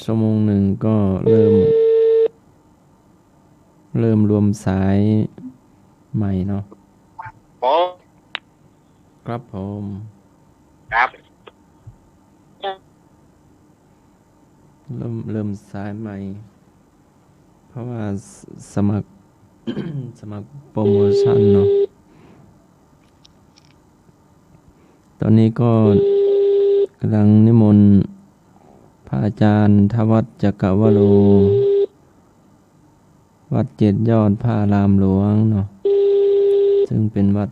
ชั่วโมงหนึ่งก็เริ่มรวมสายใหม่เนาะผมครับผมครับเริ่มสายใหม่เพราะว่าสมัครสมัครโปรโมชั่นเนาะตอนนี้ก็กำลังนิมนต์พระอาจารย์ทวัชจักรวโรวัดเจ็ดยอดพระอารามหลวงเนาะซึ่งเป็นวัด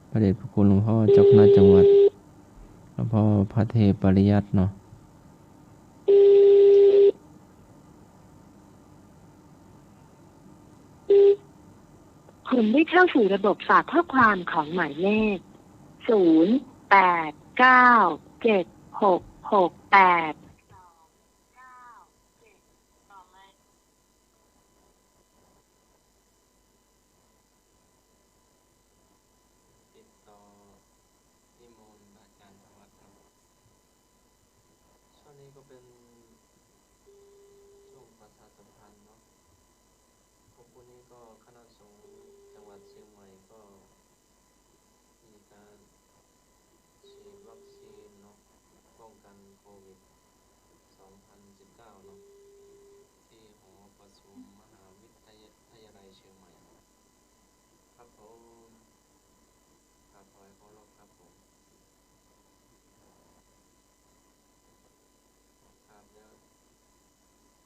พระเดชพระคุณหลวงพ่อเจ้าคณะจังหวัดหลวงพ่อพระเทพปริยัติเนาะคุณได้เข้าสู่ระบบฝากข้อความของหมายเลข089768ติดต่อนิมนต์พระอาจารย์ทวัชครับช่วงนี้ก็เป็นช่วงประชาสัมพันธ์เนาะพวกนี้ก็คณะสงฆ์จังหวัดเชียงใหม่ก็มีการฉีดวัคซีนเนาะป้องกันโควิด2019เนาะที่หอประชุมมหาวิทยาลัยเชียงใหม่ครับผมครับขอให้เคารพครับผมครับเดี๋ยว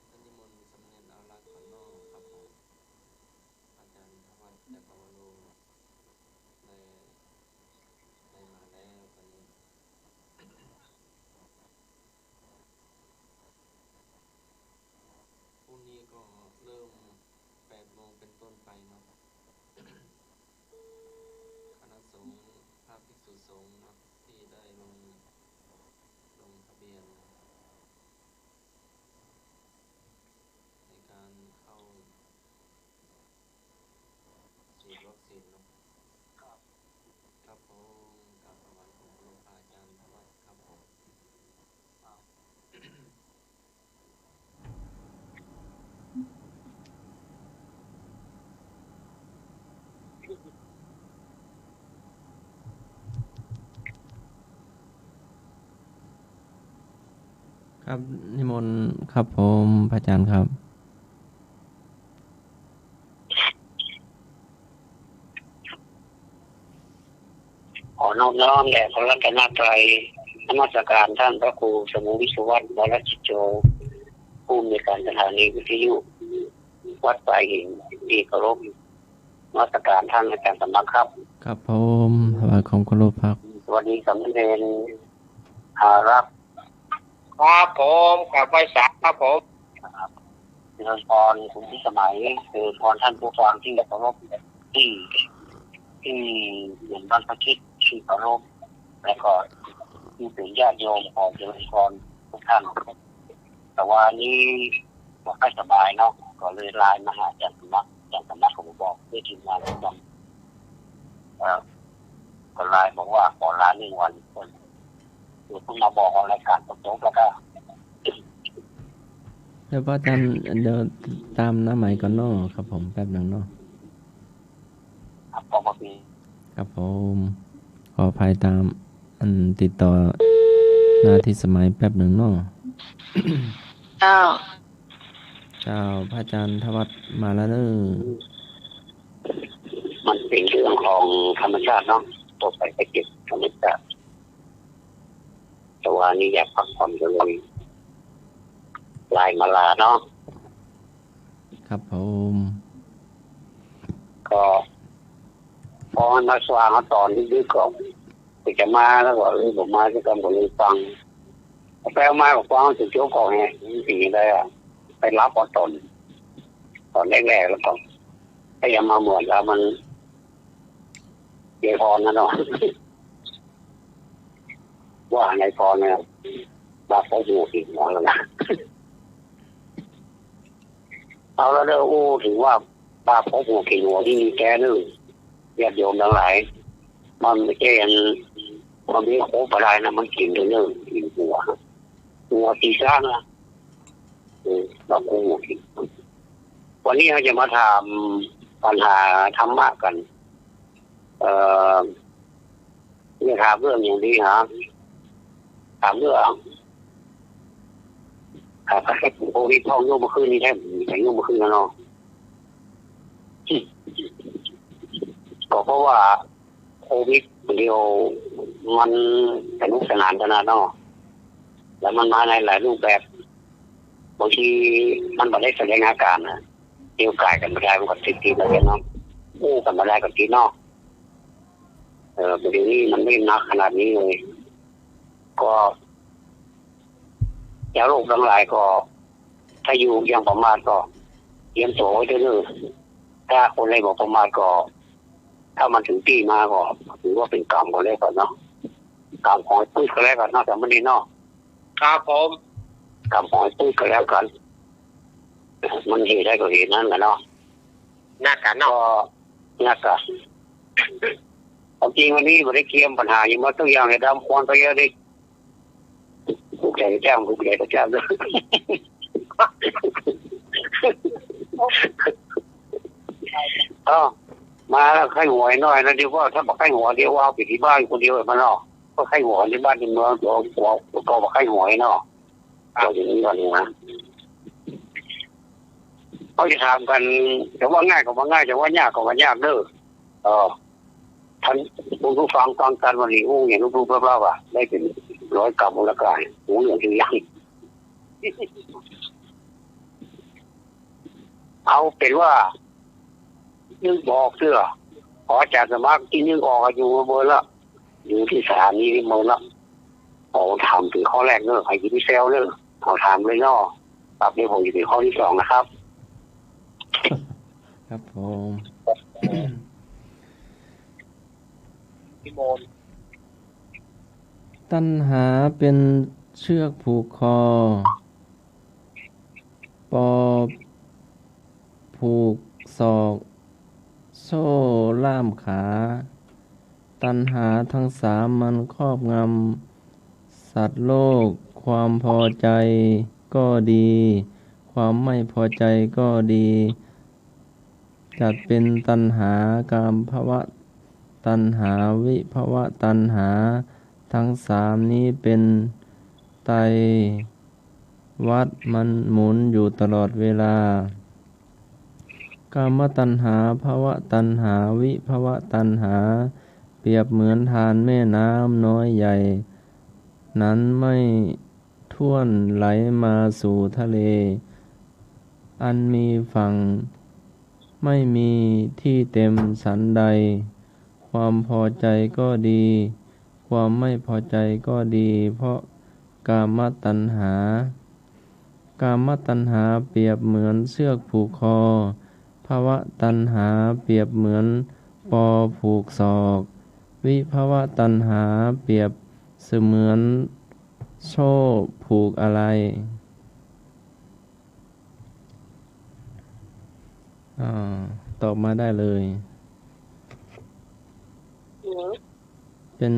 ท่านนิมนต์สามเณรเอารักษ์ขอนนอกครับผมอาจารย์ทวัชจักรวโรได้มาแล้วตอนนี้พรุ่งนี้ก็เริ่ม8 โมงเป็นต้นไปเนาะคณะสงฆ์พระภิกษุสงฆ์เนาะที่ได้ลงทะเบียนในการเข้าฉีดวัคซีนเนาะครับผมกับประวัติของหลวงพ่ออาจารย์ทวัชครับผมครับนิมนต์ครับผมพระอาจารย์ครับขอน้อมแด่พระรัตนตรัยนมัสการท่านพระครูสมุวิศวัตรวรจิตโจผู้อำนวยการสถานีวิทยุวัดป่าหินที่เคารพนมัสการท่านอาจารย์สำนักครับครับผมถวายความเคารพครับสวัสดีสามเณรอารักษ์ครับผมกับไว้สามครับผมเจริญพรคุณพิสมัยเจริญพรท่านผู้ฟังที่เคารพที่ที่เหมือนบ้านพระคิดที่เคารพและก็ที่เป็นญาติโยมของเจริญพรทุกท่านแต่ว่านี้บอกให้สบายเนาะก็เลยไลน์มาหาอาจารย์สำนักผมบอกด้วยทีมงานทุกคนก็ไลน์บอกว่าขอลา1 วันคนเดี๋ยวเพิ่งมาบอกรายการจบแล้วก็เดี๋ยวพระอาจารย์เดี๋ยวตามหน้าใหม่ก่อนเนาะครับผมแป๊บหนึ่งเนาะพอมาปีครับผมขออภัยตามติดต่อหน้าที่สมัยแป๊บหนึ่งเนาะเจ้าพระอาจารย์ทวัชมาแล้วเนอะมันเป็นเรื่องของธรรมชาติเนาะตัวไปเก็บธรรมชาติแต่ว่านี่อยากพักผ่อนกันเลยลายมาลาเนาะครับผมก็พอมันมาสว่างตอนนี้ก็จะมาแล้วก็ผมมาที่กำลังฟังแปลมาบอกฟังถึงโจ๊กก่อนไงสิ่งใดอ่ะไปรับอตอนแรกๆแล้วก็พยายามมาเหมือนแล้วมันเกี่ยวพรนะเนาะว่าในพรเนี่ยบาปเขาอยู่อีกแล้วนะเอาแล้วเด้อโอ้ถึงว่าบาปเขาหัวกี่หัวที่มีแกนึงญาติโยมทั้งหลายมันไม่ใช่มันมีโคบอะไรนะมันกินเรื่องกินหัว หัวตีซ่านะเราคงวันนี้เราจะมาถามปัญหาธรรมะกันเนี่ยถามเรื่องอย่างนี้ฮะถามเรื่องโอ้ยท้องโยมเมื่อคืนนี้แทบแต่โยมเมื่อคืนแล้วเนาะก็เพราะว่าโควิดเดียวมันสนุกสนานขนาดเนาะแล้วมันมาในหลายรูปแบบบางทีมันไม่ได้แสดงอาการนะเกี่ยวกายกันไม่ได้มันก็ติดๆแล้วกันเนาะอู้กันไม่ได้กับที่นอกเดี๋ยวนี้มันไม่หนักขนาดนี้เลยก็ยาโรคทั้งหลายก็ถ้าอยู่ยังประมาทก็เตรียมตัวไว้เรื่อยๆถ้าคนใดบอกประมาทก็ถ้ามันถึงปีมาก็ถือว่าเป็นกรรมก็แล้วกันเนาะกรรมของตุ้ยก็แล้วกันเนาะแต่ไม่ได้เนาะครับผมกรรมของตุ้ยก็แล้วกันมันเหตุได้ก็เหตุนั้นกันเนาะน่ากันเนาะน่ากันจริงวันนี้ไม่ได้เคลียร์ปัญหาอย่างว่าตัวอย่างในดำควรไปเยอะดิผู้ใหญ่แจ้งผู้ใหญ่ก็แจ้งเลยมาแล้วไข้หัวน้อยนะเดี๋ยวว่าถ้าบอกไข้หัวเดี๋ยวว่าไปที่บ้านคนเดียวมันเนาะก็ไข้หัวที่บ้านที่เมืองตัวก็บอกไข้หัวเนาะเราอย่างนี้ก่อนนะเขาจะถามกันแต่ว่าง่ายก็ว่าง่ายแต่ว่ายากก็ว่ายากเด้อท่านผู้ฟังกันวันนี้อย่างรู้เปล่าว่าได้เป็น100 กรัมมูลค่าอย่างที่ยังเอาเป็นว่านึกบอกเสื้อขอจากสมัครที่นึกออกอยู่เบอร์ละอยู่ที่สถานีที่เบอร์ละเอาถามถึงข้อแรกเนอะใครจะพิเศษเนอะเอาถามเลยเนาะปรับเดี๋ยวผมจะถึงข้อที่ 2นะครับครับผมตัณหาเป็นเชือกผูกคอปอผูกศอกโซ่ล่ามขาตัณหาทั้ง3มันครอบงำสัตว์โลกความพอใจก็ดีความไม่พอใจก็ดีจัดเป็นตัณหากามภวะตัณหาวิภวะตัณหาทั้ง3นี้เป็นไตรวัฏมันหมุนอยู่ตลอดเวลากามตัณหาภวะตัณหาวิภวะตัณหาเปรียบเหมือนทานแม่น้ำน้อยใหญ่นั้นไม่ท่วนไหลมาสู่ทะเลอันมีฝั่งไม่มีที่เต็มฉันใดความพอใจก็ดีความไม่พอใจก็ดีเพราะกามตัณหากามตัณหาเปรียบเหมือนเชือกผูกคอภวะตัณหาเปรียบเหมือนปอผูกศอกวิภวะตัณหาเปรียบเสมือนโซ่ผูกอะไรตอบมาได้เลยเป็น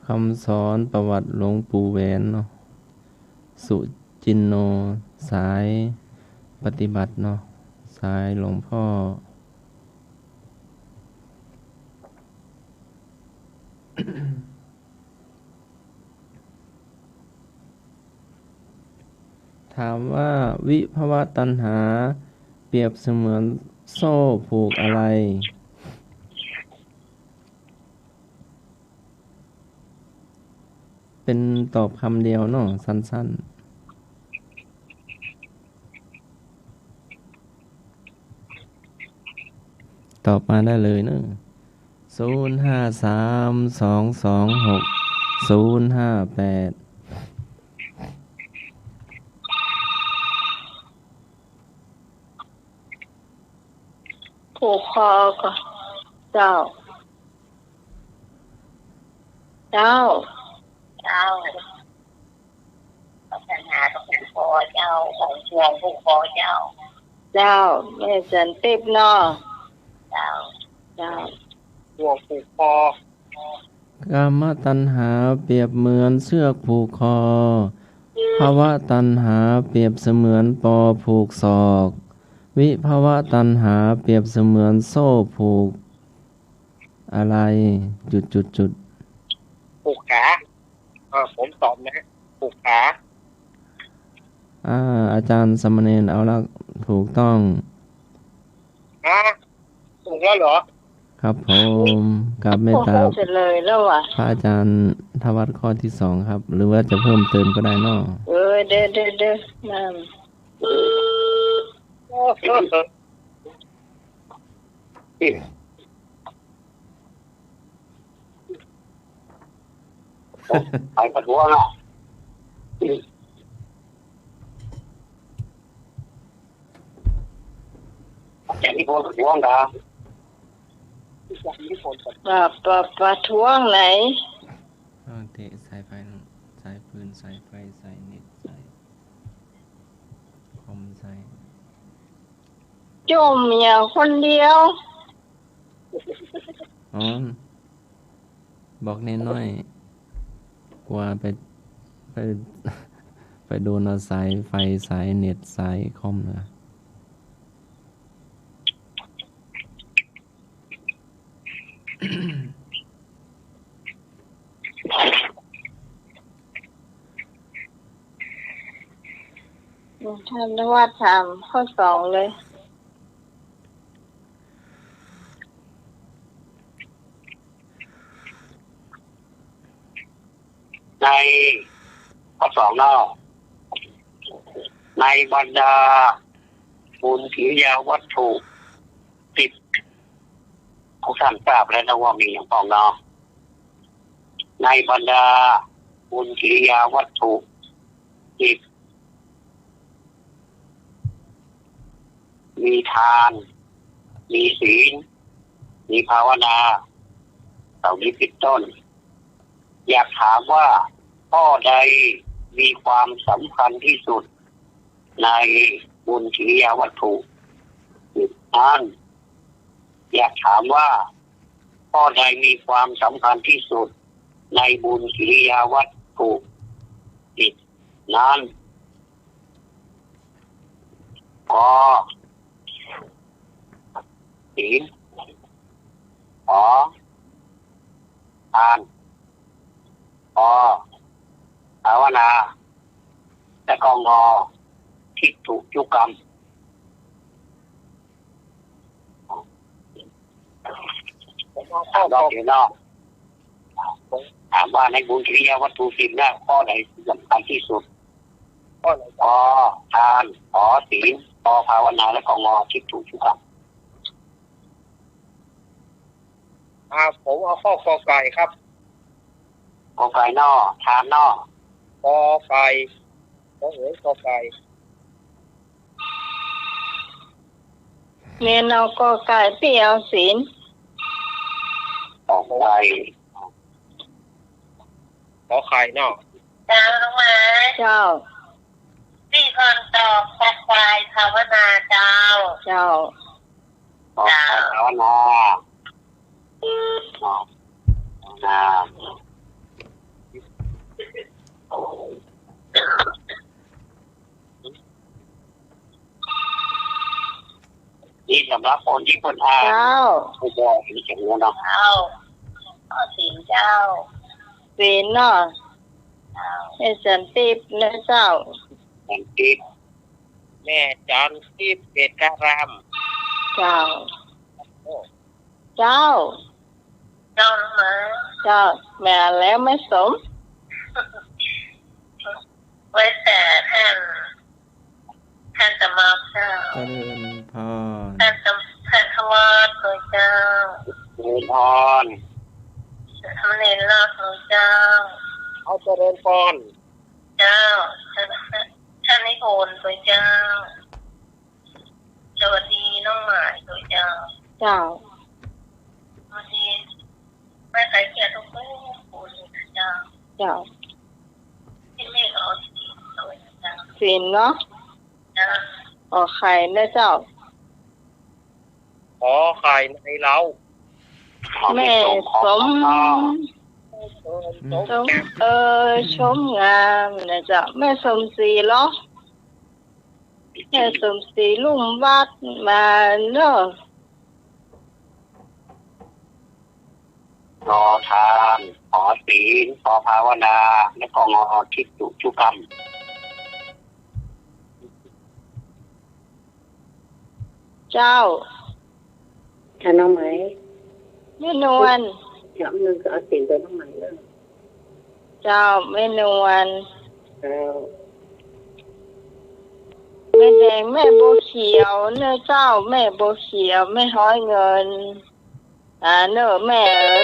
คำสอนประวัติหลวงปู่แหวนเนาะสุจินโนสายปฏิบัติเนาะสายหลวงพ่อถามว่าวิภวตัณหาเปรียบเสมือนโซ่ผูกอะไรเป็นตอบคำเดียวเนาะสั้นๆตอบมาได้เลยเนาะ0532260058ผูกคอก่อนเจ้าปัญหาต้องผูกคอเจ้าของห่วงผูกคอเจ้าแม่สันติบเนาะเจ้าห่วงผูกคอก ามตัณหาเปรียบเหมือนเชือกผูกคอ ภวตัณหาเปรียบเสมือนปอผูกศอก วิภวตัณหาเปรียบเสมือนโซ่ผูกอะไรจุดผูกขาผมตอบนะผูกขา อาจารย์สมณเณรเอาละถูกต้องถูกแล้วเหรอครับผมกับเมตตาเสร็จเลยแล้วว่ะพระอาจารย์ทวัตข้อที่สองครับ หรือว่าจะเพิ่มเติมก็ได้เนาะเด้นั่นไปประท้วงอ่ะจากที่คนประท้วงนะประท้วงไหนเตะสายไฟสายปืนสายไฟสายเน็ตสายคอมสายจมอย่างคนเดียวบอกน้อยกว่าไปโดนเอาสายไฟสายเน็ตสายคอมนะท่านว่าถามข้อสองเลยในข้อสองเนาะในบรรดาบุญกิริยาวัตถุ10ทุกท่านทราบแล้วนะว่ามีอย่างปองเนาะในบรรดาบุญกิริยาวัตถุ10มีทานมีศีลมีภาวนาเหล่านี้เป็นต้นอยากถามว่าข้อใดมีความสำคัญที่สุดในบุญกิริยาวัตถุนั้นอยากถามว่าข้อใดมีความสำคัญที่สุดในบุญกิริยาวัตถุนั้นก็ศีลทานภาวนาและก็ทิฏฐุยุกรรมเราเห็นเนาะถามว่าในบุญกิริยาวัตถุ10เนี่ยข้อไหนสำคัญที่สุดทานศีลภาวนาและก็ทิฏฐุยุกรรมผมเอาข้อกอไก่ครับกอไก่นอทานนอกอไก่กอเหยกอไก่เรียนเอากอไก่พี่เอาศีลกอไก่กอไข่นอเจ้าลงมาเจ้าพี่คนตอบกอไก่ภาวนาเจ้าภาวนานี่สำหรับคนที่คนอ่านผู้บอกที่จะรู้เนาะศีลเจ้าศีลเนาะให้สันตินะเจ้าสันติแม่จันทิพย์เกตการามเจ้ามาเจ้าแม่แล้วไม่สมไว้แต่ท่านจะมาเจ้าเจริญพรท่านทวัดหลวงเจ้าเจริญพรทำเน้นรอดหลวงเจ้าเอาเจริญพรเจ้าท่านนิพนธ์หลวงเจ้าสวัสดีน้องหมายหลวงเจ้าสวัสดีแม่ใส่เกียรติทุกคนคุณเจ้าที่ไม่เอาศีลเนาะไข่นะเจ้าไข่ในเราแม่สม ชมชมงามนะเจ้าแม่สมศรีเหรอแม่สมศรีลุ่มวัดมาเนอะ รอทานขอศีลขอภาวนาและก็งอคิดตุชุกรรม เจ้า ฉันเอาไหม แม่นวล เดี๋ยวนึงก็เอาสิ่งไปน้องไหมเลย เจ้าแม่นวล แล้ว แม่แดงแม่โบเขียวเนื้อเจ้าแม่โบเขียวแม่ห้อยเงินเนื้อแม่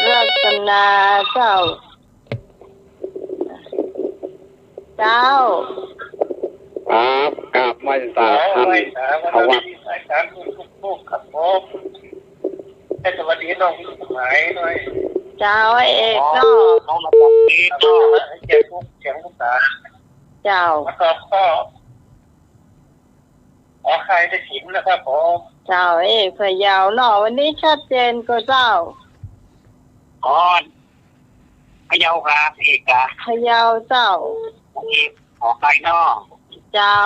รัตนาเจ้าครับกราบไหว้สาธุเขาวัด ครับผมให้สวัสดีน้องหมายหน่อย เจ้าเอกเนาะ น้องมาบอกดีก็ เสียงลูกตา เจ้า แล้วก็ขอใครได้ถิมนะครับผม เจ้าเอกพะเยาเนาะวันนี้ชัดเจนก็เจ้า ก่อนพะเยาครับเอกะ พะเยาเจ้า เอกขอไปนอก เจ้า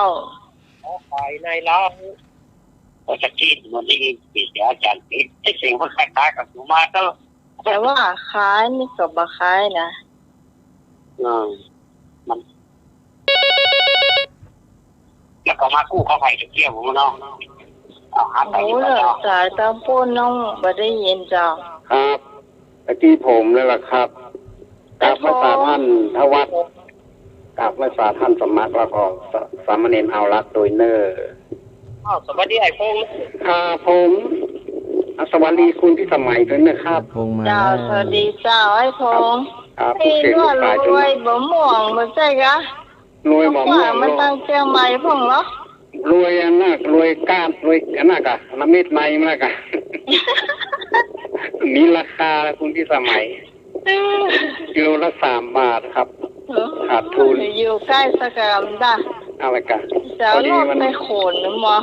ขอไปในเราก็จะกินมันนี่ปิดเดี๋ยวอาจารย์ปิดไอ้สิ่งมันคล้ายๆกับสุมาก็ แต่ว่าขายนี่ก็บ่ขายนะ มันแล้วก็มากู้เข้าไปจะเกี่ยวผมเนาะเอาหาไป โอ้ อยู่ เน แล้ว อะสายตาปูนน้องบ่ได้ยินเจ้า ครับตะกี้ผมเลยล่ะครับกราบพระสาท่านทวัดกราบพระสาท่านสมัครแล้วก็สามเณรเอารักโดยเนอร์สวัสดีไอ้พงษ์ครับผมสวัสดีคุณที่สมัยด้วยนะครับ พงมา เจ้าสวัสดีเจ้าไอ้พงษ์ ครับ พี่ เสียง นว ลู ด กชาย ร จน วยบ่ม่วงบ่ใช่กะ รวยหมอม่ว ว่าง มันตั้งเชียงใหม่พงเหรอ รวยอันน่ะรวยก้านรวยอันน่ะกะน้ำเม็ดในมันกะ มีราคาคุณที่สมัยกิโลละ3 บาทครับ ขาดทุน อยู่ใกล้สกามด้ะ อะไรกัน เจ้าลดไปโขนหรือหมอ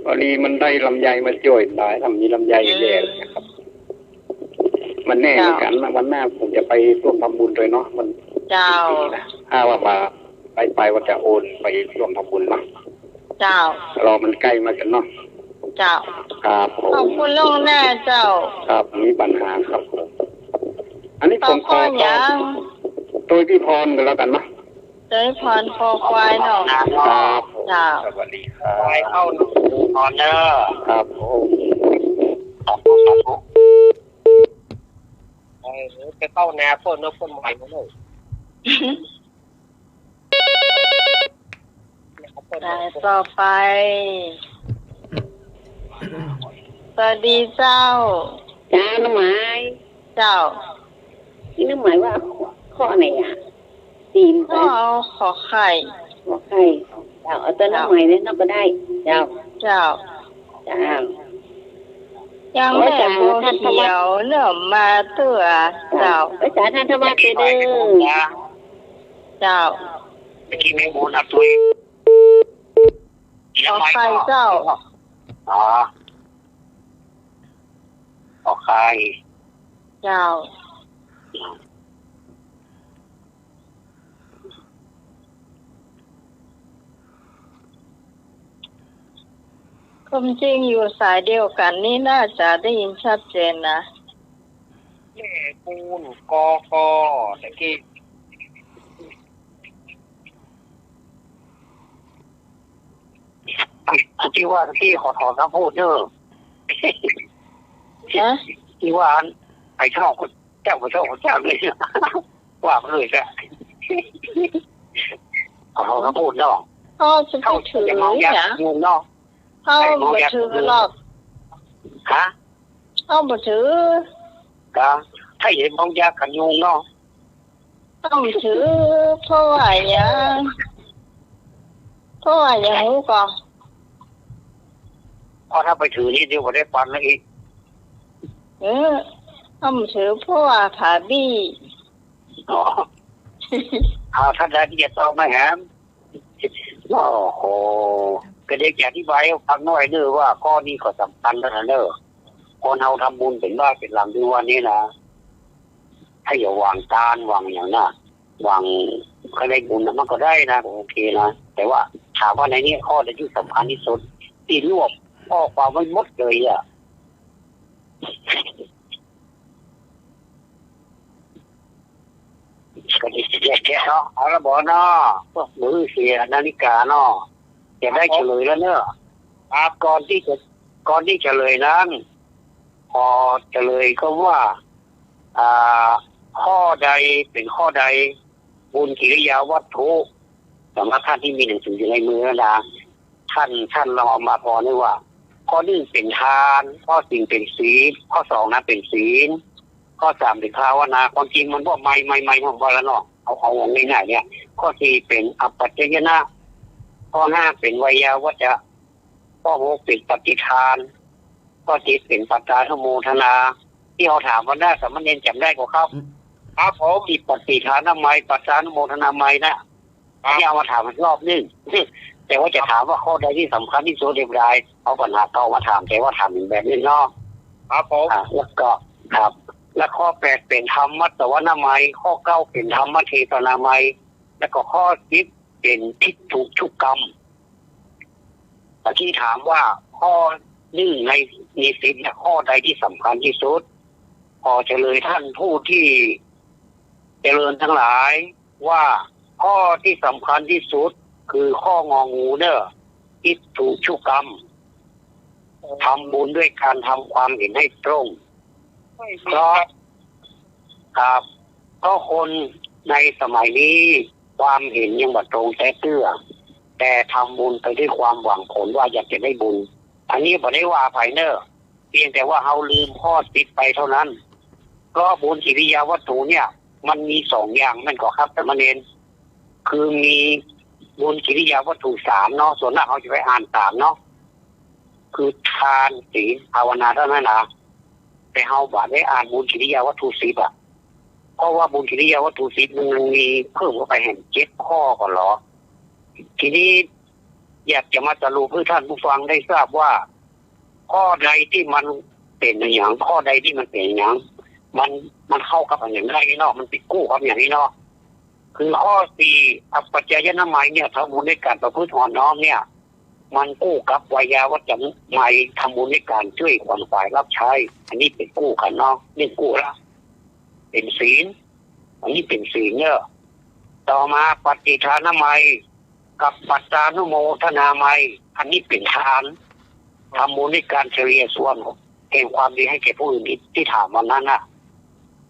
พอดีมันได้ลำไยมาจ่วยหลายทำมีลำไยแย่เลยครับ มันแน่เหมือนกันนะวันหน้าผมจะไปร่วมทำบุญด้วยเนาะมัน เจ้า ถ้าว่าไปว่าจะโอนไปร่วมทำบุญเนาะ เจ้าร อมันใกล้มากันเนาะ เจ้า ครับผ ขอบ ม คุณลวงหน้าเจ้า ครับมีปัญหาครับผมอันนี้ ต่ ผ อ ม ข้อยัง ตัวพี่พรกันแล้วกันเนาะ เจ้าพรคอควายเนาะ ครับผม เจ้า สวัสดีครับไปเข้าหนูพรเนอร์ครับผมสาธุสาธุไปเข้าแนวพ่นแล้วพ่นใหม่มาเลย ได้ต่อไปสวัสดีเจ้า จ้าน้องไหม เจ้า นี่น้องไหมว่าข้อไหนอ่ะตีม ก็เอาขอไข่ บอกใครเจ้าเอาตัวน้องไหมเนี่ยน้องก็ได้เจ้า เจ้า เจ้า ยังแม่โบเขียวเนิ่มมาเตื้อเจ้า ภาษาท่านธรรมะไปเด้อ เจ้า เมื่อกี้แมงมุมอับตุย ขอไข่เจ้า อ๋อขอไข่ เจ้าความจริงอยู่สายเดียวกันนี่น่าจะได้ยินชัดเจนนะ แม่ปูนกอตะกี้ที่ว่าที่ขอถอนคำพูดเนอะ ฮะ ที่ว่าไอ้ชอบเจ้าก็ชอบเจ้าเลยว่ามันเลยจ้ะขอถอนคำพูดเนาะ เขาจะไปถือ อย่ามอง เนี่ย ยากงงเนาะ เขาบ่ถือหรอก ฮะ เขาบ่ถือ ก็ถ้าเห็นมองยากกันงงเนาะ เขาบ่ถือเพราะว่าอย่างรู้ก่อน เพราะถ้าไปถือนี่เดี๋ยวก็ได้ปันแล้วอีก เขาบ่ถือเพราะว่าผาบี้ อ๋อเอาท่านใดที่จะตอบมาแหมโอ้โหก็เด็กอธิบายให้ฟังหน่อยเด้อว่าข้อนี้ก็สำคัญแล้วนะเด้อคนเราทำบุญเป็นว่าเป็นลำด้วยวันนี้นะ ถ้าอย่าวางตาลวางอย่างน่ะวางก็ได้บุญนะมันก็ได้นะโอเคนะแต่ว่าถามว่าในนี้ข้อที่สำคัญที่สุดที่รวบข้อความไว้หมดเลยอ่ะก็ดีแค่เนาะเอาละบอกเนาะพวกมือเสียนาฬิกาเนาะจะได้เฉลยแล้วเนอะครับก่อนที่เฉลยนั้นพอเฉลยก็ว่าข้อใดเป็นข้อใดบุญกิริยาวัตถุสำหรับท่านที่มีหนังสืออยู่ในมือนะท่านลองเอามาพอได้ว่าข้อหนึ่งเป็นทานข้อสี่เป็นศีลข้อสองนะเป็นศีลข้อสามเป็นภาวนาความจริงมันว่าไม่ผมว่าแล้วเนาะเอาง่ายๆเนี่ยข้อสี่เป็นอัปปัจจยนะข้อห้าเป็นวิยาวัจจะข้อหกเป็นปฏิทานข้อเจ็ดเป็นปัจจานุโมทนาที่เขาถามวันหน้าสามเณรจำได้กว่าครับครับผมอีปฏิทานทำไมปัจจานุโมทนาไม่นะที่เอามาถามอีกรอบนึงแต่ว่าจะถามว่าข้อใดที่สำคัญที่สุดเรียบร้อยเอาปัญหาเก่ามาถามแต่ว่าถามแบบนี้เนาะครับผมแล้วก็ครับและข้อแปดเป็นธรรมมัตตวนามัยข้อเก้าเป็นธรรมเทศนามัยแล้วก็ข้อสิบเป็นทิฏฐุชุกกรรมแต่ที่ถามว่าข้อหนึ่งในสิบเนี่ยข้อใดที่สำคัญที่สุดพอเฉลยท่านผู้ที่เจริญทั้งหลายว่าข้อที่สำคัญที่สุดคือข้ององูเนอะทิฏฐุชุกกรรมทำบุญด้วยการทำความเห็นให้ตรงเพราะครับก็คนในสมัยนี้ความเห็นยังบ่ตรงแต่เตื้อแต่ทำบุญไปด้วยความหวังผลว่าอยากจะได้บุญอันนี้บ่ได้ว่าไผเนอร์เพียงแต่ว่าเฮาลืมข้อติดไปเท่านั้นก็บุญกิริยาวัตถุเนี่ยมันมีสองอย่างนั่นก็ครับแต่มันเองคือมีบุญกิริยาวัตถุสามเนาะส่วนมากเขาจะไปอ่านสามเนาะคือทานศีลภาวนาเท่านั้นนะแต่เฮาบ่ได้อ่านบุญกิริยาวัตถุ10อ่ะเพราะว่าบุญกิริยาวัตถุ10มันมีเพิ่มเข้าไปเห็น7ข้อก่อนหรอทีนี้อยากจะมาสรุปให้ท่านผู้ฟังได้ทราบว่าข้อใดที่มันเป็นอย่างข้อใดที่มันเป็นอย่างมันเข้ากับอย่างไรเนาะมันติดกู้กับอย่างนี้เนาะคือข้อ4อัปปัจจยนะมัยเนี่ยทำบุญในการประพฤติอ่อนน้อมเนี่ยมันกู้กับวิยาวัจจะมัยทำบุญในการช่วยคนฝ่ายรับใช้อันนี้เป็นกู้กันเนาะนี่กู้ละเป็นศีลอันนี้เป็นศีลเนี่ยต่อมาปฏิทานมัยกับปัจจานุโมทนามัยอันนี้เป็นทานทำบุญในการเฉลี่ยส่วนแห่งความดีให้แก่ผู้อื่นที่ถามวันนั้นน่ะ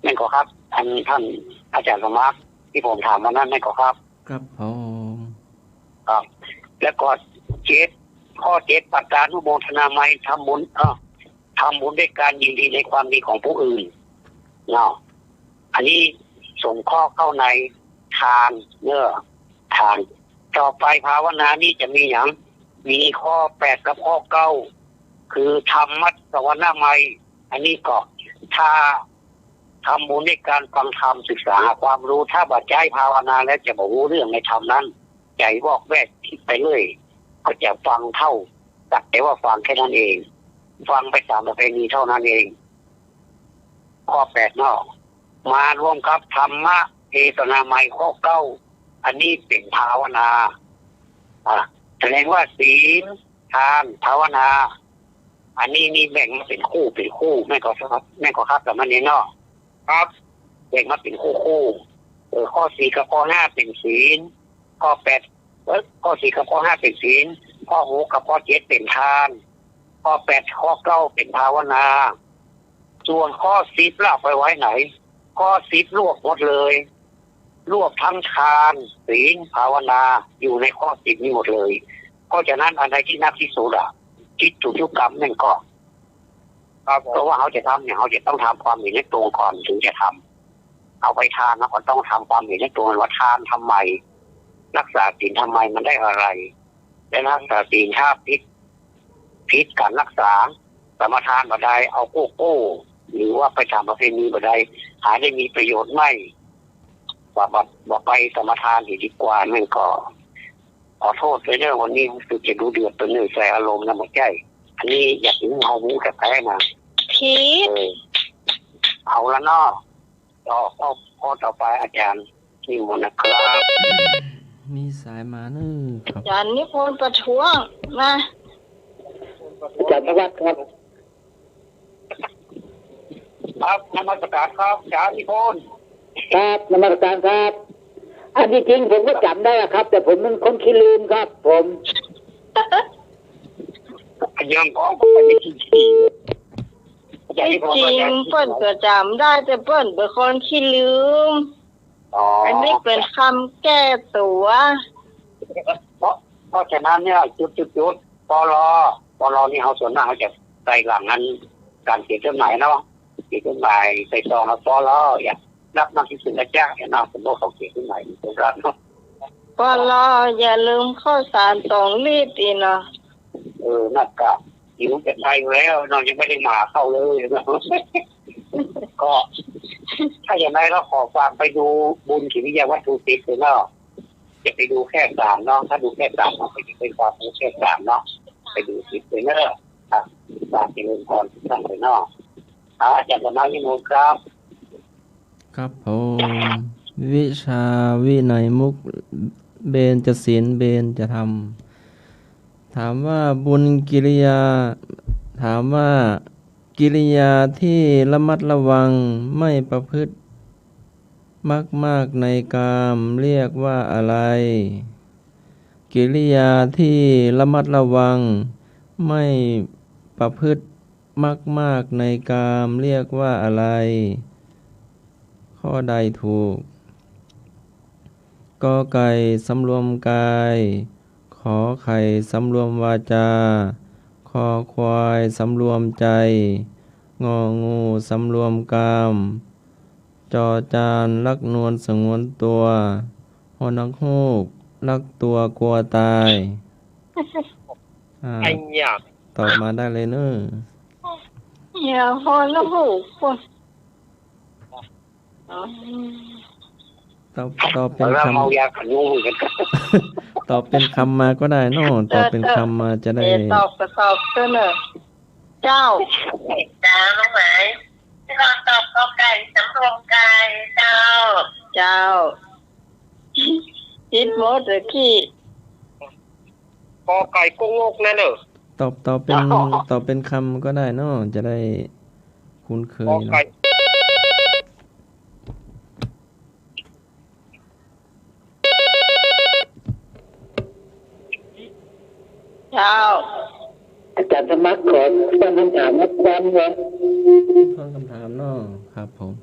นั่นก็ครับท่านอาจารย์สมัครที่ผมถามวันนั้นนั่นก็ครับครับครับแล้วก็ข้อ7ปัจจานุโมทนามัยทำบุญด้วยการยินดีในความดีของผู้อื่นเนาะอันนี้ส่งข้อเข้าในทานเนื้อทานต่อไปภาวนานี้จะมีอย่างมีข้อ8กับข้อ9คือธรรมัสวนามัยอันนี้ก็ถ้าทำบุญในการฟังธรรมศึกษาความรู้ถ้าบัดใจภาวนาแล้วจะบอกรู้เรื่องในธรรมนั้นใจวอกแวกคิดไปเลยก็จะฟังเท่าแต่ว่าฟังแค่นั้นเองฟังไปตามประเพณีเท่านั้นเองข้อ8เนาะมารวมครับธรรมะเทศนาใหม่ข้อ9อันนี้เป็นภาวนาแสดงว่าศีลทานภาวนาอันนี้นี่แบ่งมาเป็นคู่แม่ก็ครับแต่มันเนาะครับแบ่งมาเป็นคู่ข้อ4กับข้อ5เป็นศีลข้อ8ข้อ4กับข้อ5เป็นศีลข้อ6กับข้อ7เป็นทานข้อ8ข้อ9เป็นภาวนาส่วนข้อ10ล่ะไปไว้ไหนข้อ10รวบหมดเลยรวบทั้งทานศีลภาวนาอยู่ในข้อ10นี้หมดเลยเพราะฉะนั้นอันใดที่นักที่สุดทิฏฐุชุกกรรมนั่นก็เพราะว่าเขาจะทำเนี่ยเขาจะต้องทำความเห็นในตัวก่อนถึงจะทำเอาไปทานแล้วก็ต้องทำความเห็นในตัวว่าทานทำไมรักษาศีลทำไมมันได้อะไรและรักษาศีลถ้าพิษการรักษาสมทานบ่ได้เอาโก้หรือว่าไปทำประเพณีบ่ได้หาได้มีประโยชน์ไม่ว่าไปสมทานดีกว่านั่นก็ขอโทษเลยเด้อวันนี้รู้สึกจะดูเดือดตัวเหนื่อยใส่อารมณ์นะหมดใจอันนี้อยากถึงเอาหูกับแพ้มาพีทเอาละเนาะ ข้อต่อไปอาจารย์นิมนต์นะครับ มีสายมาเน้อครับ อาจารย์นิพนธ์ประท้วงมา อาจารย์นวัดครับ ครับนมัสการครับอาจารย์นิพนธ์ ครับนมัสการครับอันที่จริงผมก็จำได้ครับ แต่ผมเป็นคนขี้ลืมครับ ผม ยังก็ไม่ได้ขี้ขี้อาจารย์ ที่ นิพน จ ธ์ ริงเปิ้นก็จำได้แต่เปิ้นเป็นคนขี้ลืม อ๋อ อันนี้เป็นคำแก้ตัว เพราะฉะนั้นเนี่ยจุดปลนี่เขาส่วนมากเขาจะใส่หลังนั้นการเขียนจดหมายเนาะเขียนจดหมายใส่ซองแล้วปลอย่ารับนักที่สุดนะจ๊ะอย่าน่าสมมติเขาเขียนจดหมายเป็นรัฐเนาะ ปลออย่าลืมข้าวสาร2 ลิตรอีกเนาะ นักกะหิวจะตายอยู่แล้วเรายังไม่ได้มาเข้าเลยนะ ก็ถ้าอย่างไรก็ขอฝากไปดูบุญกิริยาวัตถุศิลป์เลยเนาะจะไปดูแค่3เนาะถ้าดูแค่3เนาะไปเป็นความรู้แค่3เนาะไปดู10เลยเนาะครับฝากเป็นพรทุกท่านเลยเนาะอาจารย์สมัยนิมนต์ครับ ครับผมวิชาวินัยมุกเบญจศีลเบญจธรรมถามว่าบุญกิริยาถามว่ากิริยาที่ระมัดระวังไม่ประพฤติมากในกามเรียกว่าอะไรกิริยาที่ระมัดระวังไม่ประพฤติมากในกามเรียกว่าอะไรข้อใดถูกกอไก่สำรวมกายขอไข่สำรวมวาจาคอควายสำรวมใจงองูสำรวมกามจอจานรักนวลสงวนตัวหอนักฮูกรักตัวกลัวตายตอบมาได้เลยเนอะ อย่าพอแล้วหูคนตอบเป็น แล้ว คำ เมายาขยุ่งกัน ตอบเป็นคำมาก็ได้เนอะตอบเป็นคำมาจะได้ ตอบก็ตอบเสนอเจ้า จ้าน้องหมายที่เราตอบกอไก่สำรวมกายเจ้า เจ้าคิดหมดหรือขี้ กอไก่กงกนั่นเนอะ ตอบเป็นคำก็ได้เนอะจะได้คุ้นเคย กอ เน ไก่ อะ เจ้า อาจารย์สมัครขอตั้งคำถามนักวันเลย ทวนคำถามเนอะครับผม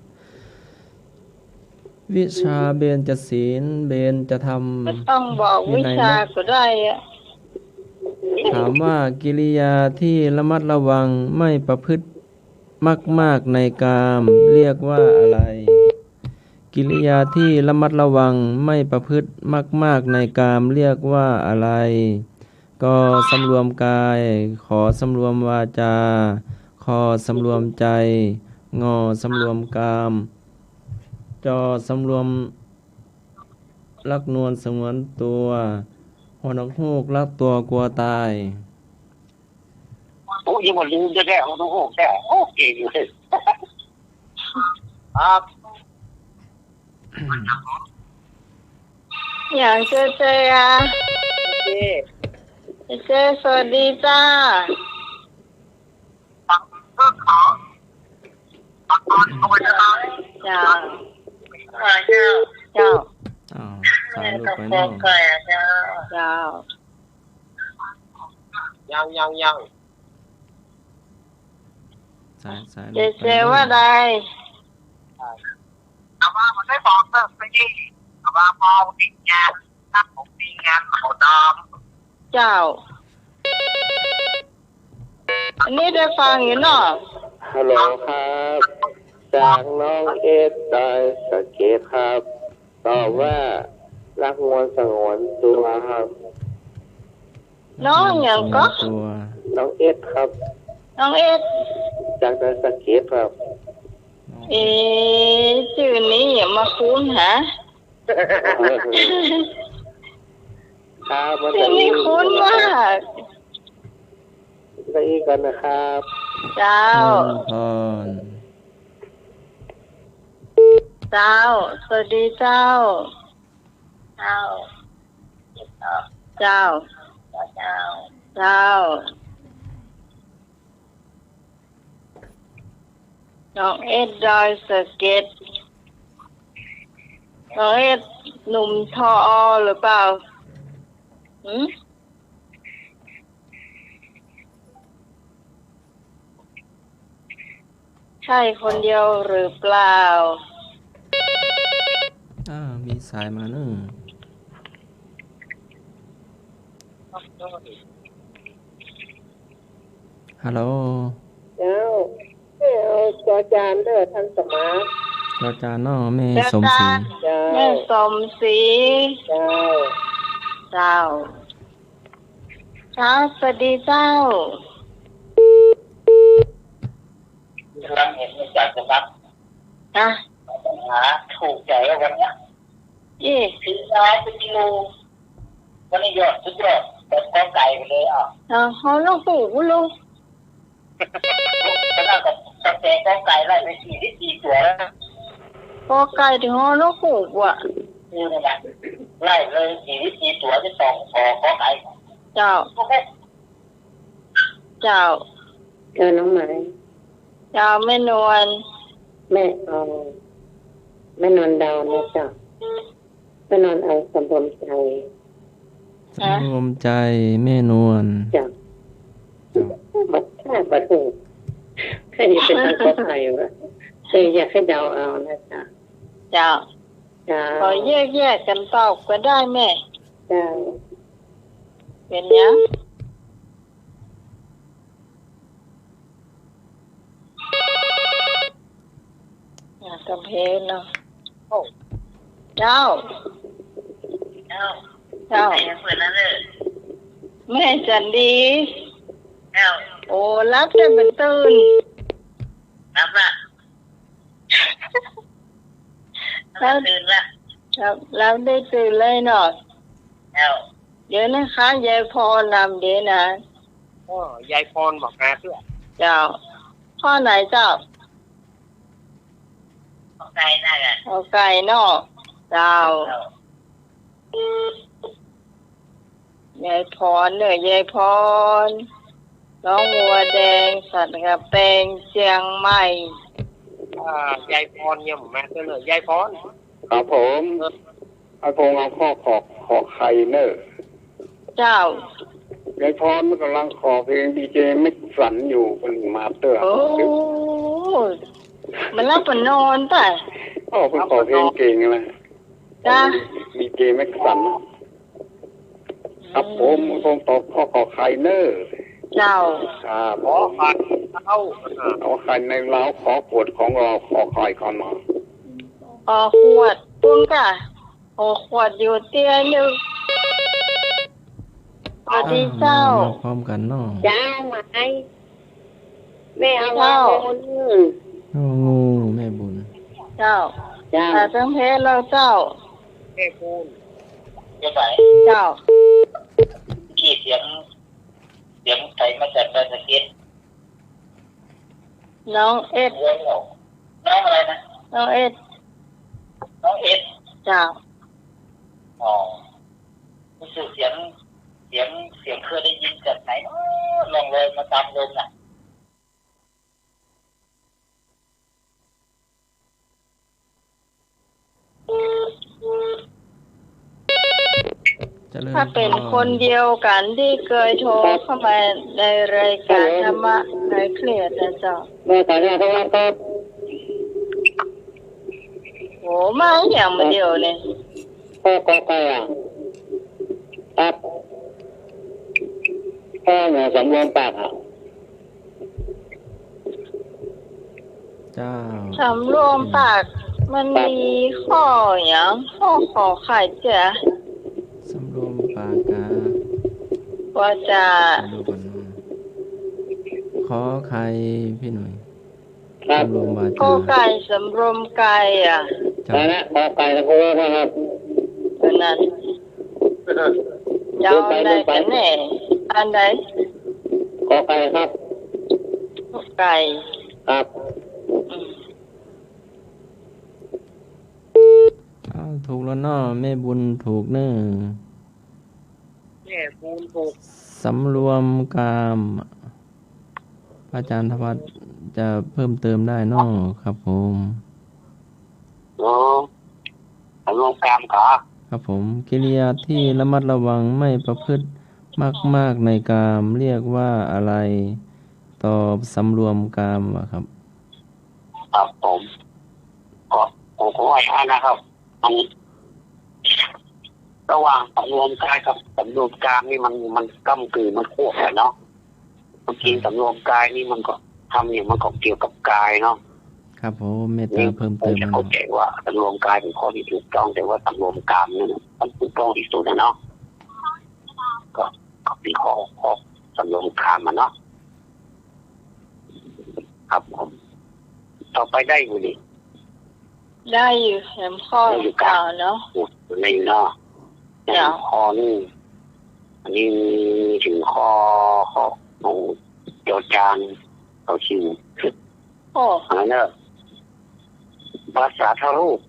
วิชาเบญจศีลเบญจธรรม ไม่ต้องบอกวิชาก็ได้อะ ถามว่ากิริยาที่ระมัดระวังไม่ประพฤติมากในกามเรียกว่าอะไรกิริยาที่ระมัดระวังไม่ประพฤติมากในกามเรียกว่าอะไรก็สำรวมกายขอสำรวมวาจาคอสำรวมใจงอสำรวมกามจอสำรวมรักนวลสงวนตัวหัวนกฮูกรักตัวกลัวตาย โอ้ยังมาลืมจะได้เอาต้องโอ้แก่โอ้เก่งอยู่เลยครับ อย่างเจอะเจสวัสดีจ้าเจ้า เจ้า เจ้า อ้าวสายลูกไป กอ เนาะ ไก่เจ้า เจ้า ยัง สาย เจ ลูกไป ว่าใด แต่ว่ามันได้บอกเลิกไปดิแต่ว่าพอติดงานถ้าผมมีงานเขาดอม เจ้า อันนี้ได้ฟังอยู่เนาะ ฮัลโหลครับจากน้องเอสดอยสะเก็ดครับตอบว่ารักงวนสงวนตัวครับ น้องอย่างก็ ตัว น้องเอสครับ น้องเอ็ด จากดอยสะเก็ดครับ ชื่อนี้อย่ามาคุ้นหา ครับมัน ชื่อนี้คุ้นมาก ได้กันนะครับ เจ้า พร เจ้าสวัสดีเจ้าเจ้าเจ้าเจ้าเจ้าน้องเอ็ดดอยสะเก็ดน้องเอ็ดหนุ่มทอหรือเปล่าใช่คนเดียวหรือเปล่ามีสายมาเนอะฮัลโหลเจ้าเอาจอจานเด้อท่านสมาร์ท จอจานเนาะแม่สมศรีแม่สมศรีเจ้าเจ้าสวัสดีเจ้ากำลังเห็นจากสมัครปัญหาถูกใจแล้ววันนี้ถึงร้ายเป็นกิโลวันนี้ยอดสุดยอดแต่ก้อนไก่ไปเลยเขาลูกปู่ลูกขนาดกับกาแฟก้อนไก่ไล่ไป4 ตัวแล้วก้อนไก่ถึงเขาลูกปู่นี่แหละไล่เลย4 ตัวที่2ก้อนไก่เจ้าน้องไหมเจ้าแม่นวลแม่นวลดาวนะเจ้าแม่นวลเอาสมรมใจแม่นวลจ้ะบัดถูกแค่นี้เป็นทางกฎหมายวะอยากให้เดาเอานะจ้าขอแยกกันตอบก็ได้แม่จ้าเป็นยังกำเพงเนาะเจ้าเปิดแล้วเลยแม่จันดีโอ้รับจะเป็นตื่นรับละตื่นละครับรับได้ตื่นเลยเนาะเดี๋ยวนะคะยายพรนำเดี๋ยวนะยายพรบอกมาเพื่อเจ้าพ่อไหนเจ้าไก่น่าจะไก่เนาะเจ้ายายพรยายพรน้องวัวแดงสัตว์กระเปงเชียงใหม่ยายพรเนี่ยผมมาเลยยายพรครับผมเอาข้อไข่เนอเจ้ายายพรมันกำลังขอเพลงดีเจมิกสันอยู่เป็นมาสเตอร์โอ้มันรับนอนป่ะเป็นขอเพลงเก่งเลยจ้าดีเจมิกสันครับผมตอบข้อไข่เนอเจ้าครับเอาไข่ในเล้าขอขวดของเราขอไข่ก่อนมาขวดปุ้งกะขวดอยู่เตี้ยนึงสวัสดีเจ้าพร้อมกันเนาะเจ้าไหมแม่เอางูแม่บุญเจ้าแต่เพิ่งเพลเราเจ้าแม่บุญเจ้าขี้เสียงใครมาจากสะเก็ดน้องเอ็ดน้องอะไรนะน้องเอ็ดเจ้ารู้สึกเสียงเคยได้ยินจากไหนลองเลยมาตามลมน่ะถ้าเป็นคนเดียวกันที่เคยโทรเข้ามาในรายการธรรมะในเครียดนะเจ้าโอ้มาอย่างเดียวเนี่ยพ่อก็ครับพ่อเนี่ยสำรวมปากเจ้าสำรวมปากมันมีข้ออย่างข้อขอไข่เจ้าสำรวมปากกาว่าจะดูก่อนขอไข่พี่หน่อยสำรวมว่าข้อไก่สำรวมไก่นั่นแหละขอไก่นะคุณครับนั่นยาวไหนกันแน่อันไหนขอไก่ครับไก่ครับ ถูกแล้วเนาะแม่บุญถูกเน้อ แม่บุญถูก สำรวมกามพระอาจารย์ธวัฒน์จะเพิ่มเติมได้เนาะครับผม สำรวมกามขา ครับผมกิริยาที่ระมัดระวังไม่ประพฤติมากในกามเรียกว่าอะไรตอบสำรวมกามอะครับ ครับผมก็ผมขอให้อ่านนะครับมันระหว่างสำรวมกายกับสำรวมกามนี่มันก้ำกึ่งมันควบกันเนาะบางทีสำรวมกายนี่มันก็ทำเนี่ยมันก็เกี่ยวกับกายเนาะ ครับผมเมตตาเพิ่ม ผ เติ ม ม จะ นะ เข้าใจว่าสำรวมกายเป็นข้อที่ถูกต้องแต่ว่าสำรวมกามนี่มันถูกต้องที่สุดนะเนาะก็เป็นข้อสำรวมกามมันเนาะครับผมต่อไปได้อยู่ดิ ได้อยู่เห็นข้อเก่าเนาะ ในเนาะในข้อนี่อันนี้ถึงข้อของโจจานเขาชื่อ โอ้ อันนั้นภาษาทารูป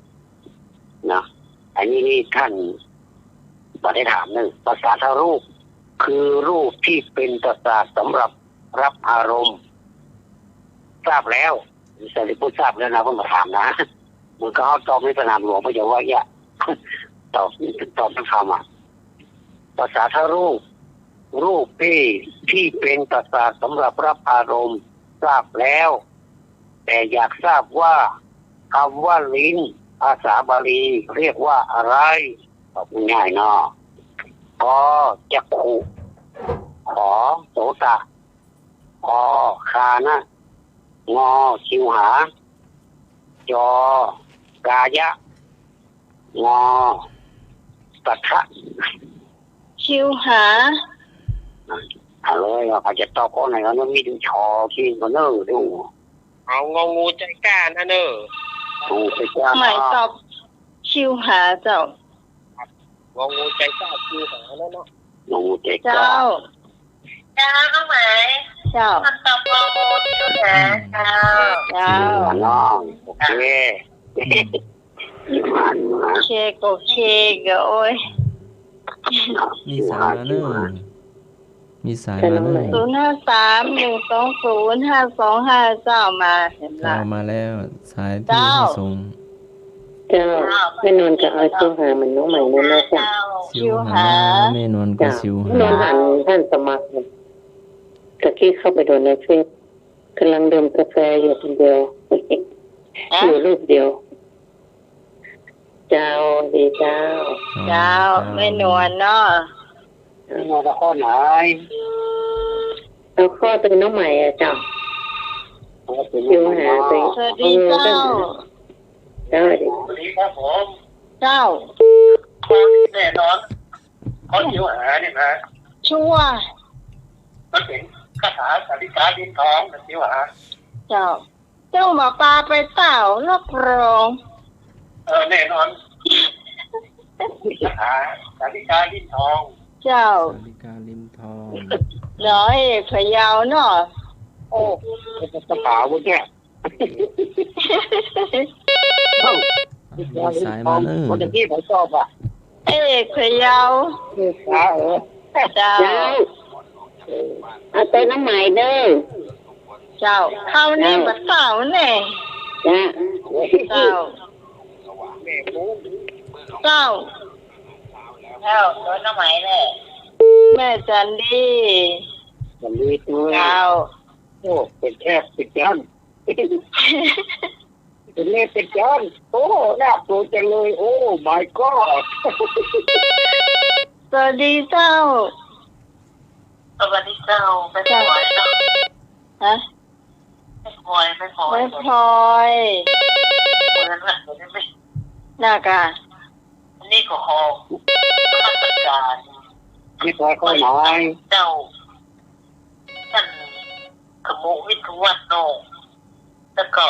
นะอันนี้นี่ท่านมาได้ถามหนึ่งภาษาทารูปคือรูปที่เป็นประสาทสำหรับรับอารมณ์ทราบแล้วมิสลิพูดทราบแล้วนะเพิ่งมาถามนะมันก็เอาตอบในสนามหลวงไม่ใช่ว่าอย่าตอบทั้งคำอ่ะภาษาทารูปที่เป็นประสาทสำหรับรับอารมณ์ทราบแล้วแต่อยากทราบว่าคำว่าลิ้นภาษาบาลีเรียกว่าอะไรตอบง่ายๆเนาะก็จักขุขอโสตะคอคานะงอชิวหาจอกายะงอตัทะ ชิวหา เลยอาจจะตอบข้อไหนก็มีดูชอที่ก็เนอดูเอางองูใจกล้านะเนองูใจกล้า หมายตอบชิวหาเจ้าง องูใจกล้าชิวหาแล้วเนาะงองูใจกล้า เจ้า เข้าไหม เจ้า คำตอบงองูชิวหาเจ้า เจ้า น้องโอเค เคก็เคก็โอ้ย มีสายมาเนอะมีสายมาเนอะ 053-120-5250เจ้ามาเห็น จะ ละ เอามาแล้วสายที่ให้ส่ง เจ้าแม่นอนจะเอาชิวหามันน้องใหม่นั่นนะจ้ะ ชิวหาแม่นวลก็ จ้ะ ชิว นอ หาน หันท่านสมัครตะกี้เข้าไปโดนในเฟซกำลังดื่มกาแฟอยู่คนเดียวอยู่รูปเดียวเจ้าดีเจ้า เจ้าไม่นวลเนาะ งอตะข้อไหน เอาข้อเป็นน้องใหม่อ่ะเจ้าชิวหาไป สวัสดีเจ้า เจ้าดี สวัสดีครับผม เจ้า แน่นอนเขาชิวหาเนี่ยนะ ชั่ว มันเป็นคาถาสาริกาดินทองนะชิวหา เจ้าเจ้าหมอปลาไปเต่ารับรอง แน่นอนคาถาสาริกาดินทอง เจ้า สาริกาลิมทอง น้อยพะเยาเนาะ โอ้เป็นกระเป๋าเนี่ย มีสายมาเนอะ คนที่ผมชอบอ่ะ เอกพะเยา เจ้า เจ้า เจ้าเอาตัวน้องใหม่เด้อ เจ้าเข้านี่มาเต่าแน่ จ้า เจ้า แม่ปู เจ้า ตัวน้ำไหมเลย แม่จันดี มันดีตัว เจ้า โอ้เป็นแค่เป็นจานเป็นเล่เป็นจานโอ้น่าตัวจังเลยโอ้ my god สวัสดีเจ้า สวัสดีเจ้าไปหวยเนาะ ฮะ ไปหวย ไม่พลอย คนนั้นแบบนี้ไม่ น่ากะ นี่ก็คอมาตรการ นี่พอค่อยหน่อย เจ้าท่านขโมยวิทวัฒน์นองแล้วก็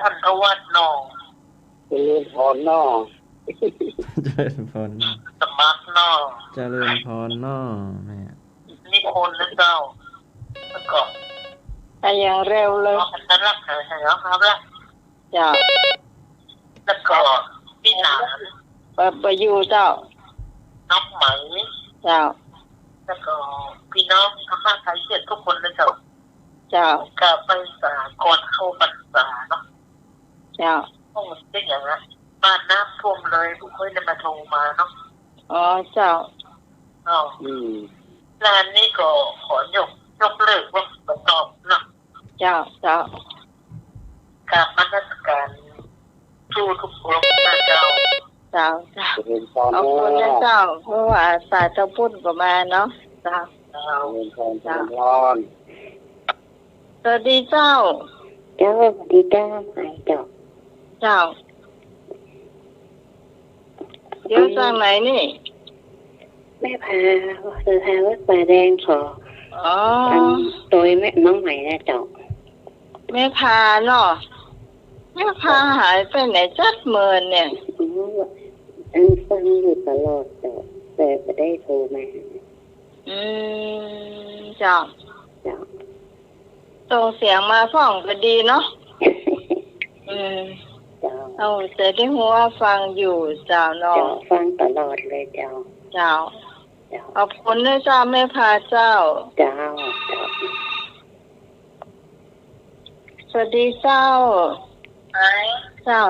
ท่านทวัฒน์นอง เจริญพรเนาะ เจริญพรเนาะ สมัครนอง เจริญพรเนาะแม่ นิพนธ์นะเจ้าแล้วก็ ไปอย่างเร็วเลย น้องพันธรักษ์เหรอครับล่ะ เจ้า ใน แล้วก็พี่หนานปะยูเจ้าน้องไหมเจ้าแล้วก็พี่น้องพม่าไทยเสียทุกคนเลยเจ้ากับไปสาก่อนเข้าพรรษาเนาะเจ้าโอ้เป็นอย่างนั้นบ้านน้ำท่วมเลยผู้เคยได้มาโทรมาเนาะอ๋อเจ้างานนี้ก็ขอยกเลิกว่าตอบเนาะเจ้าการมาตรการสู้ทุกคนนะเจ้าเอาคนนะเจ้าเพราะว่าศาสตร์จะพูดประมาณเนาะเจ้าสวัสดีเจ้าสวัสดีเจ้าเจ้าเดี๋ยวจากไหนนี่แม่พาเดินทางวัดป่าแดงขอโดยแม่น้องใหม่นะเจ้าแม่พาเนาะแม่พาหายไปไหนจัดเมินเนี่ยฟังอยู่ตลอดเจ้าแต่ไม่ได้โทรมาเจ้าส่งเสียงมาฟังก็ดีเนาะเอาแต่ที่หัวฟังอยู่เจ้าเนาะฟังตลอดเลยเจ้าขอบคุณด้วยเจ้าแม่พาเจ้าสวัสดีเจ้าเจ้า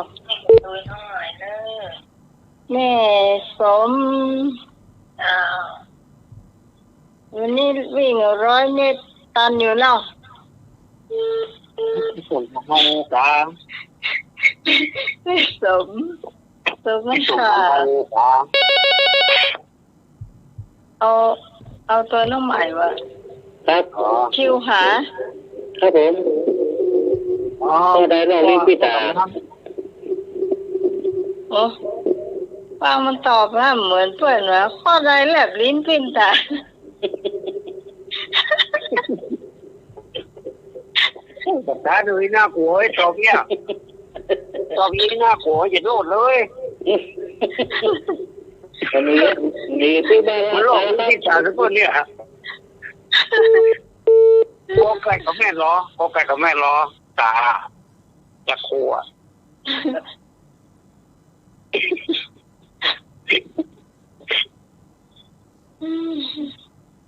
ดูหน่อยเนอะแม่สมวันนี้วิ่ง100 เมตรตันอยู่แล้วส่งมาจ้าไม่สมค่ะเอาตัวน้องใหม่วะครับคิวหาครับผมก็ได้ลองลิ้นพี่ตาโอ้ฟังมันตอบว่าเหมือนเพื่อนว่าข้อใดแลบลิ้นพินตาตาดูหน้าหัวตอบเนี่ยตอบยี่หน้าหัวอย่าโดดเลยนี่ที่บ้านมันหลอกที่ตาทุกคนเนี่ยโกไก่กับแม่ล้อตาจะครัว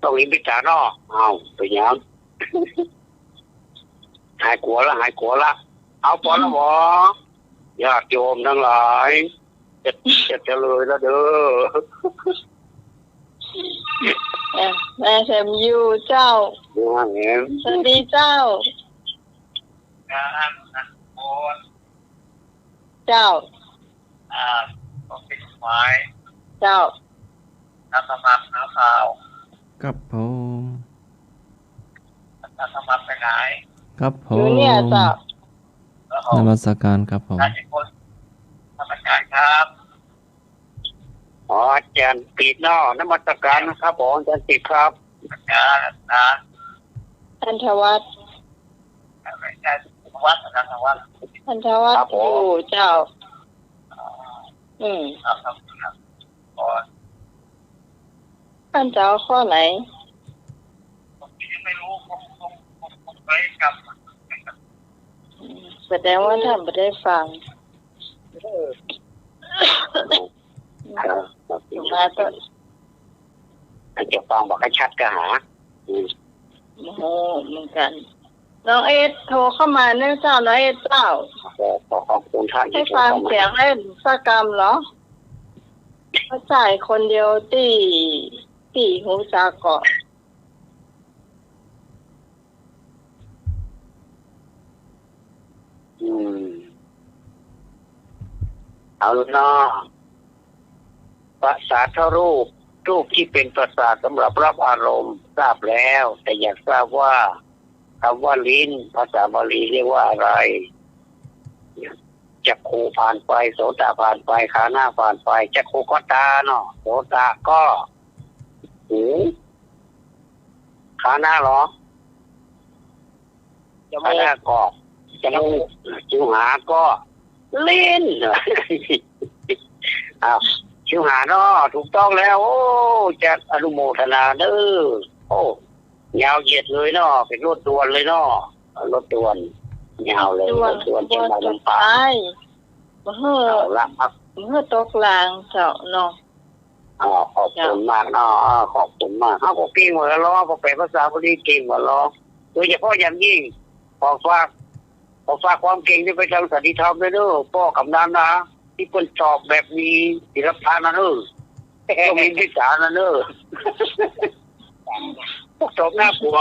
ต้องลิ้นพิจารณาเอาไปยังหายกลัวละเอาปอนละบ่ญาติโยมทั้งหลายจะเลยแล้วเด้อแม่เข็มอยู่เจ้าสวัสดีเจ้าเจ้าต้องเป็นไม้เจ้าน้ำมันน้ำขาวครับผมน้ำมันไปไหนครับผมอยู่เนี่ยเจ้าน มัสการครับผมนมัสการครับอาจารย์ปิดเนาะนมัสการนะครับผมอาจารย์ปิดครับอาจารย์นะท่านทวัฒน์อยู่เจ้าท่านเจ้าข้อไหนไม่รู้ผมไปกับ แสดงว่าท่านไม่ได้ฟังมาต้นจะฟังบอกให้ชัดก็หาโอ้เหมือนกันน้องเอสโทรเข้ามาเนี่ยเจ้าน้องเอสเจ้าขอบคุณท่านให้ฟังเสียงเล่นสักกรรมเหรอเขาจ่ายคนเดียวที่หูจาก่อนเอาลูกน้องประสาทรูปที่เป็นประสาทสำหรับรับอารมณ์ทราบแล้วแต่อยากทราบว่าคำว่าลิ้นภาษาบาลีเรียกว่าอะไรจักขุผ่านไปโสตผ่านไปขาหน้าผ่านไปจักขุก็ตาเนาะโสตก็หูขาหน้าหรอขาหน้าก็จมูกชิวหาก็ลิ้นอ้าวชิวหาเนาะถูกต้องแล้วโอ้จะอนุโมทนาเด้อโอ้ยาวเหยียดเลยเนาะเป็นรถด่วนเลยเนาะรถด่วนยาวเลยรถด่วนจะมาลำปาง เฮ้อละครับเฮ้อตกลางเจ้าเนาะขอบคุณมากเนาะขอบคุณมากเขาก็เก่งหมดแล้วล้อพอแปลภาษาบาลีเก่งหมดล้อโดยเฉพาะอย่างยิ่งขอฝากความเก่งที่ไปทำสันติธรรมด้วยเด้อพ่อกับน้านะที่คนสอบแบบมีศิลปะนะเด้อก็มีวิชานะเด้อพวกสอบหน้าผัว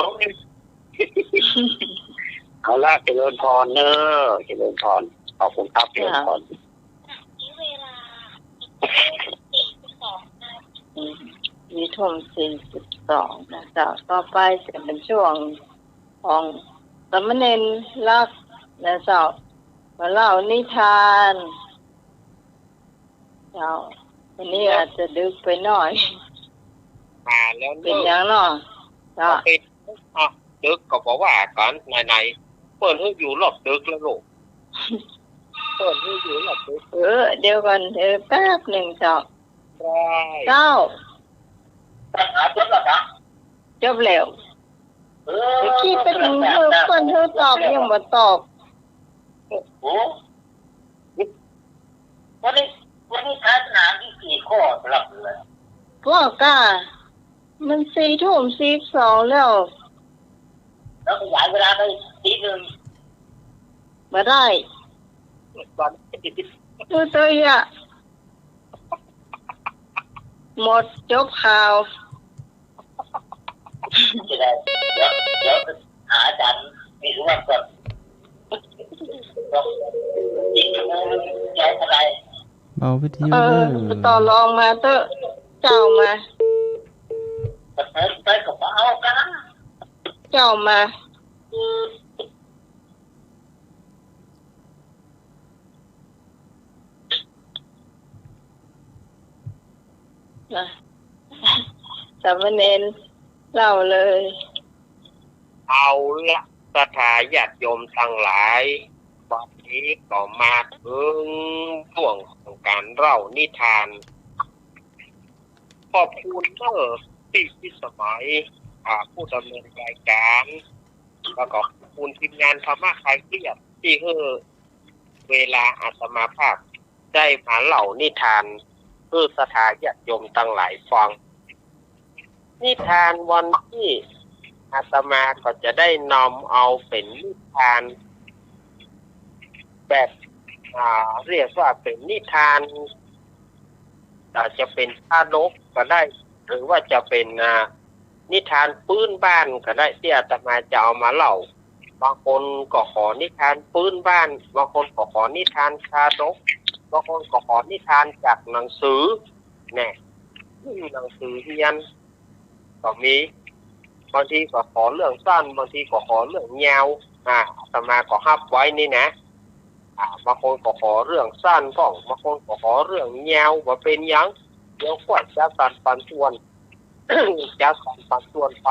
เอาละเจริญพรเด้อเจริญพรขอบคุณครับเจริญพรมีทุ่ม42นะเจ้าต่อไปจะเป็นช่วงของสามเณรรักนะเจ้ามาเล่านิทานเจ้าวันนี้อาจจะดึกไปหน่อยแล้วเป็นอย่างเนาะเจ้าดึกก็บอกว่ากันไหนเปิดให้อยู่รอบดึกแล้วลูกเปิดให้อยู่รอบดึกเดี๋ยวก่อนแป๊บหนึ่งเจ้าเจ้าจบแล้วคิดเป็นคนเธอตอบยังบ่ตอบวันนี้ทัศนาที่กี่ข้อสำหรับเลยพ่อกล้ามัน4 ทุ่ม 42แล้วขยายเวลาไปทีนึงมาได้ดูตัวอ่ะหมดจบข่าวเดี๋ยวหาอาจารย์มีรู้ว่าก่อนอีกย้ายอะไรเบาวิทยุต่อรองมาเตอะเจ้ามาไปกับเอากันนะเจ้ามาสามเณรเล่าเลยเอาละสถาญาติโยมทั้งหลายวันนี้ก็มาถึงช่วงของการเล่านิทานขอบคุณที่สมัยผู้ดำเนินรายการแล้วก็ขอบคุณทีมงานธรรมะคลายเครียดที่ให้เวลาอาตมาภาพได้มาเล่านิทานเพื่อสถาญาติโยมทั้งหลายฟังนิทานวันที่อาตมาก็จะได้นำเอาเป็นนิทานแบบเรียกว่าเป็นนิทานอาจจะเป็นชาดกก็ได้หรือว่าจะเป็นนิทานพื้นบ้านก็ได้ที่อาตมาจะเอามาเล่าบางคนก็ขอนิทานพื้นบ้านบางคนก็ขอนิทานชาดกบางคนก็ขอนิทานจากหนังสือเนี่ยหนังสือเรียนก็มีบางทีก็ขอเรื่องสั้นบางทีก็ขอเรื่องยาวอาตมาก็ฮับไว้นี่นะบางคนก็ขอเรื่องสั้นบ้างบางคนก็ขอเรื่องยาวว่าเป็นยังเดี๋ยวขวดจะสั่นปันส่วน จะสั่นปันส่วนไป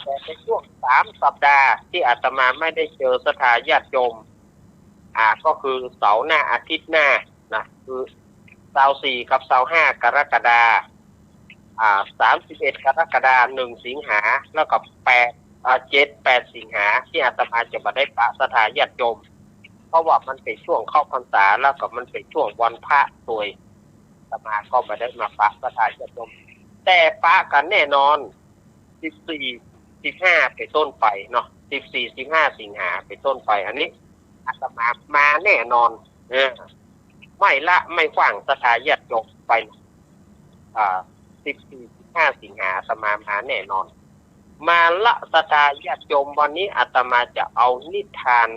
แต่ในช่วง3 สัปดาห์ที่อาตมาไม่ได้เจอสถาญาติโยมก็คือเสาร์หน้าอาทิตย์หน้านะคือเสาร์4กับเสาร์5กรกฎาคม31กรกฎาคม1สิงหาแล้วก็7-8สิงหาที่อาตมาจะมาได้ปะสถาญาติโยมเพราะว่ามันเป็นช่วงเข้าพรรษาแล้วก็มันเป็นช่วงวันพระสวยอาตมาก็ไม่ได้มาปะสถาญาติโยมแต่ปะกันแน่นอน14-15ไปต้นไปเนาะ14-15สิงหาไปต้นไปอันนี้อาตมาแน่นอนไม่ละไม่ฟังสถาญาติโยมไป14-15สิงหาอาตมาแน่นอนมาละสถาญาติโยมวันนี้อาตมาจะเอานิทาน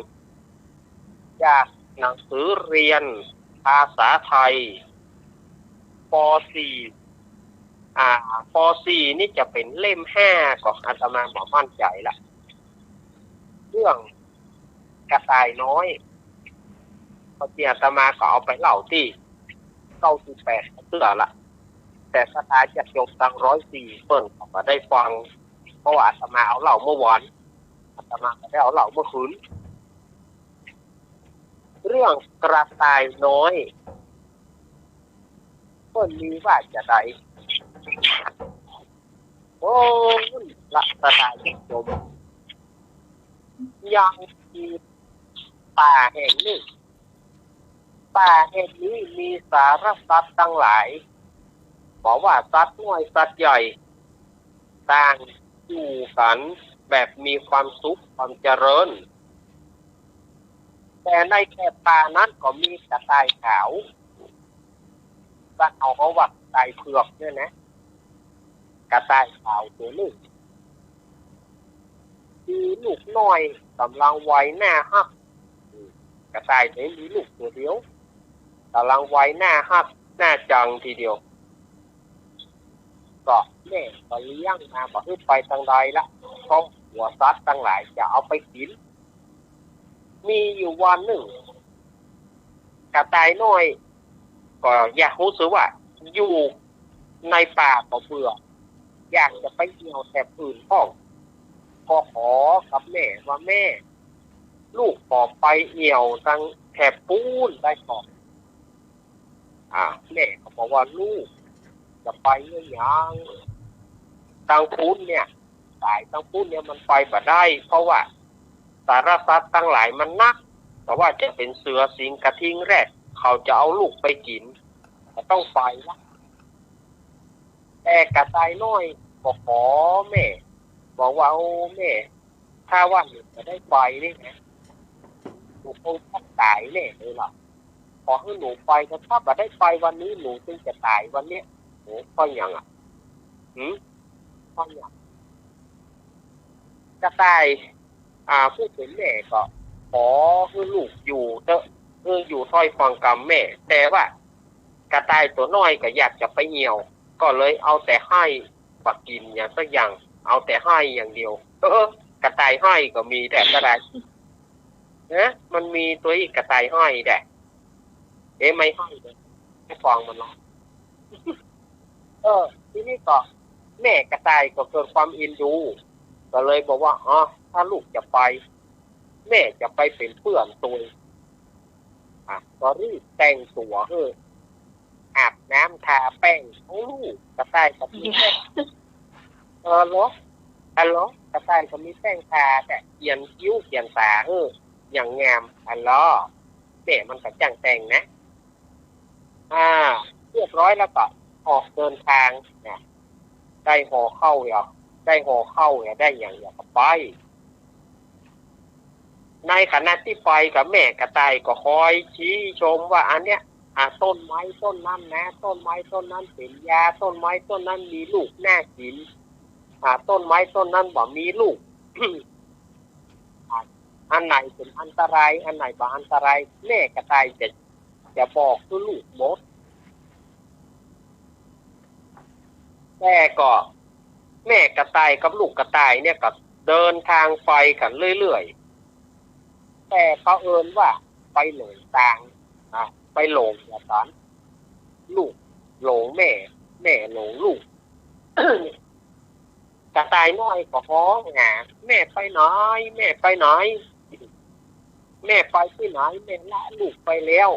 จากหนังสือเรียนภาษาไทยป .4 ป .4 นี่จะเป็นเล่ม5ก็อาตมาบอกมั่นใจละเรื่องกระต่ายน้อยพอที่อาตมาก็เอาไปเล่าที่98เสื้อละแต่สถาญาติโยมตั้ง104เปิ้นก็ได้ฟังเพราะว่าอาตมาเอาเล่าเมื่อวานอาตมาก็ได้เอาเล่าเมื่อคืนเรื่องกระต่ายน้อยก็มีว่าจะได้โอ้ละกระต่ายจมยังมีป่าแห่งหนึ่ง ป่าแห่งนี้มีสารสัตว์ทั้งหลายบอกว่าสัตว์น้อยสัตว์ใหญ่ต่างอยู่กันแบบมีความสุขความเจริญแต่ในแคบป่านั้นก็มีกระต่ายขาวบ้านเขาว่ากระต่ายเผือกเนี่ยนะกระต่ายขาวตัวนึงมีลูกน้อยกำลังไว้หน้าฮักกระต่ายนี้มีลูกตัวเดียวกำลังไว้หน้าฮักหน้าจังทีเดียวก็แม่ก็เลี้ยงมาบอกให้ไปทางใดละเพราะหัวสัตว์ทั้งหลายจะเอาไปกินมีอยู่วันหนึ่งกระต่ายน้อยก็อยากรู้สึกว่าอยู่ในป่าก็เบื่ออยากจะไปเที่ยวแถบอื่นห้องก็ขอกับแม่ว่าแม่ลูกขอไปเที่ยวทางแถบปูนได้ก่อนแม่ก็บอกว่าลูกจะไปอย่างทางปูนเนี่ยสายทางปูนเนี่ยมันไปบ่ได้เพราะว่าสารสัตว์ทั้งหลายมันนักแต่ว่าจะเป็นเสือสิงกระทิงแรดเขาจะเอาลูกไปกินก็ต้องไปละแต่กระต่ายน้อยก็ขอแม่บอกว่าโอ้แม่ถ้าว่าหนูจะได้ไปนี่นะหนูคงต้องตายแน่เลยล่ะขอให้หนูไปแต่ถ้าไม่ได้ไปวันนี้หนูจึงจะตายวันนี้โอ้พ่อยังพ่อยังกระต่ายพูดถึงแม่ก็ขอให้ลูกอยู่เถอะอยู่ถ้อยฟังคำแม่แต่ว่ากระต่ายตัวน้อยก็อยากจะไปเหี่ยวก็เลยเอาแต่ให้ปักกินอย่างสักอย่างเอาแต่ให้อย่างเดียวกระต่ายให้ก็มีแต่กระต่ายนะมันมีตัวอีกกระต่ายให้แต่ไม่ให้เลยไม่ฟังมันหรอกทีนี้ก็แม่กระต่ายก็เกิดความอินดูก็เลยบอกว่าถ้าลูกจะไปแม่จะไปเป็นเพื่อนตัวก็รีบแต่งตัวอาบน้ำทาแป้งของลูกกระต่ายก็มีแป้งเหรอกระต่ายก็มีแป้งทาแต่เขียนคิ้วเขียนตาอย่างงามแม่มันก็จังแต่งนะเรียบร้อยแล้วก็ออกเดินทางนะได้ห่อเข้าได้อย่างไปในขณะที่ไปกับแม่กระต่ายก็คอยชี้ชมว่าอันเนี้ยต้นไม้ต้นนั้นนะต้นไม้ต้นนั้นเป็นยาต้นไม้ต้นนั้นมีลูกน่ากินต้นไม้ต้นนั้นบ่มีลูก อันไหนเป็นอันตรายอันไหนบ่อันตรายแม่กระต่ายจะบอกคือลูกหมดแต่ก็แม่กระต่ายกับลูกกระต่ายเนี่ยก็เดินทางไปกันเรื่อยๆแต่เขาเอิ้นว่าไปหลงทางไปหลงอย่างนั้นลูกหลงแม่หลงลูก กระต่ายน้อยก็ฮ้องแม่ไปไหนแม่ไปไหนแม่ไปที่ไหนแม่ละลูกไปแล้ว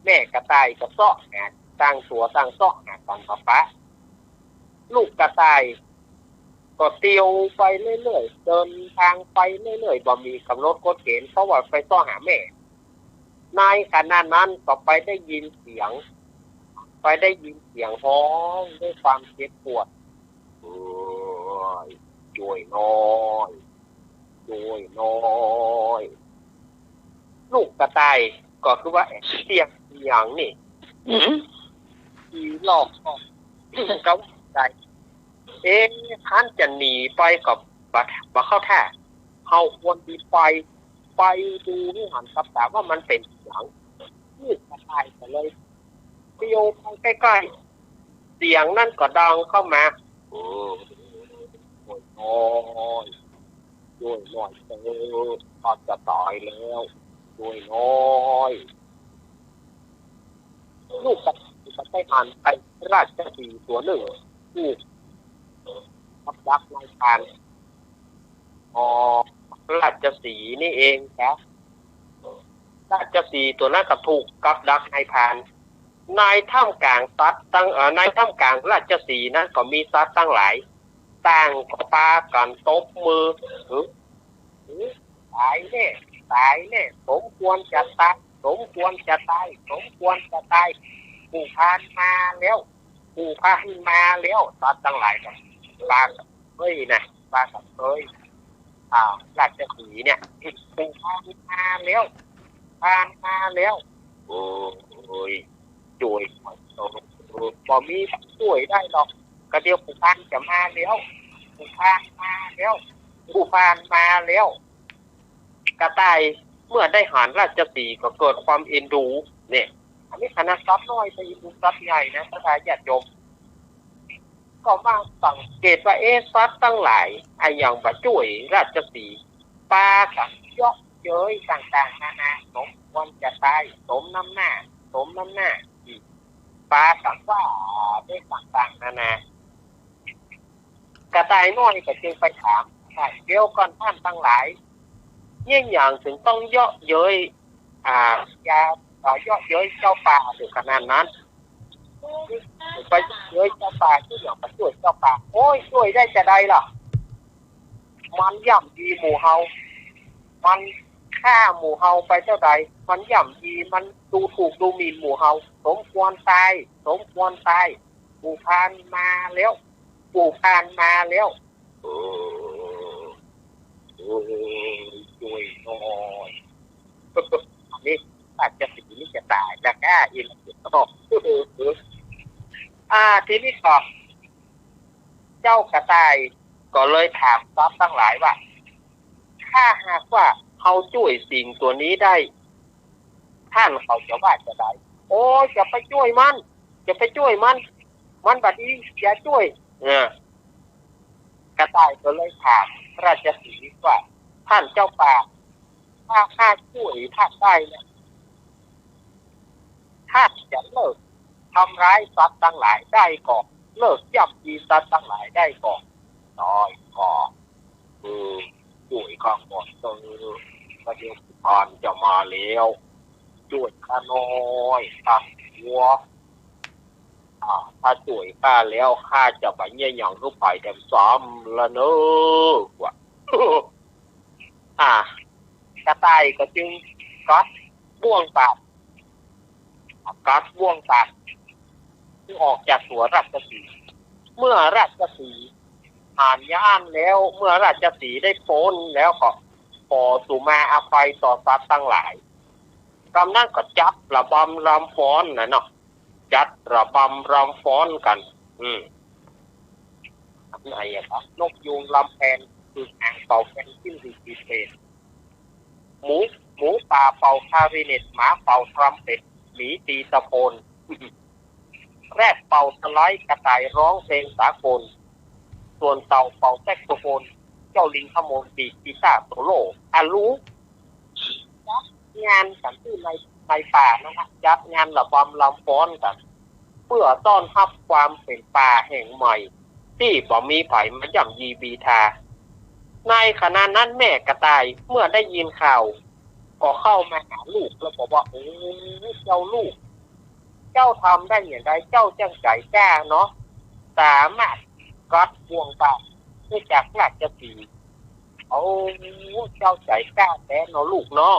แม่กระต่ายก็เซาะตั้งตัวตั้งเซาะตอนปะลูกกระต่ายก็เตียวไปเรื่อยๆเดินทางไปเรื่อยๆบ่มีกำหนดกฎเกณฑ์เพราะว่าไปเซาะหาแม่ในขณะนั้นก็ไปได้ยินเสียงฮ้องด้วยความเจ็บปวดช่วยน้อยลูกกระต่ายก็คือว่าเสียงอย่างนี่ที่หลอกก็ใจท่านจะหนีไปกับบัเข้าท่าเขาควรดีไปดูให้หันกับตาว่ามันเป็นเสียงลูกกระต่ายก็เลยเที่ยวไปใกล้ๆเสียงนั่นก็ดังเข้ามาช่วยน้อยเธอจะตายแล้วช่วยน้อยลูกกระต่ายก็ได้หันไปราชสีห์ตัวหนึ่งที่รักในทานราชสีห์นี่เองครับราชสีห์ตัวนั้นก็ถูกกับดักในพานในถ้ำกลางสัตว์ในถ้ำกลางราชสีห์นั้นก็มีสัตว์ตั้งหลายต่างก็ปากันตบมือตายแน่สมควรจะตาย สมควรจะตายสมควรจะตายผู้พานมาแล้วผู้พานมาแล้วสัตว์ทั้งหลายกันลากับเฮ้ยนะลากับเฮ้ยราชสีห์เนี่ยผู้พานมาแล้วพานมาแล้วโอ้ยช่วยบ่มีช่วยได้หรอกก็เดี๋ยวผู้พานจะมาแล้วผู้พานมาแล้วผู้พานมาแล้วกระต่ายเมื่อได้หารราชสีห์ก็เกิดความเอ็นดูเนี่ยอันนี้คณะซับน้อยไปดูซับใหญ่นะพระญาติโยมก็มาสังเกตว่าซัดตั้งหลายไอ้อย่างบะจุ๋ยราชสีห์ปลากับยอกเย้ยต่างๆนานาสมควรจะตายสมน้ำหน้าปลากับว่าได้ต่างๆนานากระต่ายน้อยก็จึงไปถามเดี๋ยวก่อนท่านตั้งหลายเนี่ยอย่างถึงต้องเยาะเย้ยยาเยาะเย้ยเจ้าป่าถึงขนาดนั้นไปเย้ยเจ้าป่าที่อย่างไปช่วยเจ้าป่าโอ้ยช่วยได้จะได้ล่ะมันย่ำดีหมู่เฮามันฆ่าหมู่เฮาไปเท่าใดมันย่ำดีมันดูถูกดูหมิ่นหมู่เฮาสมควรตายสมควรตายปู่พานมาแล้วปู่พานมาแล้วช่วยหน่อยนี่อาจจะสีนี่จะตายจะกล้าอินก็ทีนี้ก็เจ้ากระต่ายก็เลยถามทรัพย์ทั้งหลายว่าถ้าหากว่าเขาช่วยสิ่งตัวนี้ได้ท่านเขาจะว่าจะได้โอ้จะไปช่วยมันบัดนี้อย่าช่วยกระต่ายก็เลยถามราชสีห์ว่าท่านเจ้าป่าถ้าข้าช่วยท่านได้เนี่ยท่านจะเลิกทำร้ายสัตว์ทั้งหลายได้ก่อนเลิกย่ำยีสัตว์ทั้งหลายได้ก่อนน้อยก่อนช่วยข้างบนประเดี๋ยวพานจะมาแล้วช่วยข้าน้อยข้าหัวถ้าช่วยข้าแล้วข้าจะไปเยี่ยอย่างรูปไปเต็มซ้อมละเนอะว่ะกระต่ายก็จึงกัดบ่วงปากที่ออกจากตัวราชสีห์เมื่อราชสีห์ผ่านย่านแล้วเมื่อราชสีห์ได้พ้นแล้วก็ขอสุมาอภัยต่อสัตว์ทั้งหลายกำนั้นก็จับระบำรำฟ้อนนะเนาะจัดระบำรำฟ้อนกันไหนครับนกยูงลำแพนคืออ่างเป่าแคนจิ้นดีเพนหมูป่าเป่าคาริเนตหมาเป่าทรัมเป็ตหมีตีตะโพนแรดเป่าสไลด์กระต่ายร้องเพลงสากลส่วนเต่าเป่าแซกโซโฟนเจ้าลิงขโมยปีกีตาร์โซโล่รู้งานกันที่ในป่านะฮะจัดงานระบำรำฟ้อนกันเพื่อต้อนรับความเป็นป่าแห่งใหม่ที่บ่มีไผมาย่ำยีบีทาในขณะนั้นแม่กระต่ายเมื่อได้ยินข่าวก็เข้ามาหาลูกแล้วบอกว่าโอ้เจ้าลูกเจ้าทำได้อย่างไรเจ้าจังใจกล้าเนาะสามารถกัดบ่วงปากได้จากราชสีห์เอาเจ้าใจกล้าแท้เนาะลูกเนาะ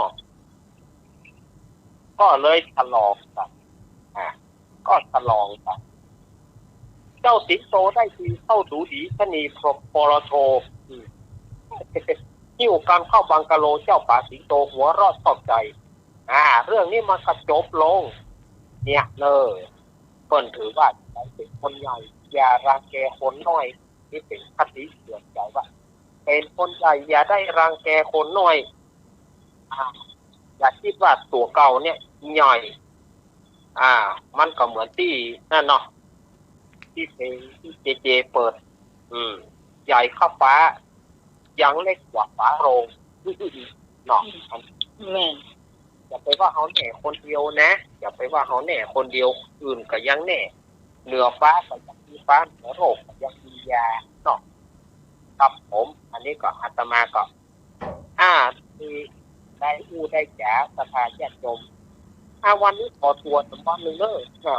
ก็เลยฉลองกันก็ฉลองกันเจ้าสิงโตได้ทีเข้าดูดีชนีปรโทหิ้วกันเข้าบังกะโลเจ้าป่าสิงโตหัวรอดชอบใจเรื่องนี้มันกระจบลงเนี่ยเลยเพิ่นถือว่าเป็นคนใหญ่อย่ารังแกคนน้อยนี่เป็นคติเตือนใจว่าเป็นคนใหญ่อย่าได้รังแกคนน้อยอย่าคิดว่าตัวเก่าเนี่ยใหญ่มันก็เหมือนที่นั่นเนาะที่เพลงที่เจเปิดใหญ่ข้าฟ้ายังเล็กกว่าฝาโรงเนาะอย่าไปว่าเขาแหน่คนเดียวนะอย่าไปว่าเขาแหน่คนเดียวอื่นก็ยังแหน่เหนือฟ้าก็ยังมีฟ้าเหนือโลกก็ยังมียาเนาะครับผมอันนี้ก็อาตมาก็ที่ได้ได้จ๋าสภาญาติโยมวันนี้ขอตัวสมบัติหนึ่งเนอะ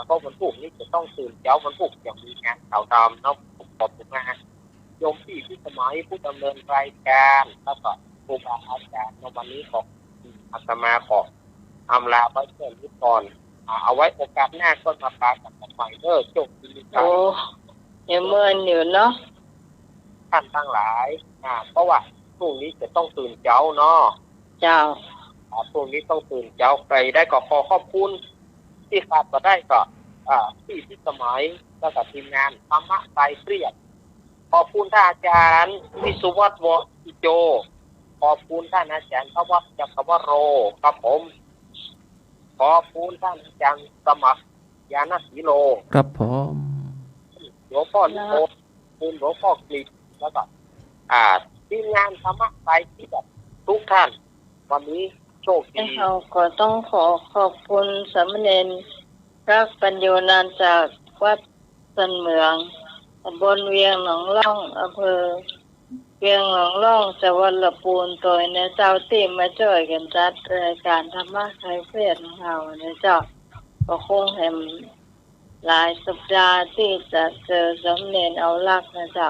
ก็วันพุธนี้จะต้องตื่นเช้าวันพุธจะมีงานข่าวดำเนาะขอบคุณมากโยมพี่สมัยผู้ดำเนินรายการแล้วก็ครูบาอาจารย์ในวันนี้ขออาตมาขอ อำลาไว้เพื่อนนิดก่อนเอาไว้โอกาสหน้าก็มาปากับใหม่โชคดีครับ โอ้ยังเมินอยู่เนาะท่านทั้งหลายเพราะว่าพรุ่งนี้จะต้องตื่นเช้าเนาะเจ้าพรุ่งนี้ต้องตื่นเช้าไปได้ก็ขอขอบคุณที่ขาดมาได้ก็ที่สมัยแล้วก็ทีมงานธรรมะไตรเปรียบขอบคุณท่านอาจารย์วิสุวัฒน์วอิโจขอบคุณท่านอาจารย์พวัฒน์จักรวโรครับผมขอบคุณท่านอาจารย์สมัครยานศิโลครับผมหลวงพ่อลิโกคุณหลวงพ่อกฤษแล้วก็ทีมงานธรรมะไตรที่แบบทุกท่านวันนี้โชคดีเราก็ต้องขอบคุณสามเณรพระปัญโยนันท์จากวัดสันเมืองตำบลเวียงหนองล่องอำเภอเวียงหนองล่องจังหวัดลำพูนโดยในเจ้าที่มาช่วยกันจัดรายการธรรมะไทยเทศน์ของเราในเจ้าก็คงเห็นหลายสัปดาห์ที่จะเจอสามเณรเอาลักนะเจ้า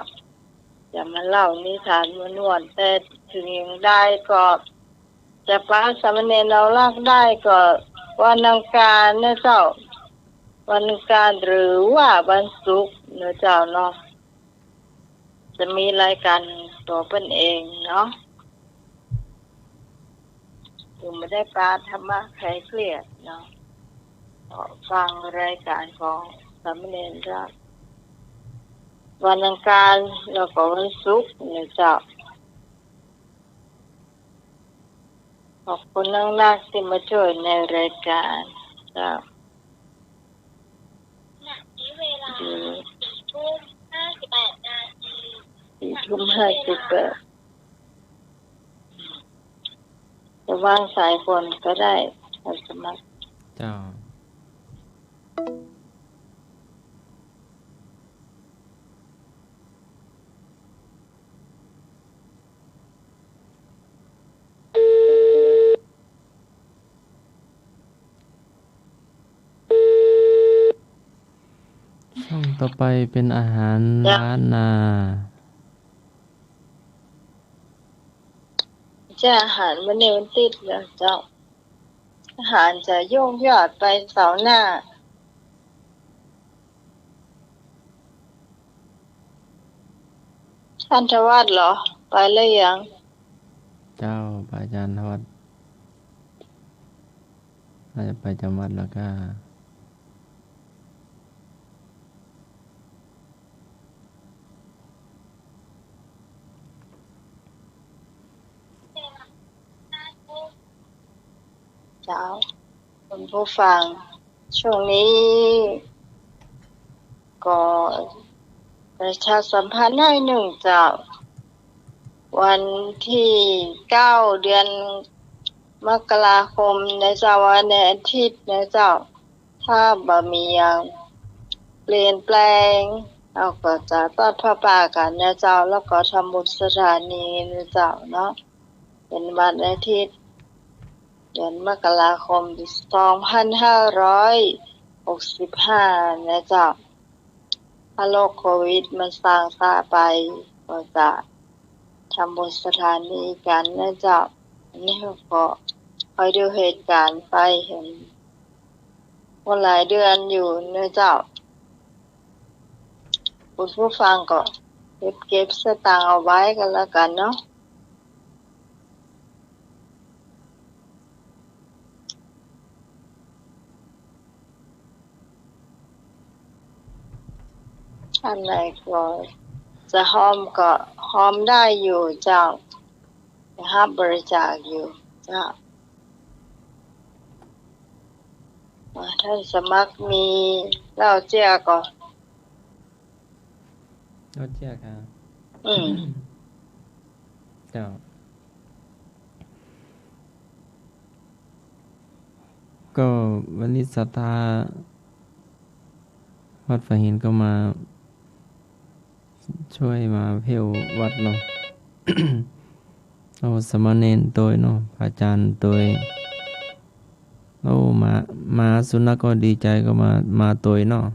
จะมาเล่านิทานม้วนๆแต่ถึงยังได้ก็จะพาสามเณรเอาลักได้ก็วันอังคารนะเจ้าวันอังคารหรือว่าวันศุกร์นะเจ้าเนาะจะมีรายการตัวเปิ้นเองเนาะถึงไม่ได้ปาธรรมะใครเครียดเนาะฟังรายการของสามเณรจ้าวันอังคารแล้วก็วันศุกร์นะเจ้าขอบคุณนักๆที่มาช่วยในรายการจ้าเวลา4:58 จะวางสายคนก็ได้สมัครเจ้าช่องต่อไปเป็นอาหารล้านนาจะอาหารวันนี้มันติดแล้วเจ้าอาหารจะโยกยอดไปเสาร์หน้าท่านทวัฒน์เหรอไปแล้วยังเจ้าพระอาจารย์ทวัฒน์น่าจะไปจำวัดแล้วก็เจ้าคุณผู้ฟังช่วงนี้ก็ประชาสัมพันธ์ให้หนึ่งเจ้าวันที่9 เดือนมกราคมในเจ้าวันอาทิตย์นะเจ้าถ้าบ่มีอย่างเปลี่ยนแปลงเราก็จะทอดผ้าป่ากันนะเจ้าแล้วก็ทำบุญสถานีนะเจ้าเนาะเป็นวันอาทิตย์เดือนมกราคม2565นะเจ้าถ้าโรคโควิดมันสร้างซาไปก็จะทำบุญสถานีกันนะเจ้าอันนี้ก็คอยดูเหตุการณ์ไปเห็นว่าหลายเดือนอยู่นะเจ้าคุณผู้ฟังก็เก็บสตางค์เอาไว้กันแล้วกันเนาะอันไหนก็จะหอมก็หอมได้อยู่เจ้ารับบริจาคอยู่เจ้าท่านสมัครมีเหล้าเจี๊ยก็เหล้าเจี๊ยครับเจ้าก็วันนี้ศรัทธาวัดฝาหินก็มาช่วยมาเพียววัดเนาะ เราสมณเณรตัวเนาะพระอาจารย์ตัวเรามาสุนัขก็ดีใจก็มาตัวเนาะ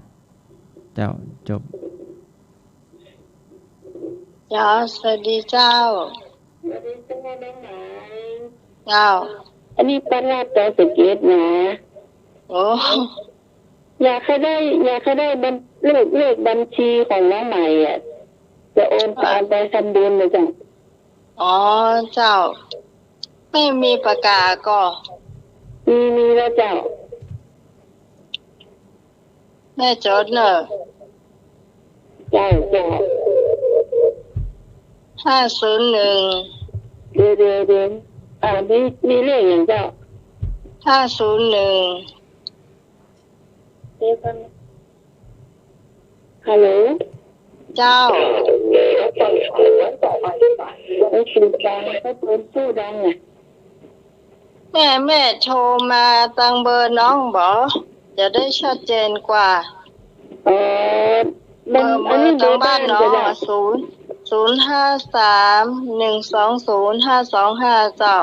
เจ้าจบเจ้าสวัสดีเจ้าเจ้า อันนี้ปราดต่อสเกตนะโอ้อยากให้ได้เลขบัญชีของน้องใหม่อ่ะจะโอนตามไปทำบุญเลยจ้ะอ๋อเจ้าไม่มีประกาศก็มีแล้วเจ้าแม่จดเนอะเจ้า501เดี๋ยวมีเลขอย่างเจ้า501ฮัลโหลเจ้าไอ้คุณดังเขาเปิดสู้ดังอ่ะแม่โทรมาตั้งเบอร์น้องบอจะได้ชัดเจนกว่าเบอร์ทางบ้านน้อง053120525เจ้า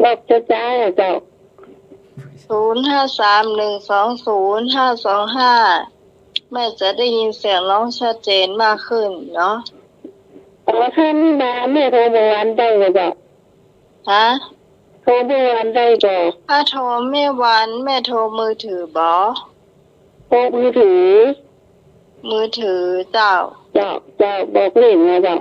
บอกช้าๆอ่ะเจ้า053120525แม่จะได้ยินเสียงน้องชัดเจนมากขึ้นเนาะท่านมาแม่โทรเมื่อวานได้เลยจ้ะฮะโทรเมื่อวานได้จ้ะถ้าโทรแม่วันแม่โทรมือถือบอโทรมือถือเจ้าบอกเลขนะเจ้า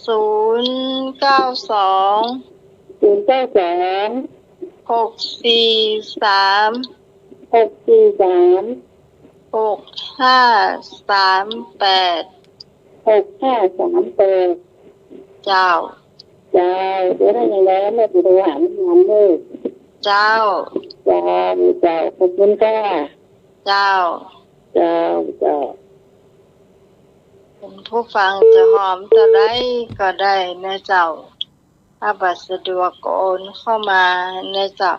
092-643-6538เจ้าเดี๋ยวถ้าอย่างไรแม่จะโทรหาแม่วันเลยเจ้าขอบคุณค่ะเจ้าเป็นผู้ฟังจะหอมจะได้ก็ได้นะเจ้าถ้าบัตรสะดวกก็โอนเข้ามานะเจ้า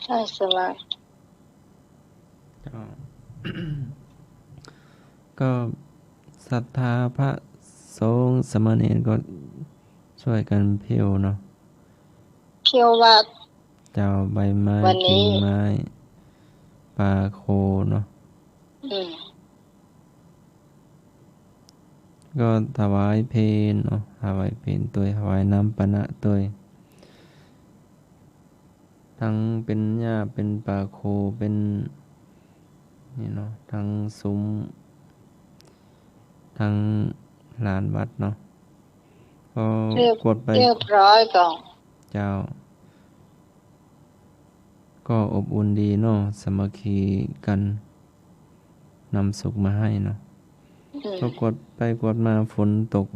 ใช่สมัครก็ศรัทธาพระสงฆ์สามเณรก็ช่วยกันเพียวเนาะเพียววัดเจ้าใบไม้กิ่งไม้ปลาโคเนาะก็ถวายเพลเนาะถวายเพลตัวถวายน้ำปนะตัวทั้งเป็นหญ้าเป็นปลาโคเป็นนี่เนาะทั้งซุ้มทั้งลานวัดเนาะก็กดไปเรียบร้อยก่อนเจ้าก็อบอุ่นดีเนาะสามัคคีกันนำสุขมาให้เนาะก็กดไปกดมาฝนตก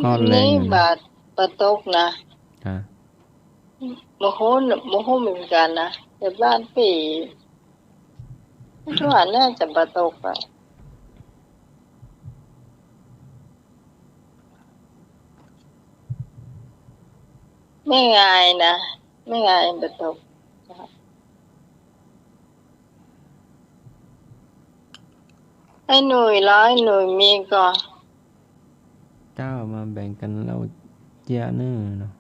ก้อนแรงนี่บาดปะตกนะโมโหเหมือนกันนะแต่บ้านปีทุกวันน่าจะปะตกอ่ะไม่ง่ายนะไม่ง่ายปะตกให้หน่วยมีก่อนเจ้ามาแบ่งกันเราเจ้าเนื้อเนาะ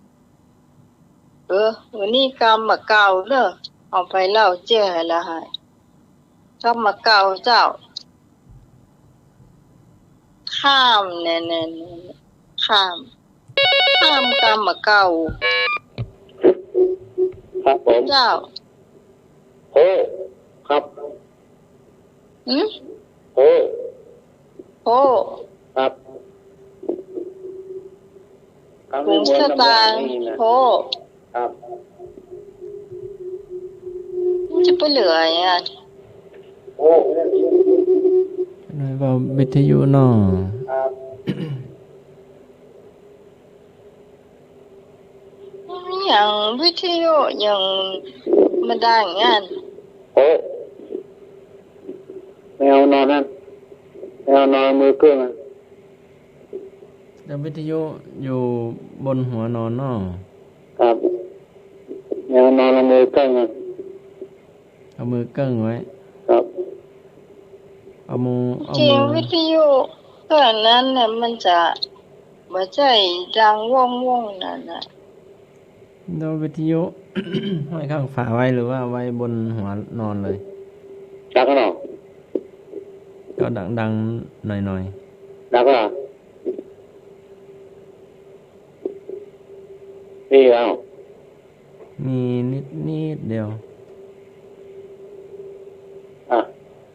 วันนี้กรรมมาเก่าเนอะเอาไปเล่าเจ้าให้ละให้กรรมมาเก่าเจ้าข้ามแน่ๆข้ามกรรมมาเก่าครับผมเจ้าโอ้ครับโอ้ครับถุงสตางค์โหครับจะไปเหลืออย่างนี้โอ้หน่อยว่าวิทยุเนาะอย่างวิทยุอย่างมาได้งานโอ้แมวนอนนั่นแมวนอนมือเครื่องแล้ววิทยุอยู่บนหัวนอนเนาะครับแมวนอนมือเครื่องเอามือเกิ้งไว้ครับเอามือจริงวิทยุเครื่องนั้นเนี่ยมันจะ บ่ใช่ดังว่องๆนั่นน่ะโดยวิทยุ ห้อยข้างฝาไว้หรือว่าไว้บนหัวนอนเลยดังก็หนอก็ดังๆหน่อยดังก็หนอนี่เอามีนิดเดียว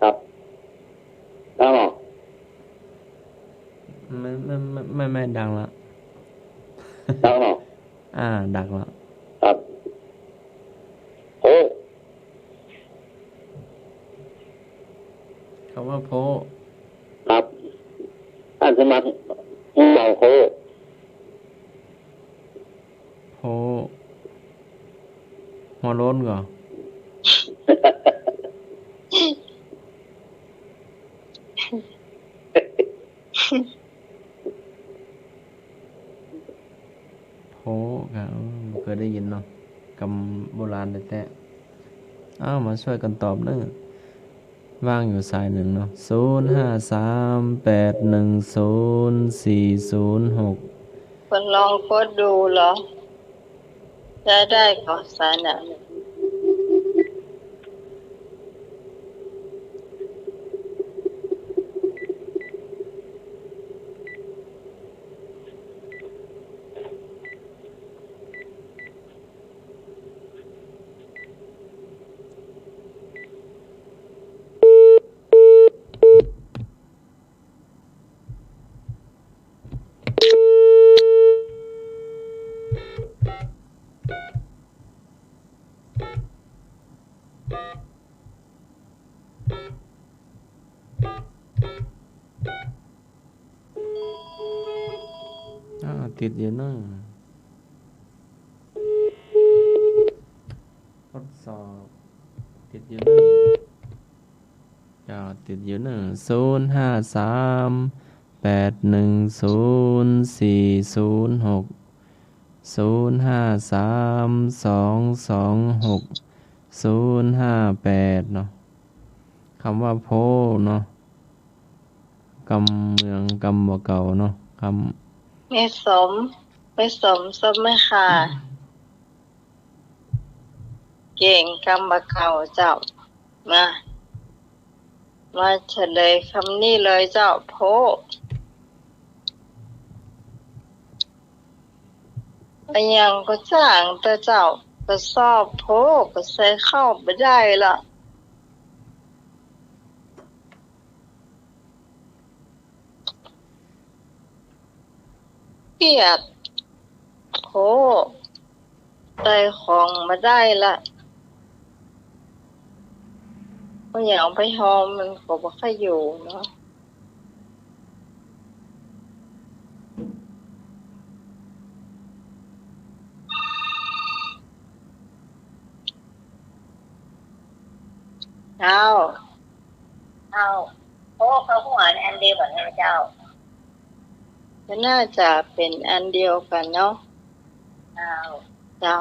ครับดังหรอไม่ดังละดังหรอดังละครับโอ้คำว่าโพครับท่านสมัครเมาโพหัวโล้นก่อนโพครับไม่เคยได้ยินเนาะคำโบราณแต่มาช่วยกันตอบเนอะว่างอยู่สายหนึ่งเนาะ0538100406คนลองกดดูเหรอได้ก็สายน่ะติดอยู่เนอะทดสอบติดอยู่เนอะติดอยู่เนอะ05381040060532260058เนาะคำว่าโพเนาะกำเมืองกำบ่เก่าเนาะไม่สมสมไม่ค่ะเก่งกรรมเก่าเจ้ามาเฉลยคำนี้เลยเจ้าโพอันยังก็จ้างแต่เจ้าก็สอบโพก็ใส่เข้าไปได้ละเกียดโพได้ของมาได้ละก็อย่างไปหอมมันก็บ่ค่อยอยู่เนาะเอาโอ้เขาหัวอันเดียวกันนะเจ้าก็น่าจะเป็นอันเดียวกันเนาะเจ้า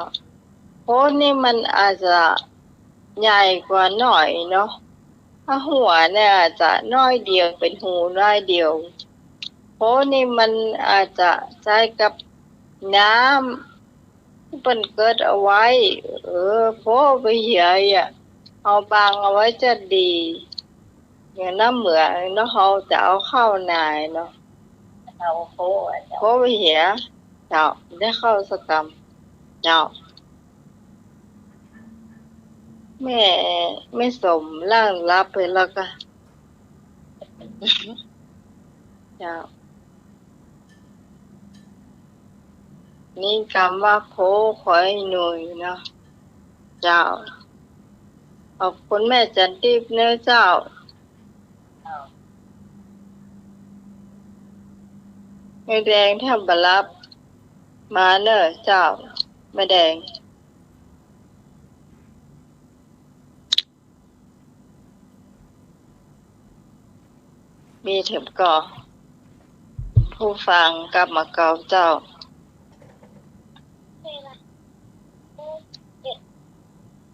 โพนี่มันอาจจะใหญ่กว่าหน่อยเนาะถ้าหัวเนี่ยอาจจะน้อยเดียวเป็นหูน้อยเดียวโพนี่มันอาจจะใช้กับน้ำที่เป็นเกิดเอาไว้โพไปเหี่ยเอาบางเอาไว้จะดีอย่างน้ำเหมืองเนาะเขาจะเอาเข้านายเนาะเอาโพไปเหี่ยเจ้าได้เข้าสกรรมเจ้าไม่สมร่างรับไปแล้วก็เจ้านี่คำว่าโพขอให้หน่อยเนาะเจ้าขอบคุณแม่จันทิพย์เนื้อเจ้าไม่แดงถ้าบรับมาเนอะเจ้าไม่แดงมีถึงก่อผู้ฟังกลับมาเก่าเจ้า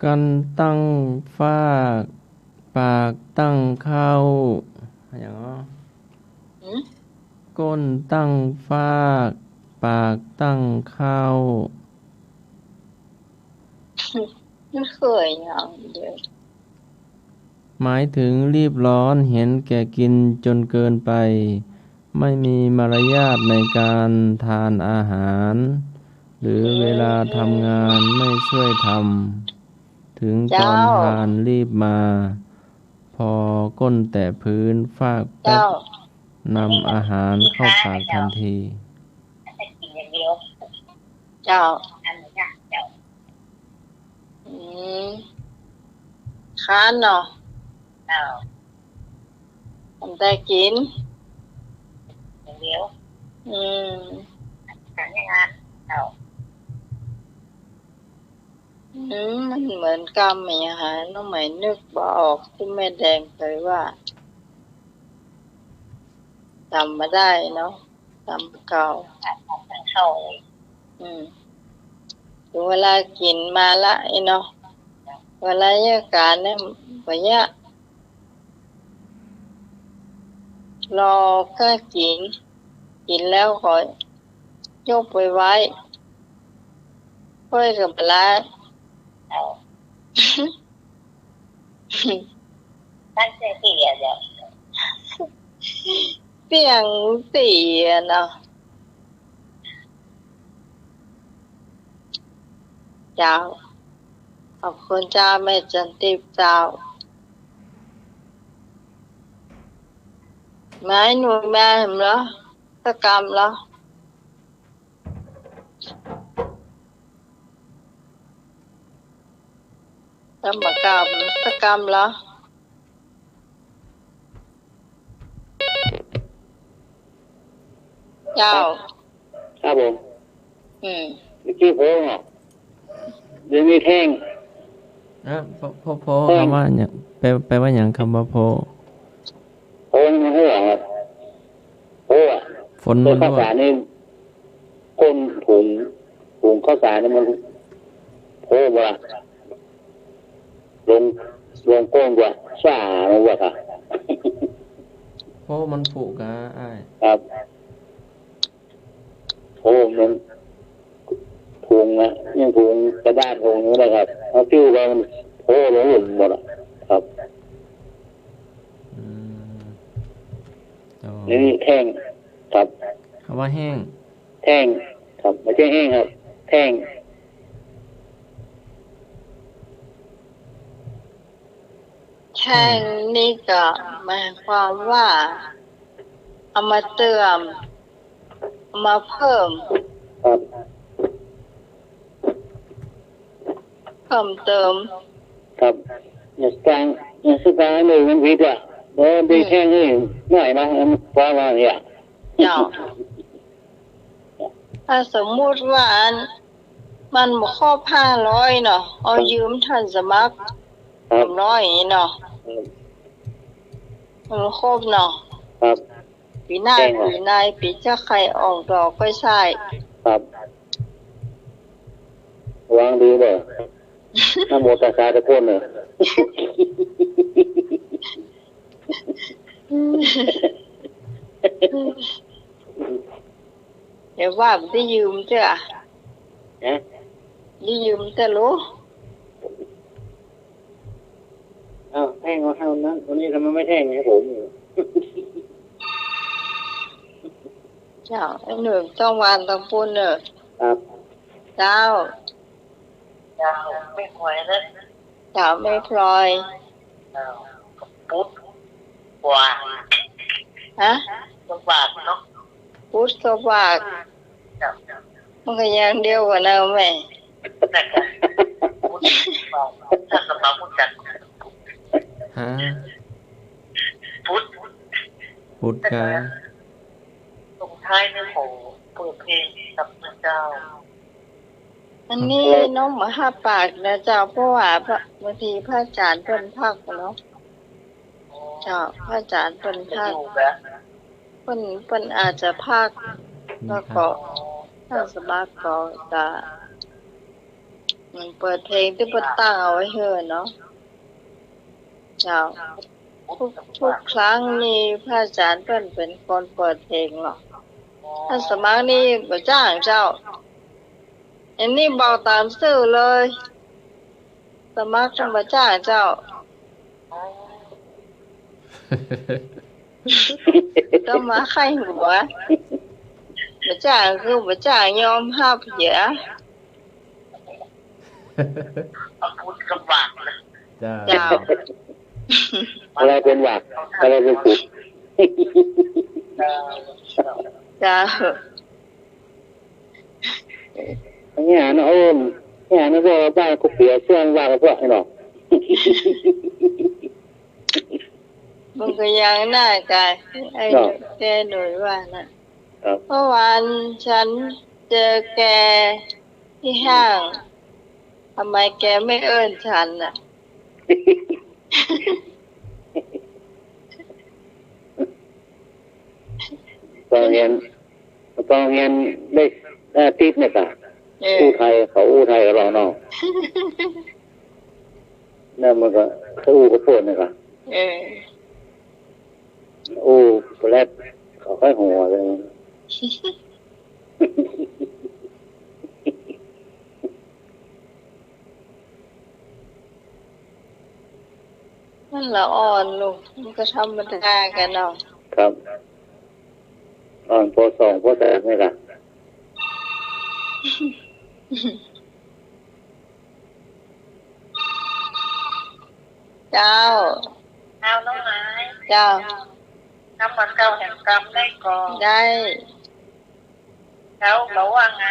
กันตั้งฟากปากตั้งเข้าอย่าง ก้นตั้งฟากปากตั้งเข้าไม่เคยอย่างเดียวหมายถึงรีบร้อนเห็นแก่กินจนเกินไปไม่มีมารยาทในการทานอาหารหรือเวลาทำงานไม่ช่วยทำถึงตอนทานรีบมาพอก้นแตะพื้นฟากแป๊บนำอาหารเข้าปากทันทีเจ้าค้านเนาะทำแต่กินเดียวการงานมันเหมือนกรรมอย่างหาน้องใหม่นึกบ่ออกที่แม่แดงเคยว่าจำมาได้เนาะจำเก่าถึงเวลากินมาละไอ้เนาะเวลาอาการเนี่ยแบบนี้รอก็กินแล้วขอยกไปไว้เพื่อกับปลาตั้งใจเสียเดี๋ยวเสียงเสียเนาะเจ้าขอบคุณเจ้าแม่จันทิพย์เจ้าไม้หนูแม่เห็นเหรอตะกรรมเหรอตะมะกรรมตะกรรมเหรอเจ้าครับผมเมื่อกี้โพงเดี๋ยวนี้แท่งโพคำว่าเนี่ยแปลว่าอย่างคำว่าโพมันไม่หรอกโพฝนมันข้าวสารนี่ก้นถุงข้าวสารนี่มันโพว่าลงก้นกว่าซ่ามันว่าค่ะโพมันผูกอ่ะครับโพมันถุงนะยังถุงกระดาษถุงนี้นะครับเอาฟิวไปมันโพลงหลุมหมดครับนี่แท่งครับคำว่าแห้งแท่งครับไม่ใช่แห้งครับแท่งแท่งนี่ก็หมายความว่าเอามาเติมเอามาเพิ่มครับเพิ่มเติมครับอย่างกลางเลยมันวิดอ่ะดีแท่งนี่หน่อยนะฟ้ามาเนี่ยเจ้าถ้าสมมุติว่ามันบ่ครบ500เนาะเอายืมท่านสมัคร300เนาะมันครบเนาะครับปีหน้าปีจะใครออกดอกก็ใช่ครับวางดีเลยนะโมตัสสะตะโกนเลยเดี๋ยวว่าได้ยืมเจ้าได้ยืมเจ้ารู้แท่งเอาเท่านั้นวันนี้ทำไมไม่แท่งให้ผมเจ้าไอ้หนึ่งต้องวานต้องพูนเนอะครับเจ้าไม่พลอยนะเจ้าไม่พลอยพุทธกว่าฮะสว่างเนาะพุทธสว่างมันก็ยังเดียวกว่าเราไหมนั่นแหละพุทธท่านสมบัติพุทธจันทร์พุทธกาตรงท้ายเนี่ยโหเปิดเพลงกับพระเจ้าอันนี้น้องมา5 ปากนะเจ้าเพราะว่าบางทีพระอาจารย์เป็นภาคเนาะเจ้าพระอาจารย์เป็นภาคเป็นอาจจะภาคแล้วก็ท่านสมัครก็จะมันเปิดเพลงที่เปิดตั้งเอาไว้เถอะเนาะเจ้าทุกครั้งนี่พระอาจารย์เป็นคนเปิดเพลงหรอก ท่านสมัครนี่บ่จ้างเจ้าอันนี้บอกตามซื่อเลยสมัครต้องบ่จ้างเจ้าต้องมาไข้หัวบ่จ้างคือบ่จ้างยอมรับเหี้ยเอาพูดกับหวานเลย เจ้า อะไรเป็นหวักอะไรเป็นปุก เจ้าเนี่ยนะโอ้มเนี่ยนะว่าบ้านกูเปียเสื่องว่ากับพวกไอ้หนอ มันก็ยังน่ากายไอ้แกหน่วยว่านะเมื่อวานฉันเจอแกที่ห้างทำไมแกไม่เอิ้นฉันน่ะ ตอนเรียนได้ติดเนี่ยค่ะอู้ไทยเขาอู้ไทยกับเราเนาะนั่นมันก็เขาอู้เขาพูดเนี่ยค่ะอู้แรกเขาค่อยหัวเลยมันละอ่อนลูกมันก็ธรรมดากันเนาะครับอ่อนพอสองพอแตกเนี่ยค่ะเจ้าเอาน้องไม้เจ้าทำมันเก่าแห่งกรรมได้ก่อนได้เขาบอกว่าไง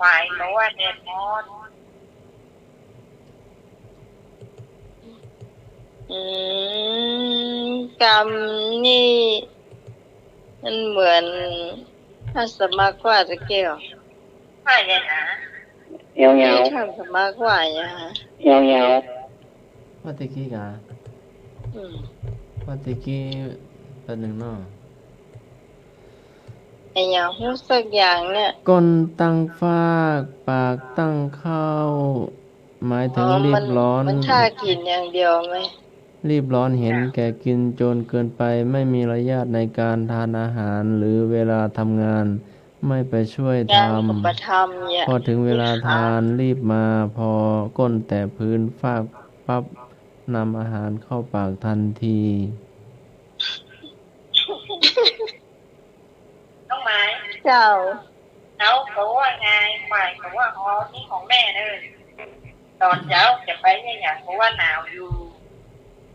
ฝ่ายบอกว่าเด็ดมอดกรรมนี่มันเหมือนถ้าสมัครว่าจะเกี่ยวว่าอย่างนะเงี้ยวถ้าสมัครว่าอย่างฮะเงี้ยวว่าตะกี้กะว่าตะกี้เป็นหนึ่งเนาะไอ้อย่างรู้สักอย่างเนี่ยก้นตั้งฟากปากตั้งข้าวหมายถึงรีบร้อนมันท่ากินอย่างเดียวไหมรีบร้อนเห็นแก่กินจนเกินไปไม่มีระยะในการทานอาหารหรือเวลาทำงานไม่ไปช่วยทำพอถึงเวลาทานรีบมาพอก้นแต่พื้นฟากปั๊บนำอาหารเข้าปากทันทีต้องไม้เจ้าเขาว่าไงฝ่ายเขาว่าอ๋อนี่ของแม่เลยตอนเช้าจะไปอย่างเขาว่าหนาวอยู่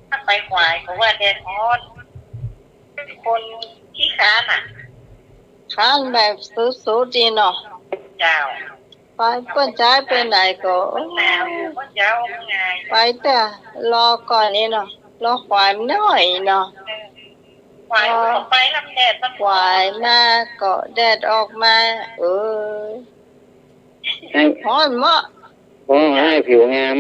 ถ้าไปควายเขาว่าแดดร้อนเป็นคนขี้ค้านอ่ะค้านแบบสู้ๆดีเนาะเจ้าไปเปิ้นใจไปไหนก็หนาวอยู่เปิ้นเจ้าไงไปแต่รอก่อนนี่เนาะรอควายมันน้อยเนาะควายไปลำแดดมันควายมาก็แดดออกมาร้อนมากให้ผิวงาม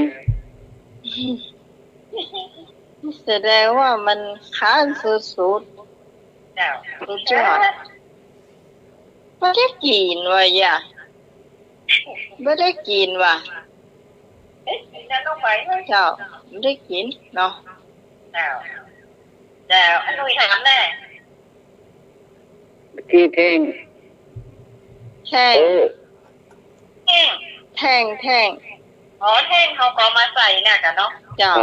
แสดงว่ามันค้านสุดๆเจ้าสุดยอดไม่ได้กินว่ะย่าไม่ได้กินว่ะเจ้าไม่ได้กินเนาะเจ้าอันนุ้ยถามแน่ที่แท่งอ๋อแท่งเขาก็มาใส่เนี่ยกันเนาะเจ้า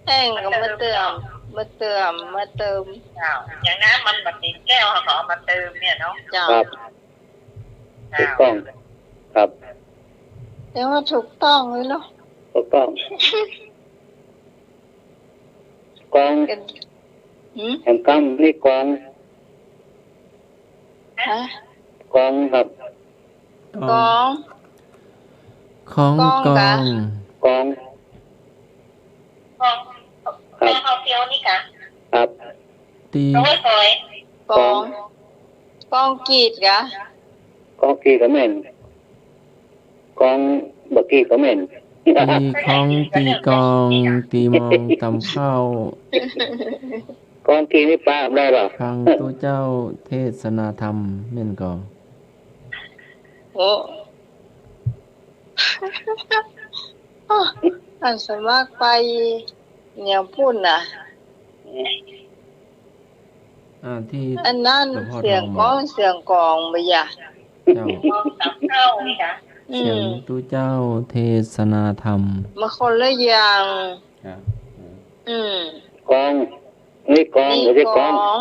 แท่งก็มาเติมอย่างน้ำมันแบบติดแก้วเขาก็เอามาเติมเนี่ยเนาะครับถูกต้องครับแต่ว่าถูกต้องเลยเนาะถูกต้องกองแห่งกรรมนี่กองกองครับกองของกองแม่เขาเที่ยวนี่ค่ะครับตีกองกีดกะกองกีดก็เหม็นกองบักกีก็เหม็นตีของตีกองตีมองตำเข้ากองกีนี่ป้าได้หรอฟังตัวเจ้าเทศนาธรรมเม่นกองโอ้อันสมัครไปเนี่ยพูดน่ะ ที่อันนั้น หลวงพ่อ เสียง ทอง ก บ ล อ อก งเสียงกลองไปอย่า เจ้า มองตับเข้านี่ค่ะ อื เสียง ม ตู้เจ้าเทศนาธรรม มาคนละอย่าง ครับ อืม กองนี่กอง นี่ ไม่ใช่ ก ก ล อง อง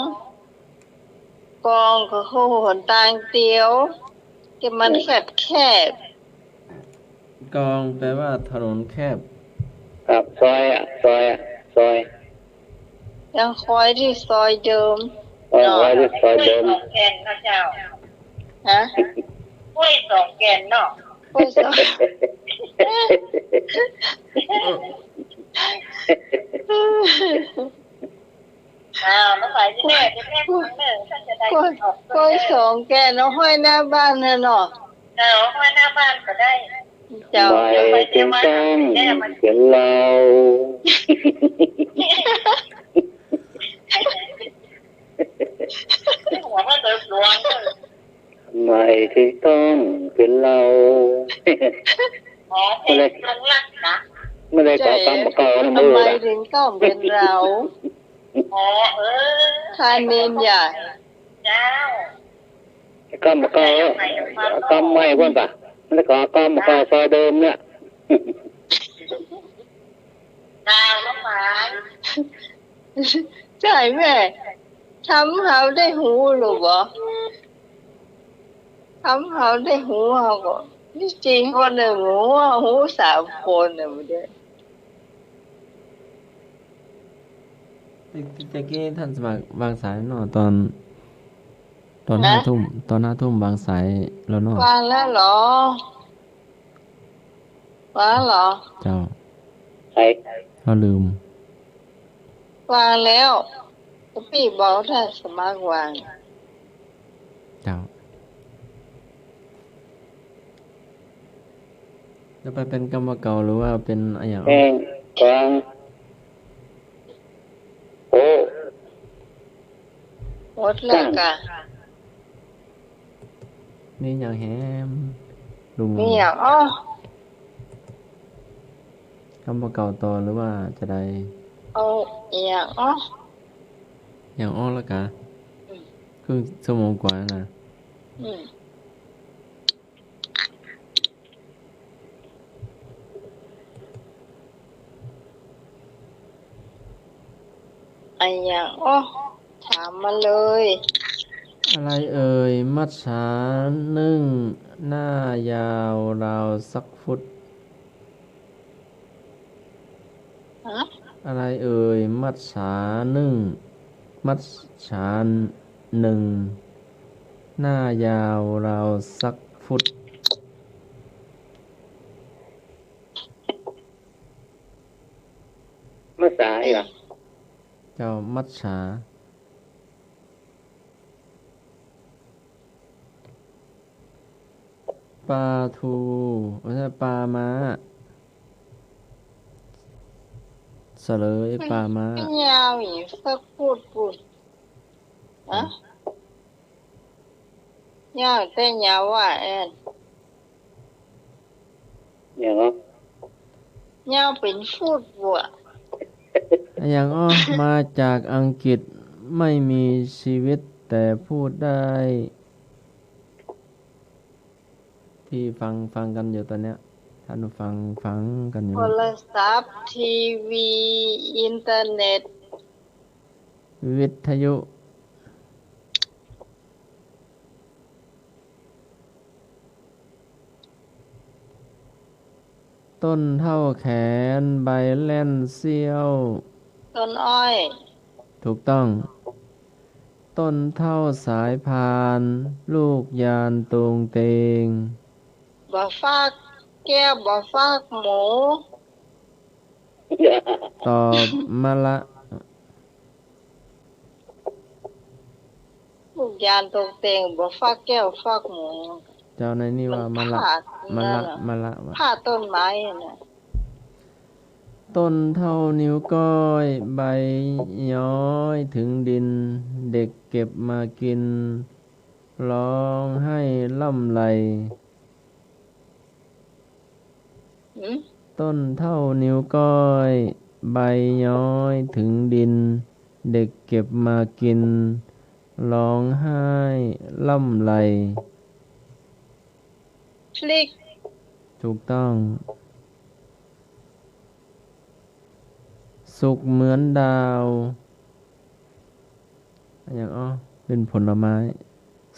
กลองก็คือหนทางเตียวที่มันแคบ กองแปลว่าถนนแคบ ครับซอยซอย ยังคอยที่ซอยเดิม ซอยที่ซอย กล้วย เดิม สองแกนนะเจ้า ฮะ กล้วยสองแกนเนาะ กล้วยซอย น้องหมายที่แม่จะแม่คนหนึ่งท่านจะได้ กล้วย ออก กล้วยสองแกนเอาห้อยหน้าบ้านน่ะเนาะ เจ้าห้อยหน้าบ้านก็ได้ เจ้า ไม่ถึงต้องเป็นเรา หัวก็เดือดร้อนเลย ไม่ถึงต้องเป็นเรา อ๋อเพลงลงรักนะ ไม่ได้ก่อกรรมก่อนะมื ทำ อ ไม นะ ถึงต้องเป็นเรา อ๋อคาเนนใหญ่ เจ้าก รรมก่อกรรมไม่พ้นปะไม่ได้ก่อกรรมก่อซอยเดิมเนี่ย ดาวน้องหมาย ใช่แม่ทำเขาได้หูหรือเปล่าทำเขาได้หูเขาก็นี่จริงคนหนึ่งหูสามคนเนี่ยมันเด้ ตะกี้ท่านสมัครบางสายเนาะตอน5 ทุ่มตอน5 ทุ่มบางสายแล้วเนาะ วางแล้วเหรอวางเหรอ เจ้า ใช่ เราลืม วางแล้วพี่บอกถ้าสมัครวาง เจ้าจะไปเป็นกรรมเก่าหรือว่าเป็นอะไรอย่าง แห้งกลางโอ้ หมดแล้วกะ นี่อย่างแฮมลุง มีอย่างอ้อก รรมเก่าต่อหรือว่าจะได้ เอาอย่างอ้อ อย่างอ้อแล้วกะครึ่งชั่วโมงกว่านะ อืมไอ้อย่างอ้อถามมาเลย อะไรเอ่ยมัจฉานึ่งหน้ายาวราวสักฟุต ฮะ อะไรเอ่ยมัจฉานึ่งมัจฉาหนึ่งหน้ายาวราวสักฟุต มาสายเหรอ เจ้ามัจฉาปลาทูไม่ใช่ปลาม้าเสลยปลาม้า ไม่ยาวอีกสักพูดฮะยาวแต่ยาวว่าแอน อย่างนั้น ยาวเป็นพูดบัว อย่างอ้อ มาจากอังกฤษไม่มีชีวิตแต่พูดได้ ที่ฟังกันอยู่ตอนเนี้ยท่านผู้ฟังกันอยู่ โทรศัพท์ทีวีอินเทอร์เน็ต วิทยุต้นเท่าแขนใบแล่นเสี้ยว ต้นอ้อย ถูกต้อง ต้นเท่าสายพาน ลูกยานตูงเตง บ่ฟากแก้วบ่ฟากหมู ตอบมาละ ลูกยานตรงเตงบ่ฟากแก้วฟากหมู เจ้าในนี่ว่ามาละ มาละว่า ผ้าต้นไม้น่ะ ต้นเท่านิ้วก้อยใบย้อยถึงดิน เด็กเก็บมากิน ร้องให้ล่ำไหล หืม ต้นเท่านิ้วก้อยใบย้อยถึงดิน เด็กเก็บมากิน ร้องไห้ล่ำไรพลิกถูกต้องสุกเหมือนดาวอย่างเป็นผลไม้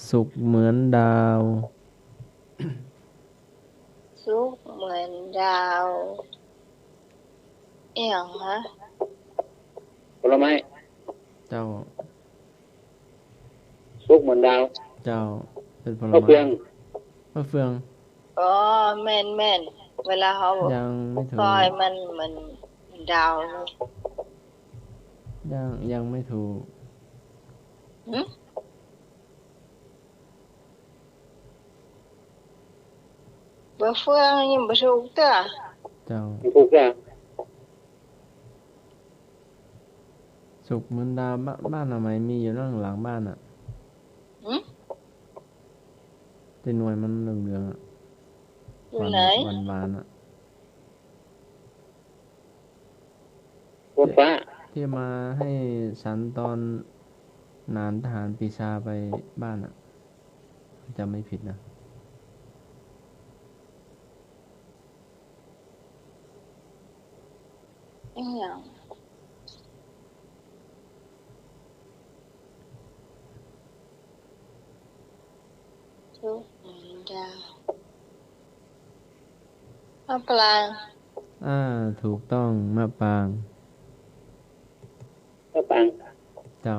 สุกเหมือนดาวสุกเหมือนดาวเอี่ยงฮะผลไม้เจ้าสุกเหมือนดาวเจ้าเป็นผลไม้มะเฟืองอ๋อแม่นเวลาเขายังไม่ถูกซอยมันดาวเลยยังไม่ถูกบะเฟืองยังบ่ถูกเด้อเจ้าถูกจ้ะสุกเหมือนดาวบ้านไหนมีอยู่ข้างหลังบ้านอ่ะเป็นหน่วยมันเหลืองๆอ่ะอยู่ไหนหวานอ่ะบนฟ้าที่มาให้ฉันตอนนานทหารปีชาไปบ้านอ่ะจำไม่ผิดนะอย่างสุกเหมือนดาวมะปรางถูกต้องมะปรางเจ้า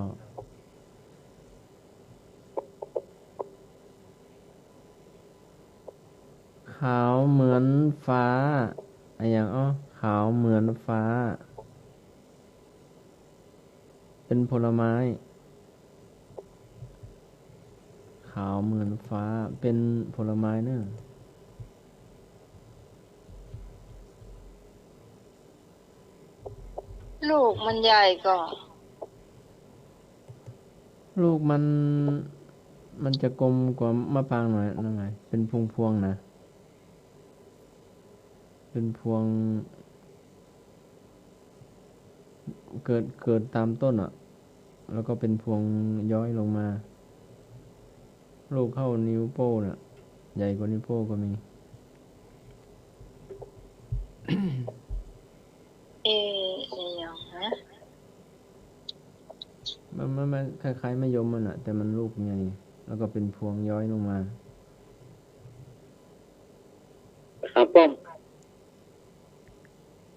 ขาวเหมือนฟ้าอย่างขาวเหมือนฟ้าเป็นผลไม้ขาวเหมือนฟ้าเป็นผลไม้เนอะลูกมันใหญ่ก่อนลูกมันจะกลมกว่ามะปรางหน่อยนั่นไงเป็นพวงๆนะเป็นพวงเกิดตามต้นอ่ะแล้วก็เป็นพวงย้อยลงมาลูกเข้านิ้วโป้น่ะใหญ่กว่านิ้วโป้ก็มีอย่างฮะมันคล้ายๆมะยมมันอ่ะแต่มันลูกใหญ่แล้วก็เป็นพวงย้อยลงมาขามป้อม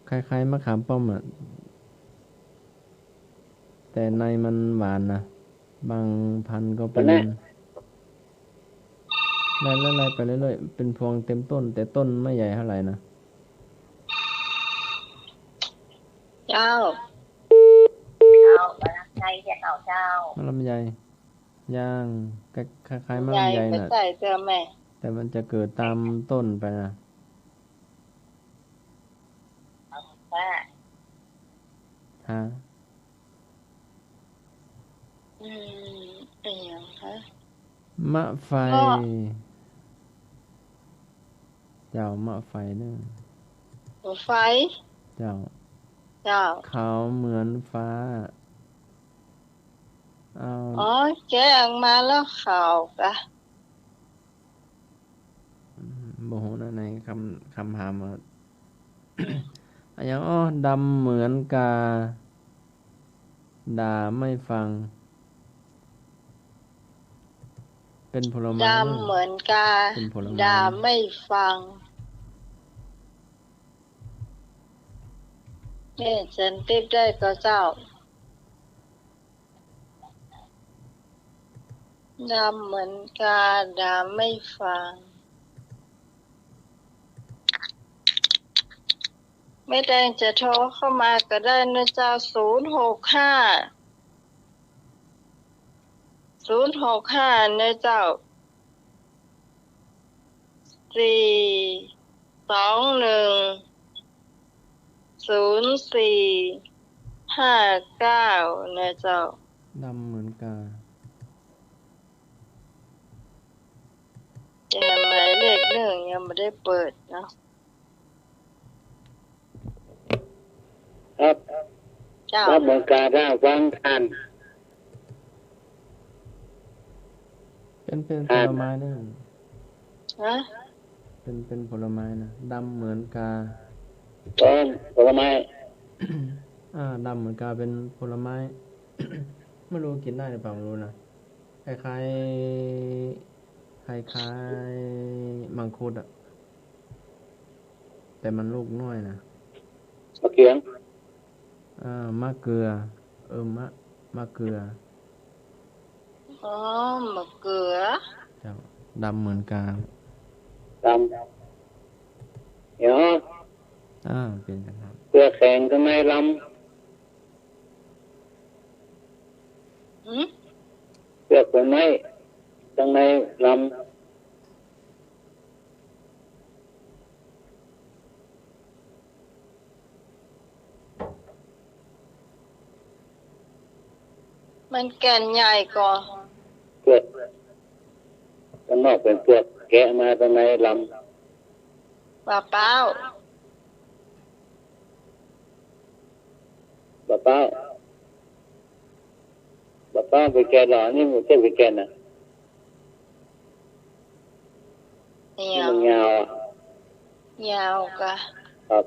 คล้ายๆมะขามป้อมอ่ะแต่ในมันหวานนะบางพันธุ์ก็เป็นไล่ไปเรื่อยๆเป็นพวงเต็มต้นแต่ต้นไม่ใหญ่เท่าไหร่นะเจ้าลำไยเจ้ามะลำไยย่างคล้ายๆมะลำไยน่ะแต่มันจะเกิดตามต้นไปนะฮะอย่างฮะมะไฟเจ้ามะไฟเนี่ยมะไฟเจ้าขาวเหมือนฟ้าแกงมาแล้วขาวกะโมโหนะในคำถามอย่างดำเหมือนกาด่าไม่ฟังเป็นผลไม้ดำเหมือนกาด่าไม่ฟังนี่ฉันติดได้ก็เจ้าดำเหมือนกาด่าไม่ฟังไม่ได้จะโทรเข้ามาก็ได้นะเจ้า065นะเจ้า4210459นะเจ้าดำเหมือนกาแต่หมายเลข1ยังไม่ได้เปิดนะครับเหมือนกาถ้าฟังทัน เป็นผลไม้นี่ ฮะ เป็นผลไม้นะดำเหมือนกา ต้นผลไม้ ดำเหมือนกาเป็นผลไม้ ไม่รู้กินได้หรือเปล่าไม่รู้นะคล้ายมังคุดอะแต่มันลูกน้อยนะ มะเขือ มะเกลือมะเกลือ อ๋อมะเขือ เจ้าดำเหมือนกา ดำเดี๋ยว เป็นกันครับ เปลือกแข็งข้างในล หืม ำเปลือกข้างในล มันแก่นใหญ่กว่า ำเปลือกข้างนอกเป็นเปลือกแกะมาข้างในล ปลาเป้า ำบะเป้าไปแกะหล่อนี่มันจะไปแกะน่ะ เนี่ย มันยาวอ่ะ ยาวกะ ครับ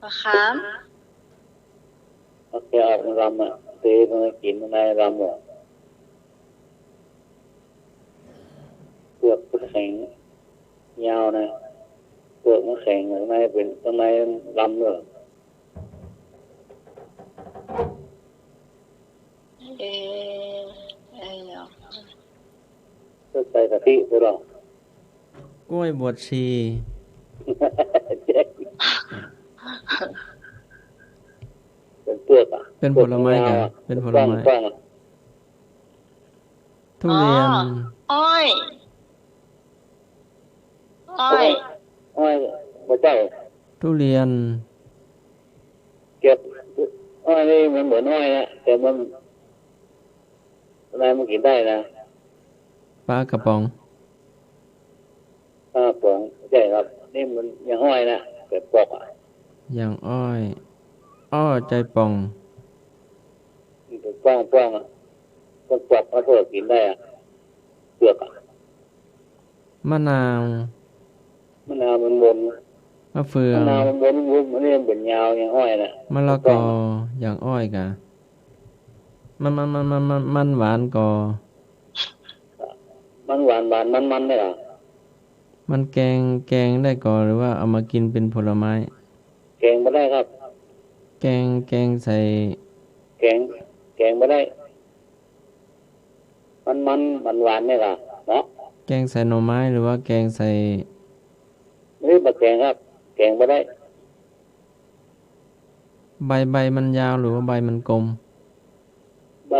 มะขาม เอาแกะออกมันลำอ่ะตีมันกินข้างในลำอ่ะเปลือกแข็งยาวนะเปลือกมันแข็งข้างในเป็นข้างในลำเลย เนาะ ก็ใส่กะทิไปหรอก กล้วยบวชชี เป็นเปลือกอ่ะ เป็นผลไม้กันเป็นผลไม้ กว้างๆอ่ะ ทุเรียน อ้อย อ้อยไม่ใช่ ทุเรียน เก็บอ้อยนี่มันเหมือนอ้อยนะแต่มันอะไรมันกินได้นะ ปลากระป๋อง ป๋องใช่ครับนี่มันยังอ้อยนะแต่ปอกอ่ะ อย่างอ้อยใจป่อง มันเป็นป้องอ่ะมันปอกมาเพื่อกินได้อ่ะเปลือกอ่ะ มะนาว มะนาวมันวน มะเฟือง มะนาวมันวนมันนี่เป็นยาวยังอ้อยนะ มะละกออย่างอ้อยกะมันหวานกอ มันหวานมันได้หรอ มันแกงได้ก่อนหรือว่าเอามากินเป็นผลไม้ แกงไม่ได้ครับ แกงใส่ แกงไม่ได้มันหวานเนี่ยล่ะเนาะ แกงใส่หน่อไม้หรือว่าแกงใส่ นี่บะแกงครับแกงไม่ได้ ใบมันยาวหรือว่าใบมันกลม ใบ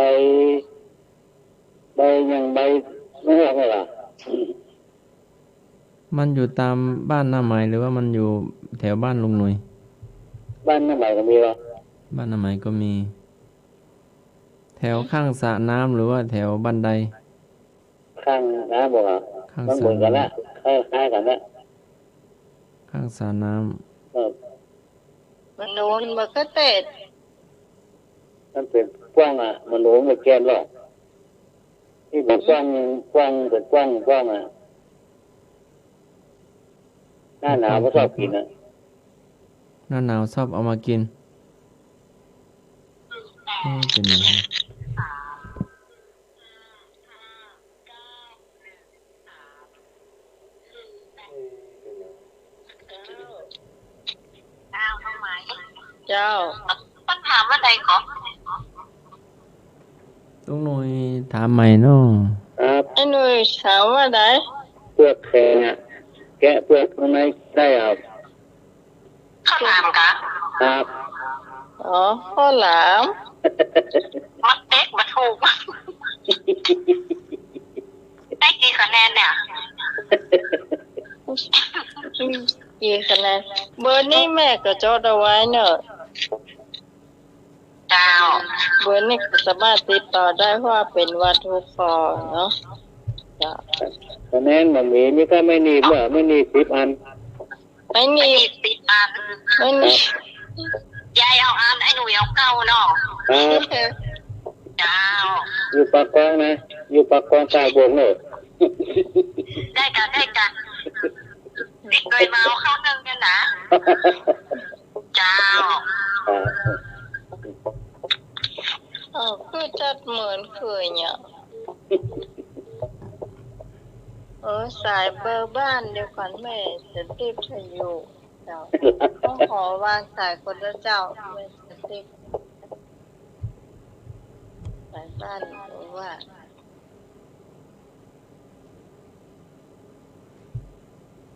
ยังใบไม่ออกเลยล่ะ มันอยู่ตามบ้านหน้าไม้หรือว่ามันอยู่แถวบ้านลุงหนุ่ย บ้านน้ำใหม่ก็มีหรอ บ้านหน้าไม้ก็มี แถวข้างสระน้ำหรือว่าแถวบันได ข้างน้ำบอกอ่ะ ข้าง มัน ส เหมื ระ อนกัน น้ ละคล้ายกันละ ข้างสระน้ มันนูนมะเขือเทศ มันเป็นกว้างอ่ะมันหนูมันแก้มหรอกที่มันกว้างเป็นกว้างอ่ะหน้าหนาวก็ชอบกินอ่ะ ำหน้าหนาวชอบเอามากินเป็นยังไง เจ้า ต้องถามว่าใดขอ ลุงหนุ่ยถามใหม่เนาะ ครับ ไอ้หนุ่ยถามว่าได เปลือกแข็งอ่ะแกะเปลือกข้างในได้ครับ ข้าวหลามกะ ครับ อ๋อข้าวหลาม มัดเต็กมาถูกได้กี่คะแนนเนี่ย กี่คะแนนเบอร์นี้แม่ก็จดเอาไว้เนอะ เจ้า เบอร์นี้ก็สามารถติดต่อได้เพราะว่าเป็นวัตถุคอเนาะจ้ะ คะแนนมันมีก็ไม่หนีบเหรอไม่หนีบ10 อัน ไม่มี ติดอัน ไม่มี ยายเอาอันไอ้หนูเอาเก้าเนาะ ครับ เจ้า อยู่ปากกองนะอยู่ปากกองตากบงเลย ได้กันเด็กเคยมาเอาข้าวนึ่งกันนะเจ้าคือจัดเหมือนเคยเนี่ยสายเบอร์บ้านเดียวกันแม่จะติดอยู่เจ้าต้องขอวางสายคนละเจ้าแม่จะติดสายบ้านหรือว่า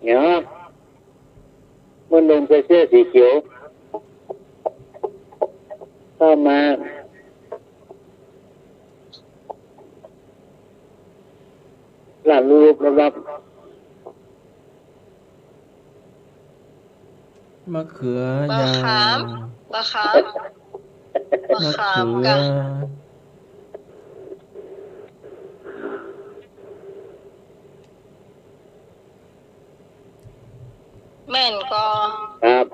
เนี่ยมันลงไปเสื้อสีเขียวเข้ามาหลานรูประบมะเขือยาวมะขามกันแม่นก็ครับ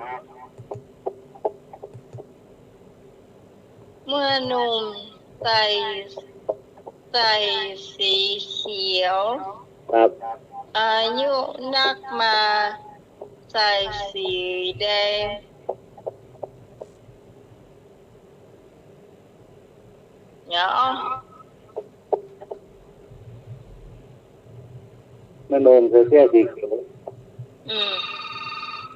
เมื่อหนุ่มใส่สีเขียวครับอายุนักมาใส่สีแดงเนาะมันลงไปเสื้อสีเขียว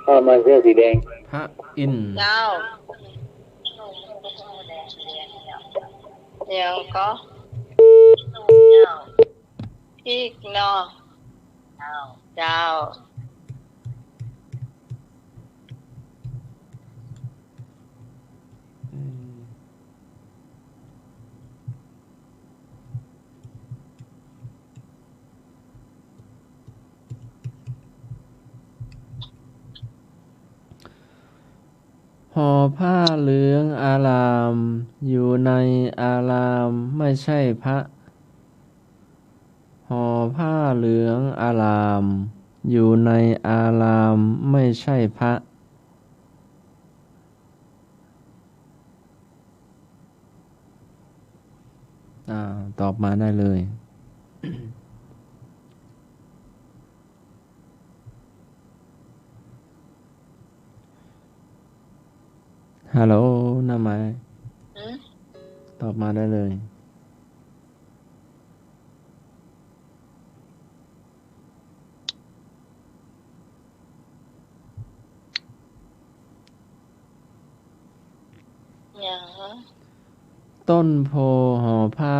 เข้ามาเสื้อสีแดงพระอินทร์เจ้ายังก็อีกเนาะเจ้าห่อผ้าเหลืองอารามอยู่ในอารามไม่ใช่พระห่อผ้าเหลืองอารามอยู่ในอารามไม่ใช่พระตอบมาได้เลยฮัลโหลน้าไม้ตอบมาได้เลยต้นโพห่อผ้า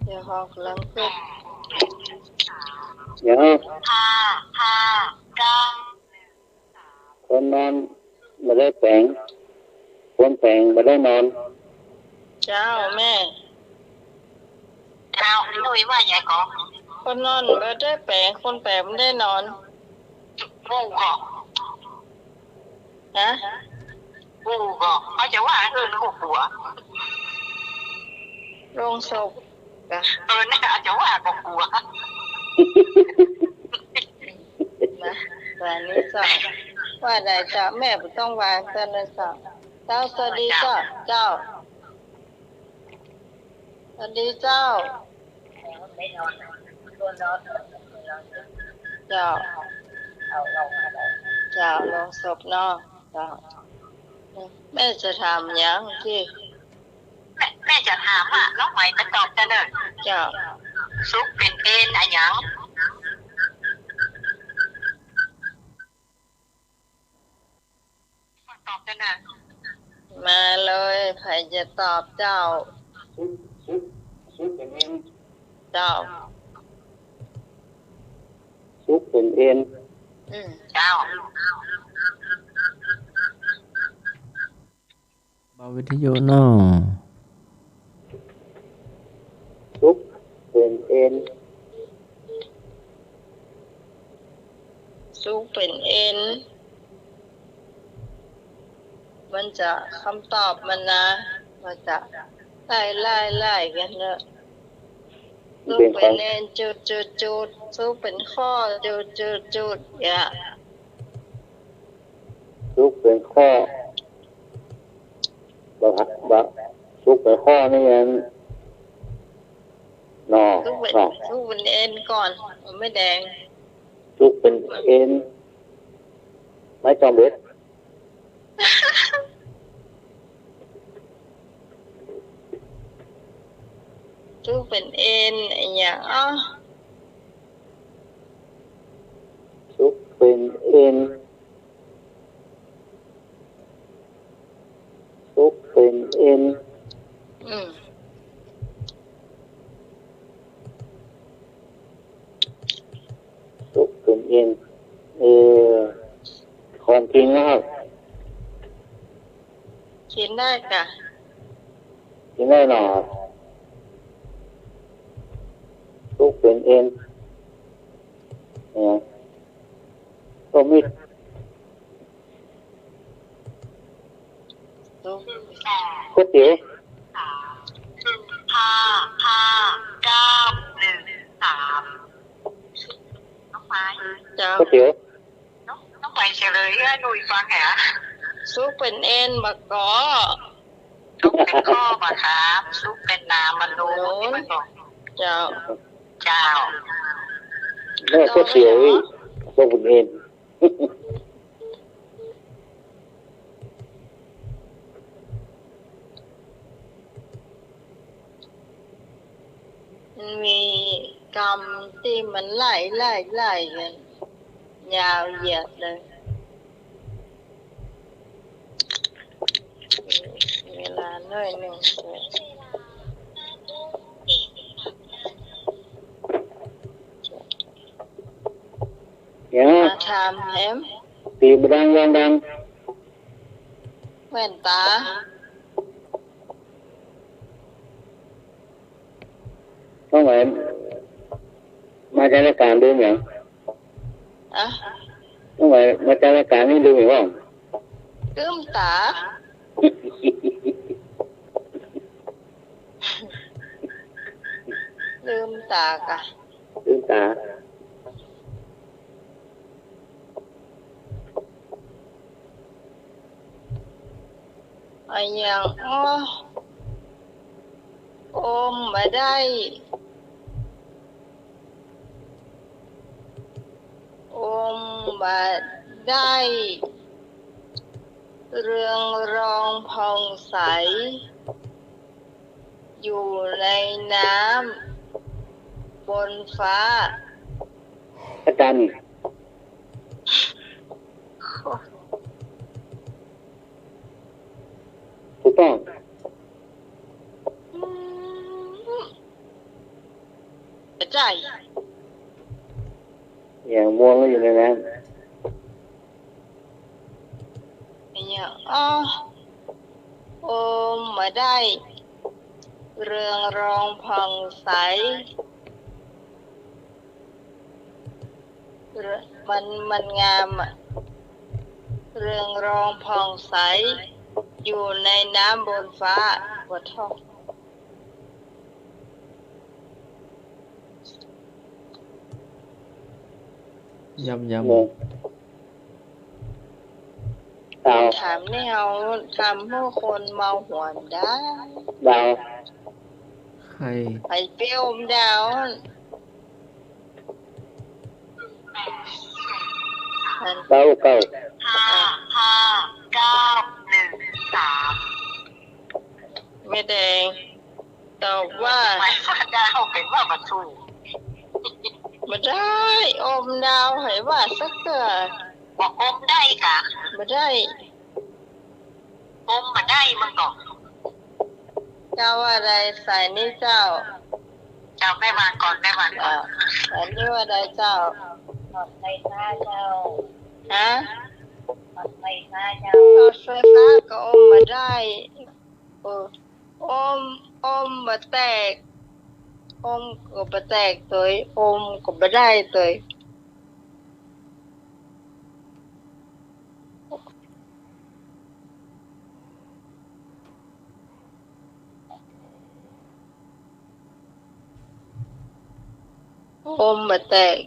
เดี๋ยวหอกลังขึ้นเดี๋ยวก้าคนนอนมาได้แปลงคนแปลงมาได้นอนเจ้าแม่เจ้าลุยว่าใหญ่ก่อคนนอนมาได้แปลงคนแปลงไม่ได้นอนวูก่อฮะวูก่อเขาจะว่าลูกหัวลงศพน่าจะว่ากับหัวนะแต่นี้จ้ะว่าได้จ้ะแม่ต้องวางแต่ละจ้ะเจ้าสวัสดีจ้ะเจ้าสวัสดีเจ้าเจ้าลงศพเนาะเจ้าแม่จะถามยังที่แม่จะถามว่าน้องใหม่จะตอบจะเนินเจ้าซุกเป็นอะไรยังตอบจะเนินมาเลยใครจะตอบเจ้าเจ้าซุกเป็นเอ็นเจ้าบาวิทยุนอซุกเป็นเอ็นซุกเป็นเอ็นมันจะคำตอบมันนะมันจะไล่กันเนอะ ซุป เป็นข เป็ อน ง เอ็นจุดซุปเป็นข้อจุดอย่า ซุกเป็นข้อบักซุกเป็นข้อนี่ยังหนอ ซุปเป็นเอ็นก่อนมันไม่แดง ซุกเป็นเอ็นไม้จอมเบ็ด ซุปเป็นเอ็นไอ้อย่างอ๋อ ซุกเป็นเอ็นซุกเป็นเอ็น อืม ซุกเป็นเอ็นความจริงนะครับ เขียนได้กะ จริงแน่นอนซุกเป็นเอ็นก็มี ซุป ก๋วยเตี๋ยว เจ้า ก๋วยเตี๋ยว น้องไปเฉลยให้หนุ่ยฟังเหรอ ซุปเป็นเอ็นบักกอ ซุปเป็นข้อป่ะครับซุปเป็นน้ำมันนูที่มันบอก เจ้า เจ้า แล้วก๋วยเตี๋ยวอีกซุกเป็นเอ็น มันมีกรรมที่มันไล่กันยาวเหยียดเลยเวลาหน่อยหนึ่ง เนี่ย มาทำแฮม ตีบดังวางดัง แว่นตา ต้องไหนมาจากรายการดูอย่าง อะ ต้องไหนมาจากรายการนี่ดูอย่างว่า ลืมตาลืมตากะ ลืมตา ไอ้ยังอ๋ออมมาได้อมมาได้เรืองรองผ่องใสอยู่ในน้ำบนฟ้า อาจารย์ถูกต้อง ใจ อย่างม่วงก็อยู่ในนั้น อย่างอ๋ออมมาได้เรืองรองผ่องใสมันงามอะเรืองรองผ่องใสอยู่ในน้ำบนฟ้าบนท้อง ย้ำ ม่วงดาว ถามนี่เอาทำให้คนเมาหวนได้ ดาว ไข่ ไปเปรี้ยวอมดาว ดาวเก่า ไม่แดงตอบว่า หมายว่าดาวเป็นว่ามาถูก ไม่ได้อมดาวให้ว่าสักเกิด บอกอมได้กะ ไม่ได้ อมมาได้มันก่อน เจ้าว่าอะไรใส่นี่เจ้า เจ้าได้มาก่อนได้มาก่อน อันนี้ว่าอะไรเจ้า ไฟฟ้าเจ้า ฮะ ไฟฟ้าเจ้า รถไฟฟ้าก็อมมาได้อมมาแตกอมก็มาแตกตัวอมก็มาได้ตัว อมบะแตก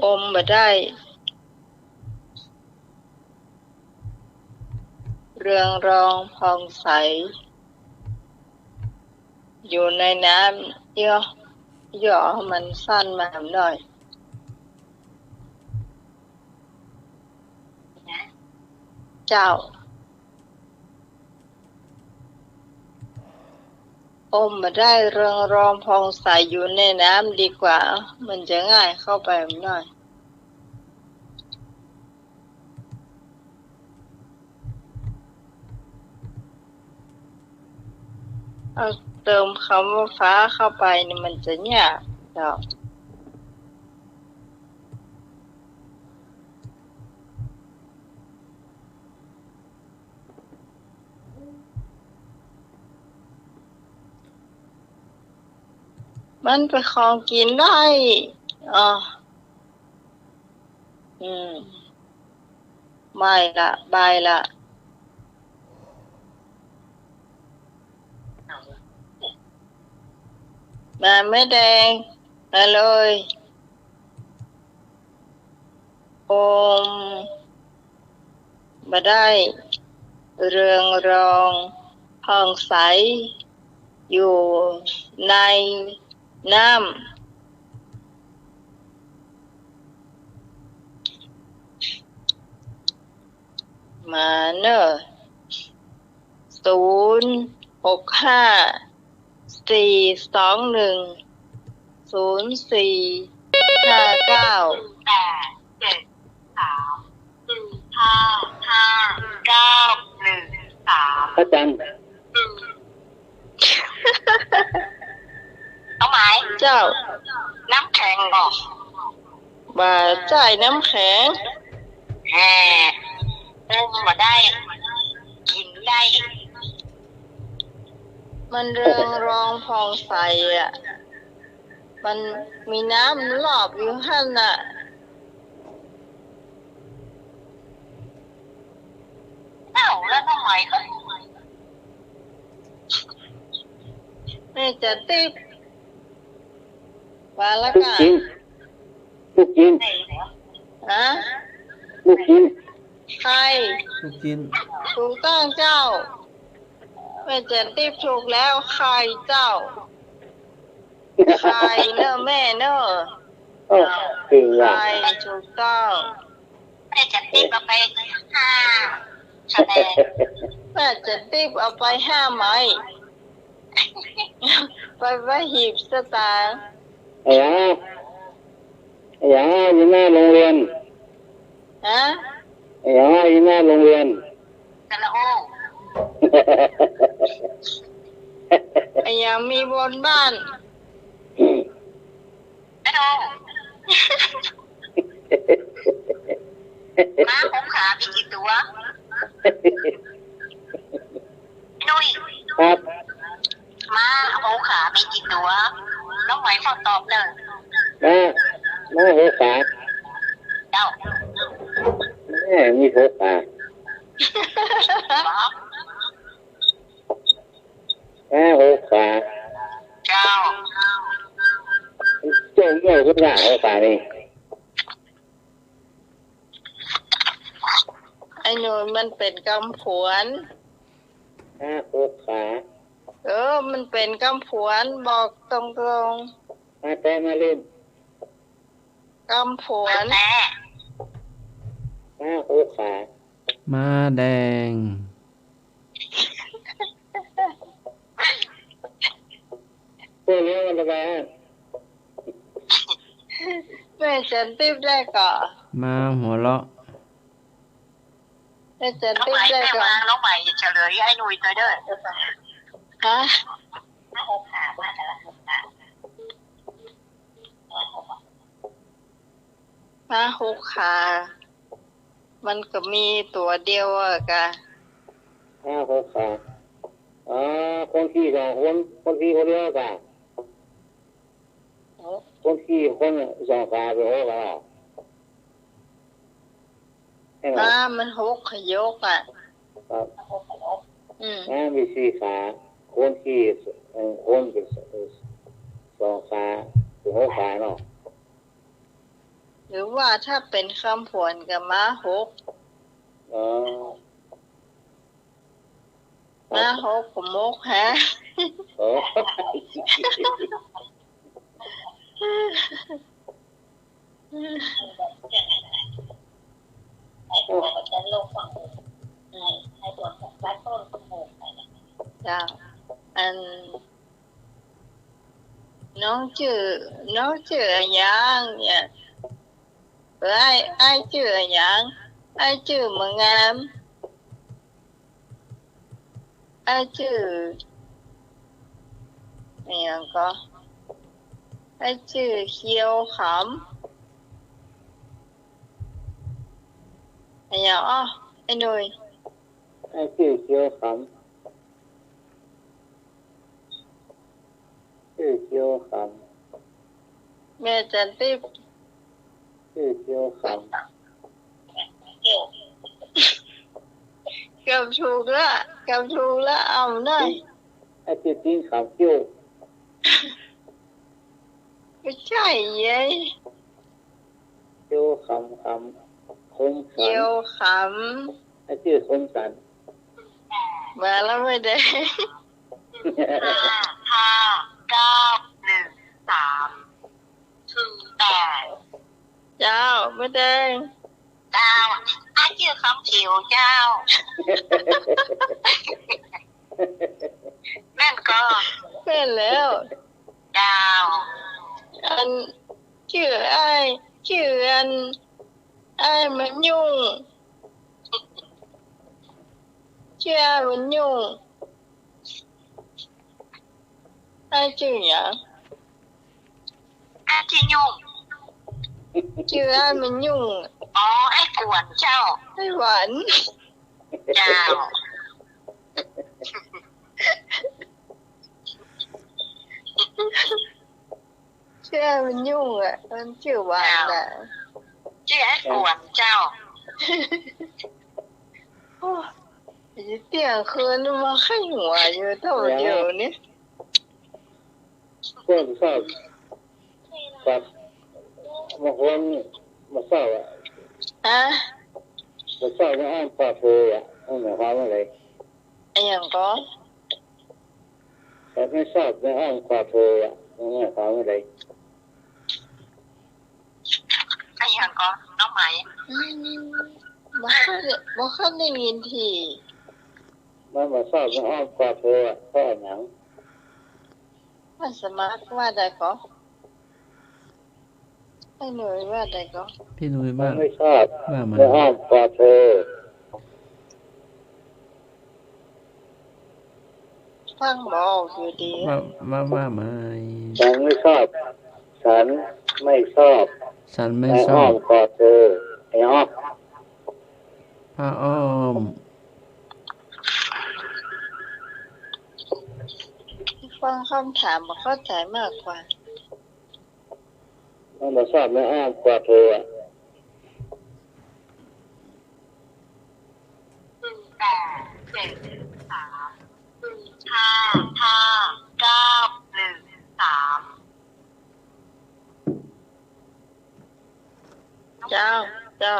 อมบะได้เรืองรองผ่องใสอยู่ในน้ำย่อมันสั้นมาหน่อยเจ้าอมมาได้เรืองรองผ่องใสอยู่ในน้ำดีกว่ามันจะง่ายเข้าไปหน่อยเอาเติมคำว่าฟ้าเข้าไปนี่มันจะยากเจ้ามันเป็นของกินได้ไม่ละบายละมาไม่แดงมาเลยอมมาได้เรืองรองผ่องใสอยู่ในน้ำมาเนอะพระจันทร์เอาไหม เจ้า น้ำแข็งบอก บ่าจ่ายน้ำแข็งแฮ่มาได้กินได้ มันเรืองรองผ่องใสอ่ะมันมีน้ำรอบอยู่หั่นน่ะแล้วทำไมก็แม่จะติบว่าละกันลูกชิ้นฮะลูกชิ้นใครลูกชิ้นถูกต้องเจ้าแม่จะติบถูกแล้วใครเจ้าใครเนอะแม่เนอะใครถูกต้องแม่จะติบเอาไป5 คะแนนแม่จะติบเอาไป5 ไม้ไปไว้หีบสตางค์อย่างอยู่หน้าโรงเรียนฮะอย่างอยู่หน้าโรงเรียนสระโออย่างมีบนบ้านไม่ดูม้าของขามีกี่ตัวนุ้ยครับม้าของขามีกี่ตัวน้องไหวฟังตอบเลยม้าหัวขาเจ้าแม่มีหัวขาหัวขาเจ้าเจ้าเงี้ยขึ้นหน้าหัวขานี่ไอ้หนูมันเป็นกำผวนหัวขามันเป็นกำผวนบอกตรงๆมาแต่มาเล่นกำผวนหัวขาม้าแดงเพื่อนเลี้ยงกันไปแม่ฉันติบได้ก่อนม้าหัวเราะแม่ฉันติบได้ก่อนน้องใหม่เฉลยให้หนุ่ยตัวเด้อฮะม้าหกขามันก็มีตัวเดียวอะกะหกขาคนขี่2 คนขี่คนเดียวกันคนขี่คน2 ขาไปหัวขามัน6 ขยกอ่ะ ครับ อืม มี4 ขาโคนที่โคนเป็น2 ขาเป็น6 ขาเนาะ หรือว่าถ้าเป็นคำผวนกับม้าหก อ๋อ ม้าหกกับมกฮะ โอ้จ้าอันน้องชื่ออย่างเนี่ยไอ้ชื่ออย่างไอ้ชื่อมงามไอ้ชื่ออย่างก็ไอ้ชื่อเขียวขำอย่างอ้อไอ้หนุ่ย ไอ้ชื่อเขียวขำชื่อเขียวขำ แม่จันทิพย์ ชื่อเขียวขำ เกือบถูกละเอาหน่อย ไอ้ชื่อติ้งขำเขี้ยว ไม่ใช่ยัย เขี้ยวขำคมสั เกี่ย น วข ไอ้ชื่อคมสัน ำมาแล้วไม่ได้ เจ้าไม่ได้ เจ้าอาชื่อคำผิวเจ้า แม่นก็ เป็นแล้ว เจ้า อันชื่อไอ้มันยุ่งชื่อไอ้มันยุ่งไอ้ชื่ออย่าง อาชื่อยุ่ง ชื่อไอ้มันยุ่ง อ๋อไอ้กวนเจ้า ไอ้หวาน เจ้า ชื่อไอ้มันยุ่งอ่ะมันชื่อหวานอ่ะ ชื่อไอ้กวนเจ้า โอ้ยเที่ยงคืนมาให้หัวอยู่เท่าเดียวนี่ คนชอบกับบางคนมาชอบอ่ะ ฮะ มาชอบมาอ้างปลาโพอ่ะมันหมายความว่าอะไร ไอ้อย่างก็ แต่ไม่ชอบมาอ้างปลาโพอ่ะมันหมายความว่าอะไร ไอ้ยังก็น้องไหม บ่คันได้ยินที มันมาชอบมาอ้างปลาโพอ่ะเพราะหนัง มันสามารถว่าได้ก็ไอ้หน่วยว่าได้ก็ พี่นุ้ย มั ว่าน ไม่ชอบ ว่ามัน มาอ้างปลาโพ ฟังบ่ออกอยู่ดี ว่าไหม ฉันไม่ชอบฉันไม่ชอบ ฉันไม่ มา ชอ อ้า บ งปลาโพไอ้อ้อ ผ้าอ้อม ฟังคำถามบ่เข้าใจมากกว่า มันมาชอบมาอ้างปลาโพอ่ะ เจ้า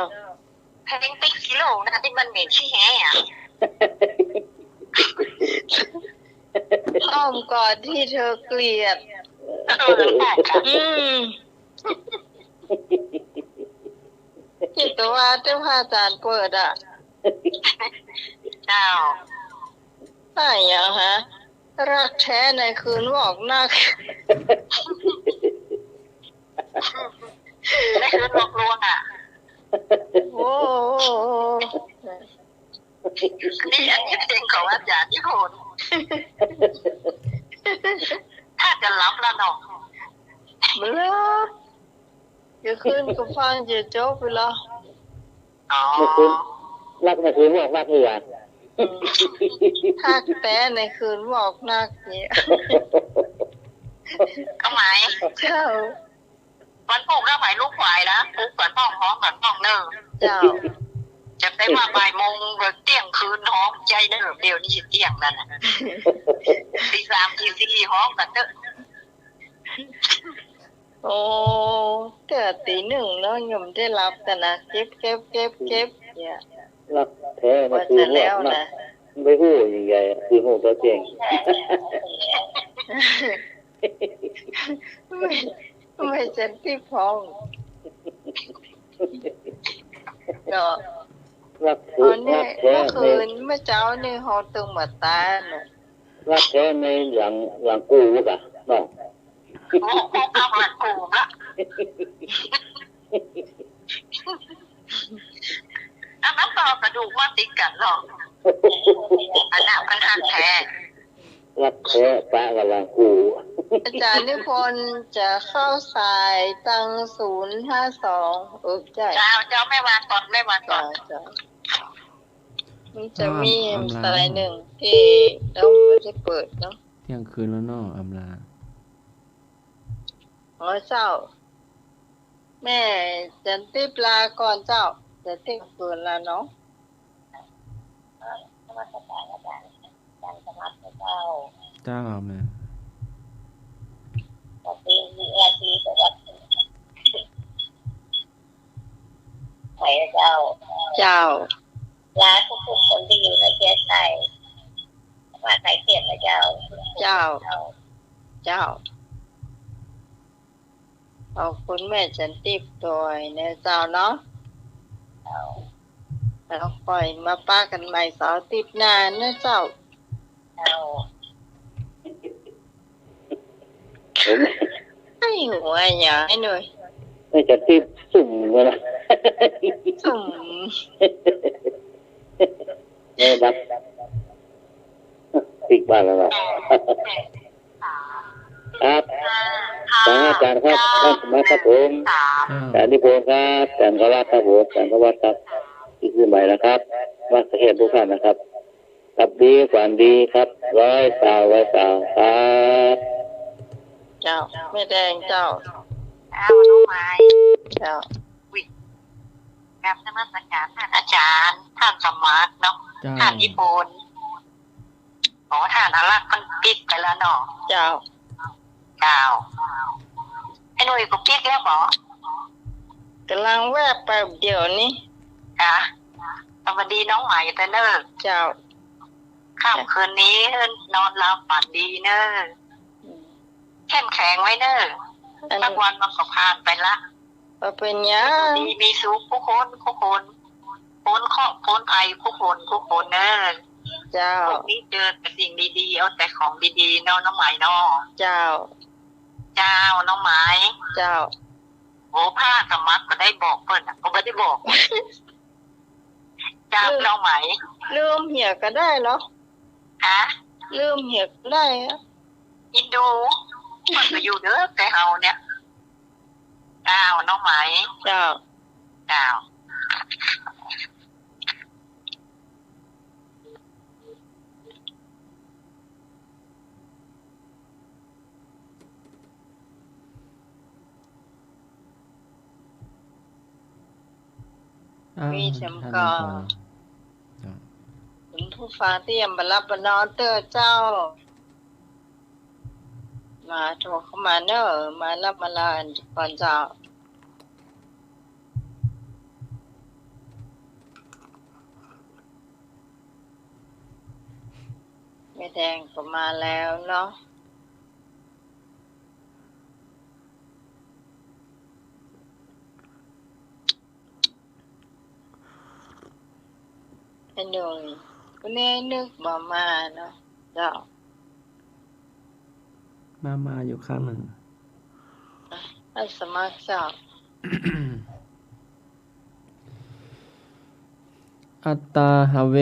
เพลงติ๊กกิโลนะที่มันเหม็นชี้แห่อะ อ้อมกอดที่เธอเกลียด อืมคิดว่าเจ้าพระอาจารย์เปิดอ่ะ เจ้า ได้ยังฮะ รักแท้ในคืนวอกนัก ไม่คือหลอกลวงอ่ะ โอ้ นี่อันนี้เพลงของอาจารย์ญี่ปุ่นถ้าจะรับแล้วเนาะ เมื่อจะขึ้นก็ฟังจะจบไปแล้ว อ๋อ ไม่คืนรักไม่คืนบอกรักนี่อ่ะ ทักแต่ในคืนวอกนักเนี่ย ก็หมาย เจ้า วันปลูกก็หมายลูกควายนะปลูกก่อนป้องพร้อมก่อนป้องเนิ่ง เจ้า จะได้ว่าบ่ายโมงเที่ยงคืนห้องใจเด้อเดี๋ยวนี้เที่ยงนั่นน่ะตีสามตีสี่ห้องกันเด้อโอ้เกิดตีหนึ่งเนาะยมได้รับกันนะเก็บเนี่ย รักแท้นะคือหัวนะไม่หู้ยังไงคือหูตัวเจงไม่เจ็นที่พ้องเนาะรักแท้เมื่อคืนเมื่อเช้านี่ฮอตึงมาตาเนาะรักแท้ในหลังกูกะน้องโอ้เอาหลังกูละอันนั้นต่อกระดูกว่าติดกันหรอกอันนั้นมันหักแท้รักแท้ปะกับหลังกูอาจารย์นิพนธ์จะเข้าสายตัง052เจ้าไม่วางก่อนมันจะมีสายหนึ่งที่เราไม่ได้เปิดเนาะเที่ยงคืนแล้วเนาะอำลาเจ้าแม่จันติปลาก่อนเจ้าจะเที่ยงคืนแล้วเนาะเจ้าแม่เจ้าลาทุกคนที่อยู่ในประเทศไทยว่าใครเขียนนะเจ้าขอบคุณแม่จันติปด้วยเนี่ยเจ้าเนาะแล้วคอยมาป้ากันใหม่เสาร์อาทิตย์หน้านะเจ้าให้หัวอย่าให้หน่อยไม่จะติดสุ่มเลยนะสุ่มเนี่ยดับติดบ้านแล้วครับอาจารย์ครับท่านสมัครครับผมอาจารย์นิพนธ์ครับอาจารย์กวัฒน์ครับผมอาจารย์กวัฒน์ครับที่คือใหม่นะครับวัดสะเกษทุกท่านนะครับกับดีฝันดีครับร้อยสาวครับเจ้าไม่แดงเจ้าน้องไม้เจ้ากับนมัสการท่านอาจารย์ท่านสมัครเนาะท่านนิพนธ์ขอท่านอารักษ์มันปิดไปแล้วเนาะเจ้าไอ้หนุ่ยก็ปิดแล้วหรอกำลังแวบไปเดี๋ยวนี้สวัสดีน้องใหม่แต่เนอะเจ้าค่ำคืนนี้นอนหลับฝันดีเนอะเข้มแข็งไว้เนอะสักวันมันก็ผ่านไปละเป็นยังมีสุขผู้คนพ้นภัยผู้คนเนอะเจ้าพวกนี้เจอแต่สิ่งดีๆเอาแต่ของดีๆเนาะน้องใหม่เนาะเจ้าน้องไม้เจ้าโอ้ผ้าสมัครก็ได้บอกเพิ่นก็ไม่ได้บอกเจ้าน้องไหมลืมเหี่ยก็ได้เนาะลืมเหี่ยก็ได้อินดูมันก็อยู่เด้อแต่เฮาเนี่ยเจ้าน้องไหมเจ้ามีเสียงก่อนคุณผู้ฟังที่ยังบรรลับบรรนอนเตอร์เจ้ามาโทรเข้ามาเนอะมารับมาลาก่อนเจ้าแม่แดงก็มาแล้วเนาะหน่อยคุณแม่นึกมาเนาะเจ้ามาอยู่ข้างหนึ่งให้สมัครเจ้า อัตตาหเว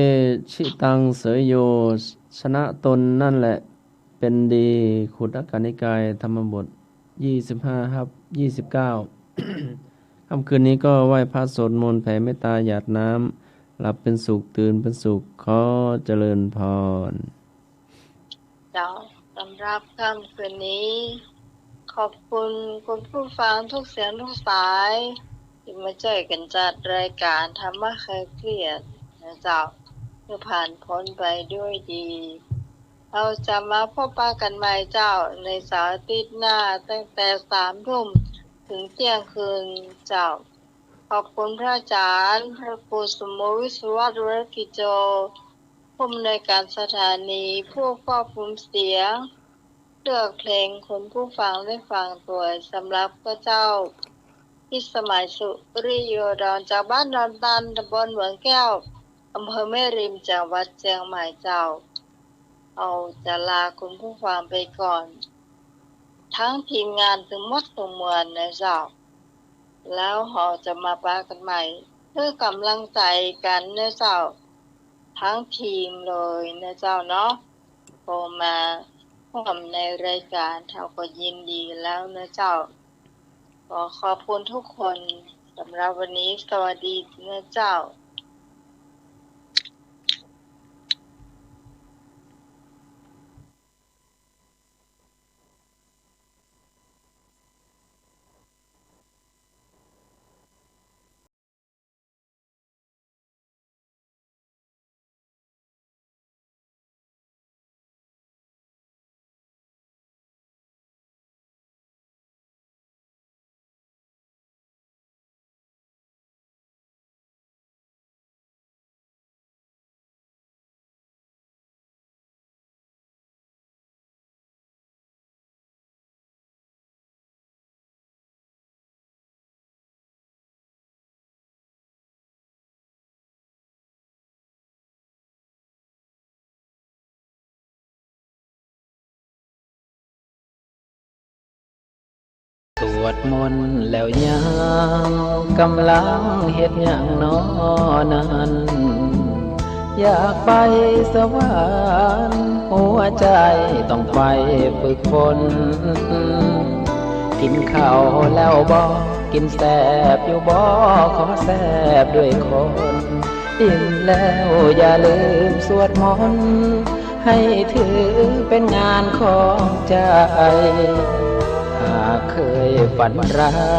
ชิตังเสยโยชนะตนนั่นแหละเป็นดีขุดอากานิกายธรรมบท25/29 ค่ำคืนนี้ก็ไหว้พระสวดมนต์แผ่เมตตาหยาดน้ำหลับเป็นสุขตื่นเป็นสุขขอเจริญพรเจ้าสำหรับค่ำคืนนี้ขอบคุณคุณผู้ฟังทุกเสียงทุกสายท ที่มาช่วยกันจัดรายการธรรมะคลายเครียดนะเจ้าเพื่อผ่านพ้นไปด้วยดีเราจะมาพบปะกันใหม่เจ้าในเสาร์อาทิตย์หน้าตั้งแต่3 ทุ่มถึงเที่ยงคืนเจ้าขอบคุณพระอาจารย์พระครูสมมุติวิศวะธุรกิจโจผู้อำนวยการสถานีผู้ควบคุมเสียงเลือกเพลงคนผู้ฟังได้ฟังตัวสำหรับพระเจ้าพิสมัยสุริโยดรจากบ้านดอนตันตำบลเหมืองแก้วอำเภอแม่ริมจังหวัดเชียงใหม่เจ้าเอาจะลาคุณผู้ฟังไปก่อนทั้งทีมงานถึงหมดทุกมวลนะเจ้าแล้วเราจะมาปะกันใหม่เพื่อกำลังใจกันนะเจ้าทั้งทีมเลยนะเจ้าเนาะพอมาร่วมในรายการเราก็ยินดีแล้วนะเจ้าขอบคุณทุกคนสำหรับวันนี้สวัสดีนะเจ้าสวดมนต์แล้วยังกำลังเฮ็ดหยังน้อนั้นอยากไปสวรรค์หัวใจต้องไปฝึกฝนกินข้าวแล้วบ่กินแซ่บอยู่บ่ขอแซ่บด้วยคนอิ่มแล้วอย่าลืมสวดมนต์ให้ถือเป็นงานของใจหากเคยฝันร้าย